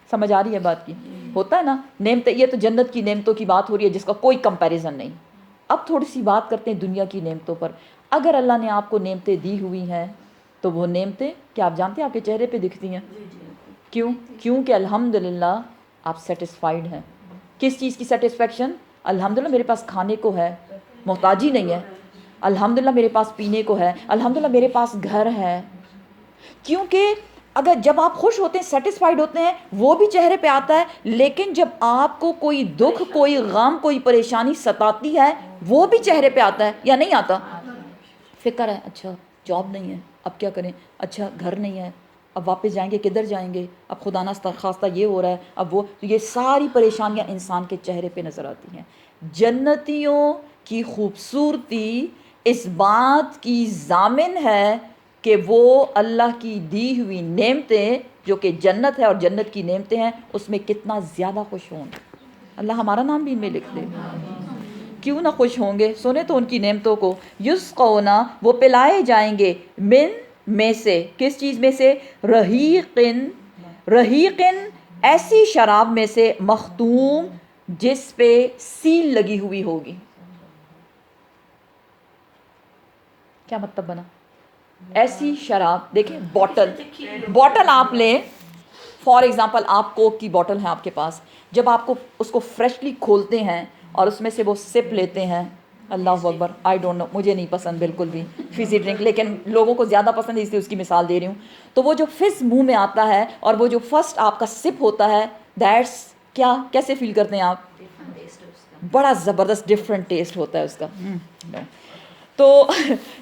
سمجھ آ رہی ہے بات کی؟ ہوتا ہے نا نعمتیں، یہ تو جنت کی نعمتوں کی بات ہو رہی ہے جس کا کوئی کمپیریزن نہیں. اب تھوڑی سی بات کرتے ہیں دنیا کی نعمتوں پر. اگر اللہ نے آپ کو نعمتیں دی ہوئی ہیں تو وہ نعمتیں کیا آپ جانتے ہیں آپ کے چہرے پہ دکھتی ہیں؟ کیوں؟ کیونکہ الحمدللہ آپ سیٹسفائیڈ ہیں. کس چیز کی سیٹسفیکشن؟ الحمدللہ میرے پاس کھانے کو ہے، محتاجی نہیں ہے. الحمدللہ میرے پاس پینے کو ہے، الحمدللہ میرے پاس گھر ہے. کیونکہ اگر جب آپ خوش ہوتے ہیں، سیٹسفائیڈ ہوتے ہیں، وہ بھی چہرے پہ آتا ہے. لیکن جب آپ کو کوئی دکھ، کوئی غم، کوئی پریشانی ستاتی ہے وہ بھی چہرے پہ آتا ہے یا نہیں آتا؟ فکر ہے، اچھا جاب نہیں ہے، اب کیا کریں، اچھا گھر نہیں ہے، اب واپس جائیں گے کدھر جائیں گے، اب خدا نخواستہ یہ ہو رہا ہے، اب وہ، یہ ساری پریشانیاں انسان کے چہرے پہ نظر آتی ہیں. جنتیوں کی خوبصورتی اس بات کی ضامن ہے کہ وہ اللہ کی دی ہوئی نعمتیں جو کہ جنت ہے اور جنت کی نعمتیں ہیں اس میں کتنا زیادہ خوش ہوں. اللہ ہمارا نام بھی ان میں لکھ دے. کیوں نہ خوش ہوں گے؟ سنے تو ان کی نعمتوں کو. یسقون، وہ پلائے جائیں گے، من، میں سے، کس چیز میں سے؟ رحیقن، رحیقن ایسی شراب میں سے، مختوم جس پہ سیل لگی ہوئی ہوگی. کیا مطلب بنا؟ ایسی شراب، دیکھیں بوٹل آپ لیں، فار ایگزامپل آپ کوک کی بوٹل ہے آپ کے پاس، جب آپ کو اس کو فریشلی کھولتے ہیں اور اس میں سے وہ سپ لیتے ہیں، اللہ اکبر، آئی ڈونٹ نو، مجھے نہیں پسند بالکل بھی فزی ڈرنک، لیکن لوگوں کو زیادہ پسند ہے اس لیے اس کی مثال دے رہی ہوں. تو وہ جو فز منہ میں آتا ہے اور وہ جو فرسٹ آپ کا سپ ہوتا ہے، دیٹس کیا، کیسے فیل کرتے ہیں آپ؟ بڑا زبردست ڈفرینٹ ٹیسٹ ہوتا ہے اس کا. تو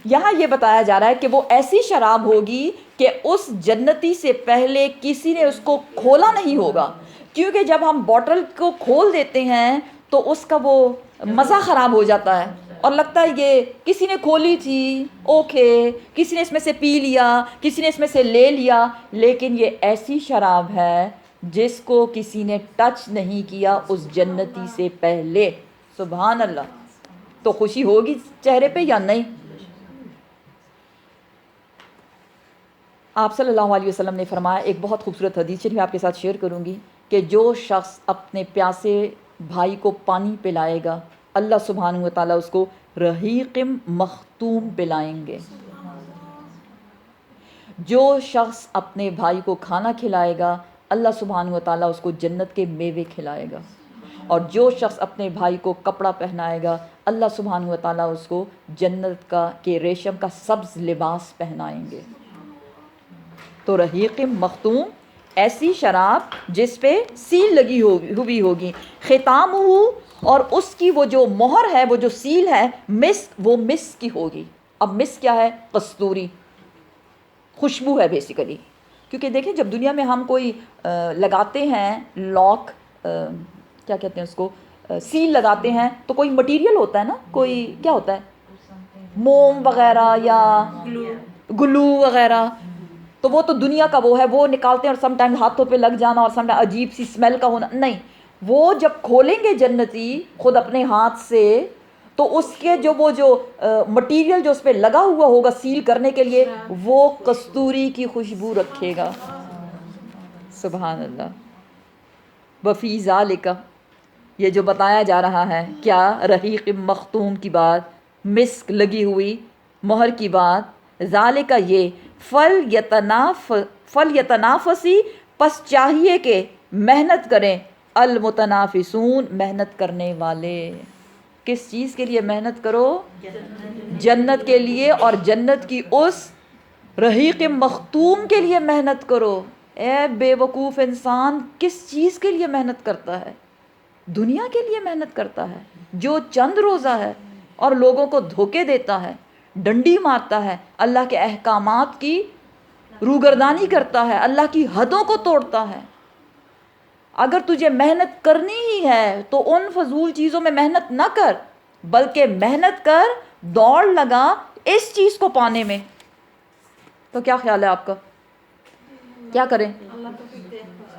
یہاں یہ بتایا جا رہا ہے کہ وہ ایسی شراب ہوگی کہ اس جنتی سے پہلے کسی نے اس کو کھولا نہیں ہوگا. کیونکہ جب ہم بوٹل کو کھول دیتے ہیں تو اس کا وہ مزہ خراب ہو جاتا ہے اور لگتا ہے یہ کسی نے کھولی تھی، اوکے، کسی نے اس میں سے پی لیا، کسی نے اس میں سے لے لیا. لیکن یہ ایسی شراب ہے جس کو کسی نے ٹچ نہیں کیا اس جنتی سے پہلے. سبحان اللہ. تو خوشی ہوگی چہرے پہ یا نہیں؟ آپ صلی اللہ علیہ وسلم نے فرمایا، ایک بہت خوبصورت حدیث شریف آپ کے ساتھ شیئر کروں گی، کہ جو شخص اپنے پیاسے بھائی کو پانی پلائے گا اللہ سبحانہ و تعالیٰ اس کو رحیق مختوم پلائیں گے. جو شخص اپنے بھائی کو کھانا کھلائے گا اللہ سبحانہ و تعالیٰ اس کو جنت کے میوے کھلائے گا. اور جو شخص اپنے بھائی کو کپڑا پہنائے گا اللہ سبحانہ و تعالیٰ اس کو جنت کا کے ریشم کا سبز لباس پہنائیں گے. تو رحیق مختوم ایسی شراب جس پہ سیل لگی ہوئی ہوگی. ختام اور اس کی وہ جو مہر ہے، وہ جو سیل ہے، مسک، وہ مسک کی ہوگی. اب مسک کیا ہے؟ کستوری، خوشبو ہے بیسیکلی. کیونکہ دیکھیں جب دنیا میں ہم کوئی لگاتے ہیں لاک، کیا کہتے ہیں اس کو، سیل لگاتے ہیں تو کوئی مٹیریل ہوتا ہے نا، کوئی کیا ہوتا ہے، موم وغیرہ یا گلو وغیرہ. تو وہ تو دنیا کا وہ ہے، وہ نکالتے ہیں اور سم ٹائم ہاتھوں پہ لگ جانا اور سم ٹائم عجیب سی اسمیل کا ہونا. نہیں، وہ جب کھولیں گے جنتی خود اپنے ہاتھ سے تو اس کے وہ جو مٹیریل جو اس پہ لگا ہوا ہوگا سیل کرنے کے لیے، وہ کستوری کی خوشبو رکھے گا. سبحان اللہ. وفی ذالک، یہ جو بتایا جا رہا ہے کیا، رحیق مختوم کی بات، مسک لگی ہوئی مہر کی بات، ذالک یہ، فل یتنافسی، پس چاہیے کہ محنت کریں، المتنافسون، محنت کرنے والے. کس چیز کے لیے محنت کرو؟ جنت کے لیے، اور جنت کی اس رحیق مختوم کے لیے محنت کرو. اے بے وقوف انسان، کس چیز کے لیے محنت کرتا ہے؟ دنیا کے لیے محنت کرتا ہے جو چند روزہ ہے اور لوگوں کو دھوکے دیتا ہے، ڈنڈی مارتا ہے، اللہ کے احکامات کی روگردانی کرتا ہے، اللہ کی حدوں کو توڑتا ہے. اگر تجھے محنت کرنی ہی ہے تو ان فضول چیزوں میں محنت نہ کر، بلکہ محنت کر، دوڑ لگا اس چیز کو پانے میں. تو کیا خیال ہے آپ کا؟ کیا کریں؟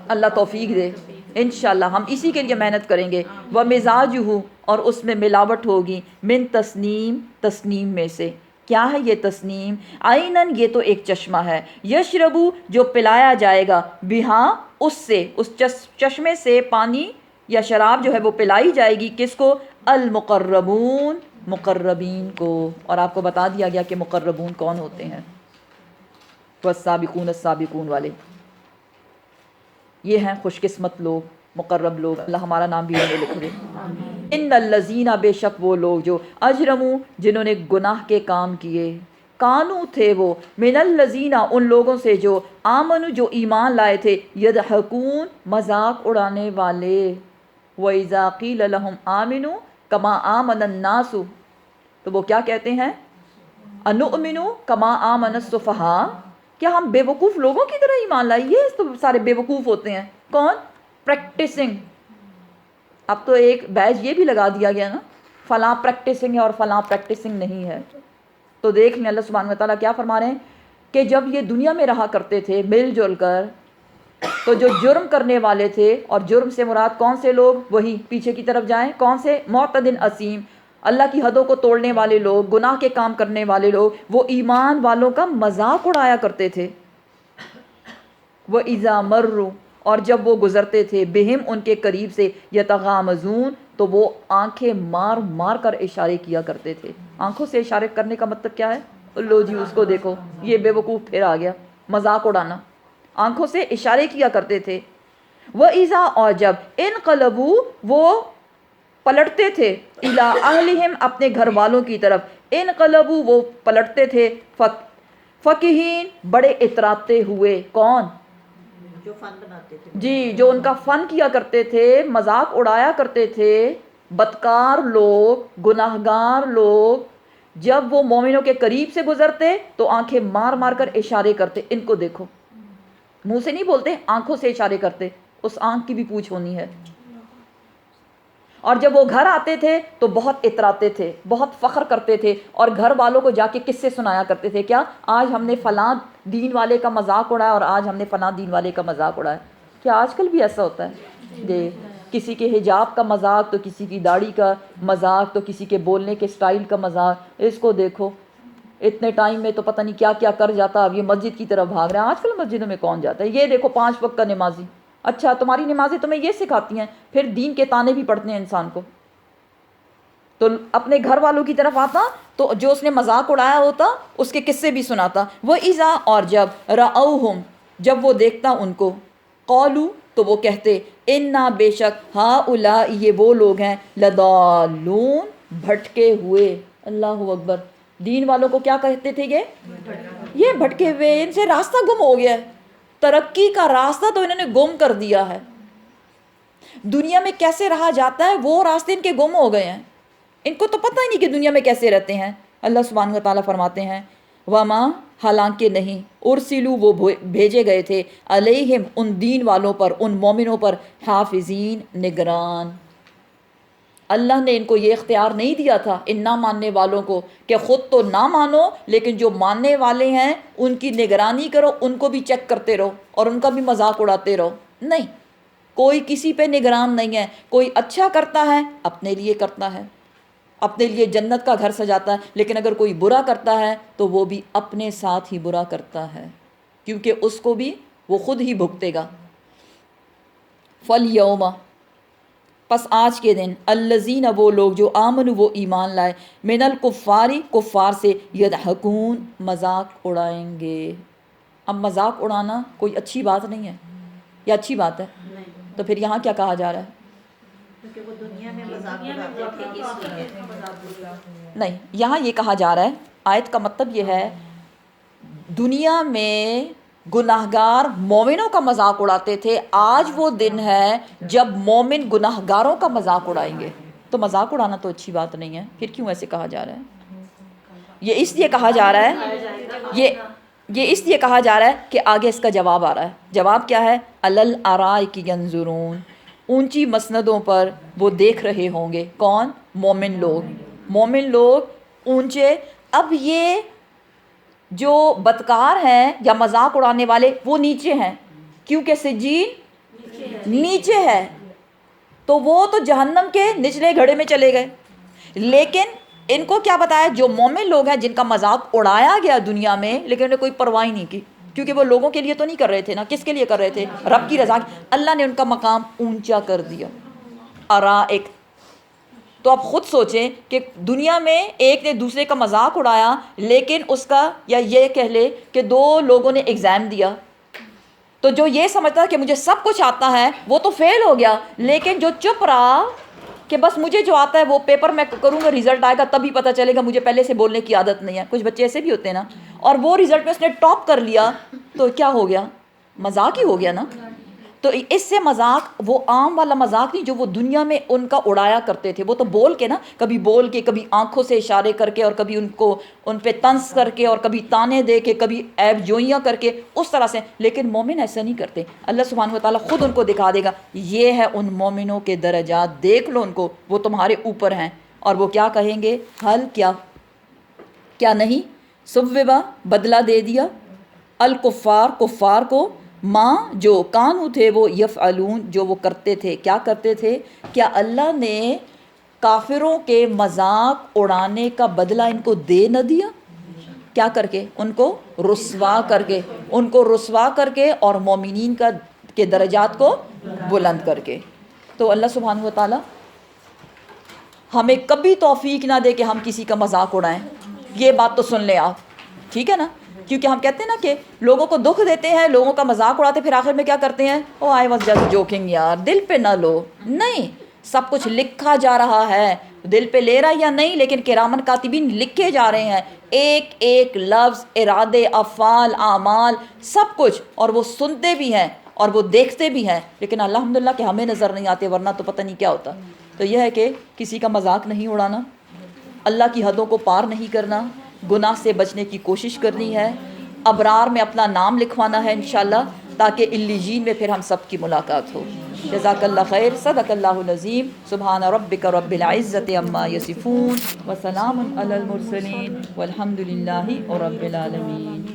اللہ توفیق دے. انشاءاللہ ہم اسی کے لیے محنت کریں گے. وَمِزَاجُهُ، اور اس میں ملاوٹ ہوگی، من تسنیم، تسنیم میں سے. کیا ہے یہ تسنیم؟ عینن، یہ تو ایک چشمہ ہے، یشربو، جو پلایا جائے گا، بہا، اس سے، اس چشمے سے پانی یا شراب جو ہے وہ پلائی جائے گی. کس کو؟ المقربون، مقربین کو. اور آپ کو بتا دیا گیا کہ مقربون کون ہوتے ہیں. والسابقون السابقون والے یہ ہیں خوش قسمت لوگ، مقرب لوگ. اللہ ہمارا نام بھی انہیں لکھ دے. ان الذین، بے شک وہ لوگ جو اجرموا، جنہوں نے گناہ کے کام کیے، کانو تھے وہ، من الذین، ان لوگوں سے جو آمنو، جو ایمان لائے تھے، یضحکون، مذاق اڑانے والے. وَإِذَا قِيلَ لَهُمْ آمِنُوا كَمَا آمَنَ النَّاسُ، تو وہ کیا کہتے ہیں؟ أَنُؤْمِنُ كَمَا آمَنَ السُّفَهَاءُ، کیا ہم بے وقوف لوگوں کی طرح ایمان لائے؟ یہ تو سارے بے وقوف ہوتے ہیں. کون؟ پریکٹسنگ. اب تو ایک بیج یہ بھی لگا دیا گیا نا، فلاں پریکٹسنگ ہے اور فلاں پریکٹسنگ نہیں ہے. تو دیکھ لیں اللہ سبحانہ و تعالیٰ کیا فرما رہے ہیں کہ جب یہ دنیا میں رہا کرتے تھے مل جل کر، تو جو جرم کرنے والے تھے، اور جرم سے مراد کون سے لوگ؟ وہی پیچھے کی طرف جائیں، کون سے؟ معتدن اسیم، اللہ کی حدوں کو توڑنے والے لوگ، گناہ کے کام کرنے والے لوگ، وہ ایمان والوں کا مذاق اڑایا کرتے تھے. وَإِذَا مَرُّوا، اور جب وہ گزرتے تھے، بہم، ان کے قریب سے، یتغامزون، تو وہ آنکھیں مار مار کر اشارے کیا کرتے تھے. آنکھوں سے اشارے کرنے کا مطلب کیا ہے؟ لو جی اس کو دیکھو، یہ بے وقوف پھر آ گیا، مذاق اڑانا. آنکھوں سے اشارے کیا کرتے تھے. وَإِذَا، اور جب، انقلبوا، وہ پلٹتے تھے، اِلَىٰ أَهْلِهِمْ، اپنے گھر والوں کی طرف، انقلبوا، وہ پلٹتے تھے، فقیہین، بڑے اتراتے ہوئے. کون؟ جو فن بناتے تھے، جی، جو ان کا فن کیا کرتے تھے، مذاق اڑایا کرتے تھے، بدکار لوگ، گناہگار لوگ. جب وہ مومنوں کے قریب سے گزرتے تو آنکھیں مار مار کر اشارے کرتے، ان کو دیکھو. منہ سے نہیں بولتے، آنکھوں سے اشارے کرتے. اس آنکھ کی بھی پوچھ ہونی ہے. اور جب وہ گھر آتے تھے تو بہت اتراتے تھے، بہت فخر کرتے تھے، اور گھر والوں کو جا کے قصے سنایا کرتے تھے. کیا؟ آج ہم نے فلاں دین والے کا مذاق اڑایا، اور آج ہم نے فلاں دین والے کا مذاق اڑایا. کیا آج کل بھی ایسا ہوتا ہے؟ جی، کسی کے حجاب کا مذاق، تو کسی کی داڑھی کا مذاق، تو کسی کے بولنے کے سٹائل کا مذاق. اس کو دیکھو، اتنے ٹائم میں تو پتہ نہیں کیا کیا کر جاتا. اب یہ مسجد کی طرف بھاگ رہے ہیں. آج کل مسجدوں میں کون جاتا ہے؟ یہ دیکھو 5 وقت کا نمازی. اچھا، تمہاری نمازیں تمہیں یہ سکھاتی ہیں، پھر دین کے تانے بھی پڑھتے ہیں انسان کو. تو اپنے گھر والوں کی طرف آتا تو جو اس نے مذاق اڑایا ہوتا اس کے قصے بھی سناتا. وہ اذا اور جب رأوہم جب وہ دیکھتا ان کو قالو تو وہ کہتے انا بے شک ہاؤلاء یہ وہ لوگ ہیں لضالون بھٹکے ہوئے. اللہ اکبر. دین والوں کو کیا کہتے تھے یہ بھٹکے ہوئے, ان سے راستہ گم ہو گیا ہے. ترقی کا راستہ تو انہوں نے گم کر دیا ہے. دنیا میں کیسے رہا جاتا ہے وہ راستے ان کے گم ہو گئے ہیں. ان کو تو پتہ ہی نہیں کہ دنیا میں کیسے رہتے ہیں. اللہ سبحانہ و تعالیٰ فرماتے ہیں وما حالانکہ نہیں ارسلو وہ بھیجے گئے تھے علیہم ان دین والوں پر ان مومنوں پر حافظین نگران. اللہ نے ان کو یہ اختیار نہیں دیا تھا ان نہ ماننے والوں کو کہ خود تو نہ مانو لیکن جو ماننے والے ہیں ان کی نگرانی کرو, ان کو بھی چیک کرتے رہو اور ان کا بھی مذاق اڑاتے رہو. نہیں, کوئی کسی پہ نگران نہیں ہے. کوئی اچھا کرتا ہے اپنے لیے کرتا ہے, اپنے لیے جنت کا گھر سجاتا ہے, لیکن اگر کوئی برا کرتا ہے تو وہ بھی اپنے ساتھ ہی برا کرتا ہے کیونکہ اس کو بھی وہ خود ہی بھگتے گا. فَالْيَوْمَ پس آج کے دن الذین وہ لوگ جو آمن وہ ایمان لائے من الکفاری کفار سے یضحکون مذاق اڑائیں گے. اب مذاق اڑانا کوئی اچھی بات نہیں ہے یا اچھی بات ہے؟ تو پھر یہاں کیا کہا جا رہا ہے؟ کیونکہ وہ دنیا میں مذاق اڑاتے تھے اس لیے. نہیں, یہاں یہ کہا جا رہا ہے, آیت کا مطلب یہ ہے دنیا میں گناہگار مومنوں کا مذاق اڑاتے تھے, آج وہ دن ہے جب مومن گناہگاروں کا مذاق اڑائیں گے. تو مذاق اڑانا تو اچھی بات نہیں ہے, پھر کیوں ایسے کہا جا رہا ہے؟ یہ اس لیے کہا جا رہا ہے یہ اس لیے کہا جا رہا ہے کہ آگے اس کا جواب آ رہا ہے. جواب کیا ہے؟ علل ارائک ینظرون اونچی مسندوں پر وہ دیکھ رہے ہوں گے. کون؟ مومن لوگ. مومن لوگ اونچے. اب یہ جو بدکار ہیں یا مذاق اڑانے والے وہ نیچے ہیں کیونکہ سجین نیچے ہے, تو وہ تو جہنم کے نچلے گھڑے میں چلے گئے. لیکن ان کو کیا بتایا؟ جو مومن لوگ ہیں جن کا مذاق اڑایا گیا دنیا میں لیکن انہیں کوئی پرواہ نہیں کی کیونکہ وہ لوگوں کے لیے تو نہیں کر رہے تھے نا. کس کے لیے کر رہے تھے؟ رب کی رضا. اللہ نے ان کا مقام اونچا کر دیا. ارائک. تو آپ خود سوچیں کہ دنیا میں ایک نے دوسرے کا مذاق اڑایا لیکن اس کا, یا یہ کہہ لے کہ دو لوگوں نے ایگزام دیا تو جو یہ سمجھتا کہ مجھے سب کچھ آتا ہے وہ تو فیل ہو گیا, لیکن جو چپ رہا کہ بس مجھے جو آتا ہے وہ پیپر میں کروں گا, رزلٹ آئے گا تبھی پتہ چلے گا, مجھے پہلے سے بولنے کی عادت نہیں ہے. کچھ بچے ایسے بھی ہوتے ہیں نا, اور وہ رزلٹ میں اس نے ٹاپ کر لیا تو کیا ہو گیا؟ مذاق ہی ہو گیا نا. تو اس سے مذاق وہ عام والا مذاق نہیں جو وہ دنیا میں ان کا اڑایا کرتے تھے. وہ تو بول کے نا, کبھی بول کے, کبھی آنکھوں سے اشارے کر کے, اور کبھی ان پہ طنز کر کے, اور کبھی تانے دے کے, کبھی عیب جوئیاں کر کے, اس طرح سے. لیکن مومن ایسا نہیں کرتے. اللہ سبحانہ و تعالیٰ خود ان کو دکھا دے گا یہ ہے ان مومنوں کے درجات, دیکھ لو ان کو, وہ تمہارے اوپر ہیں. اور وہ کیا کہیں گے؟ حل کیا نہیں صوبہ بدلہ دے دیا الکفار کفار کو ماں جو کانو تھے وہ یفعلون جو وہ کرتے تھے. کیا کرتے تھے؟ کیا اللہ نے کافروں کے مذاق اڑانے کا بدلہ ان کو دے نہ دیا؟ کیا کر کے؟ ان کو رسوا کر کے, ان کو رسوا کر کے, اور مومنین کے درجات کو بلند کر کے. تو اللہ سبحانہ و تعالیٰ ہمیں کبھی توفیق نہ دے کہ ہم کسی کا مذاق اڑائیں. یہ بات تو سن لیں آپ, ٹھیک ہے نا؟ کیونکہ ہم کہتے ہیں نا کہ لوگوں کو دکھ دیتے ہیں, لوگوں کا مذاق اڑاتے, پھر آخر میں کیا کرتے ہیں؟ او آئی واز جسٹ جوکنگ, یار دل پہ نہ لو. نہیں, سب کچھ لکھا جا رہا ہے, دل پہ لے رہا یا نہیں, لیکن کرامن کاتبین لکھے جا رہے ہیں ایک ایک لفظ, ارادے, افعال, اعمال, سب کچھ. اور وہ سنتے بھی ہیں اور وہ دیکھتے بھی ہیں, لیکن الحمدللہ کہ ہمیں نظر نہیں آتے, ورنہ تو پتہ نہیں کیا ہوتا. تو یہ ہے کہ کسی کا مذاق نہیں اڑانا, اللہ کی حدوں کو پار نہیں کرنا, گناہ سے بچنے کی کوشش کرنی ہے, ابرار میں اپنا نام لکھوانا ہے انشاءاللہ, تاکہ علیین میں پھر ہم سب کی ملاقات ہو. جزاک اللہ خیر. صدق اللہ العظیم. سبحان ربک رب العزت عما یصفون وسلام علی المرسلین والحمد للہ رب العالمین.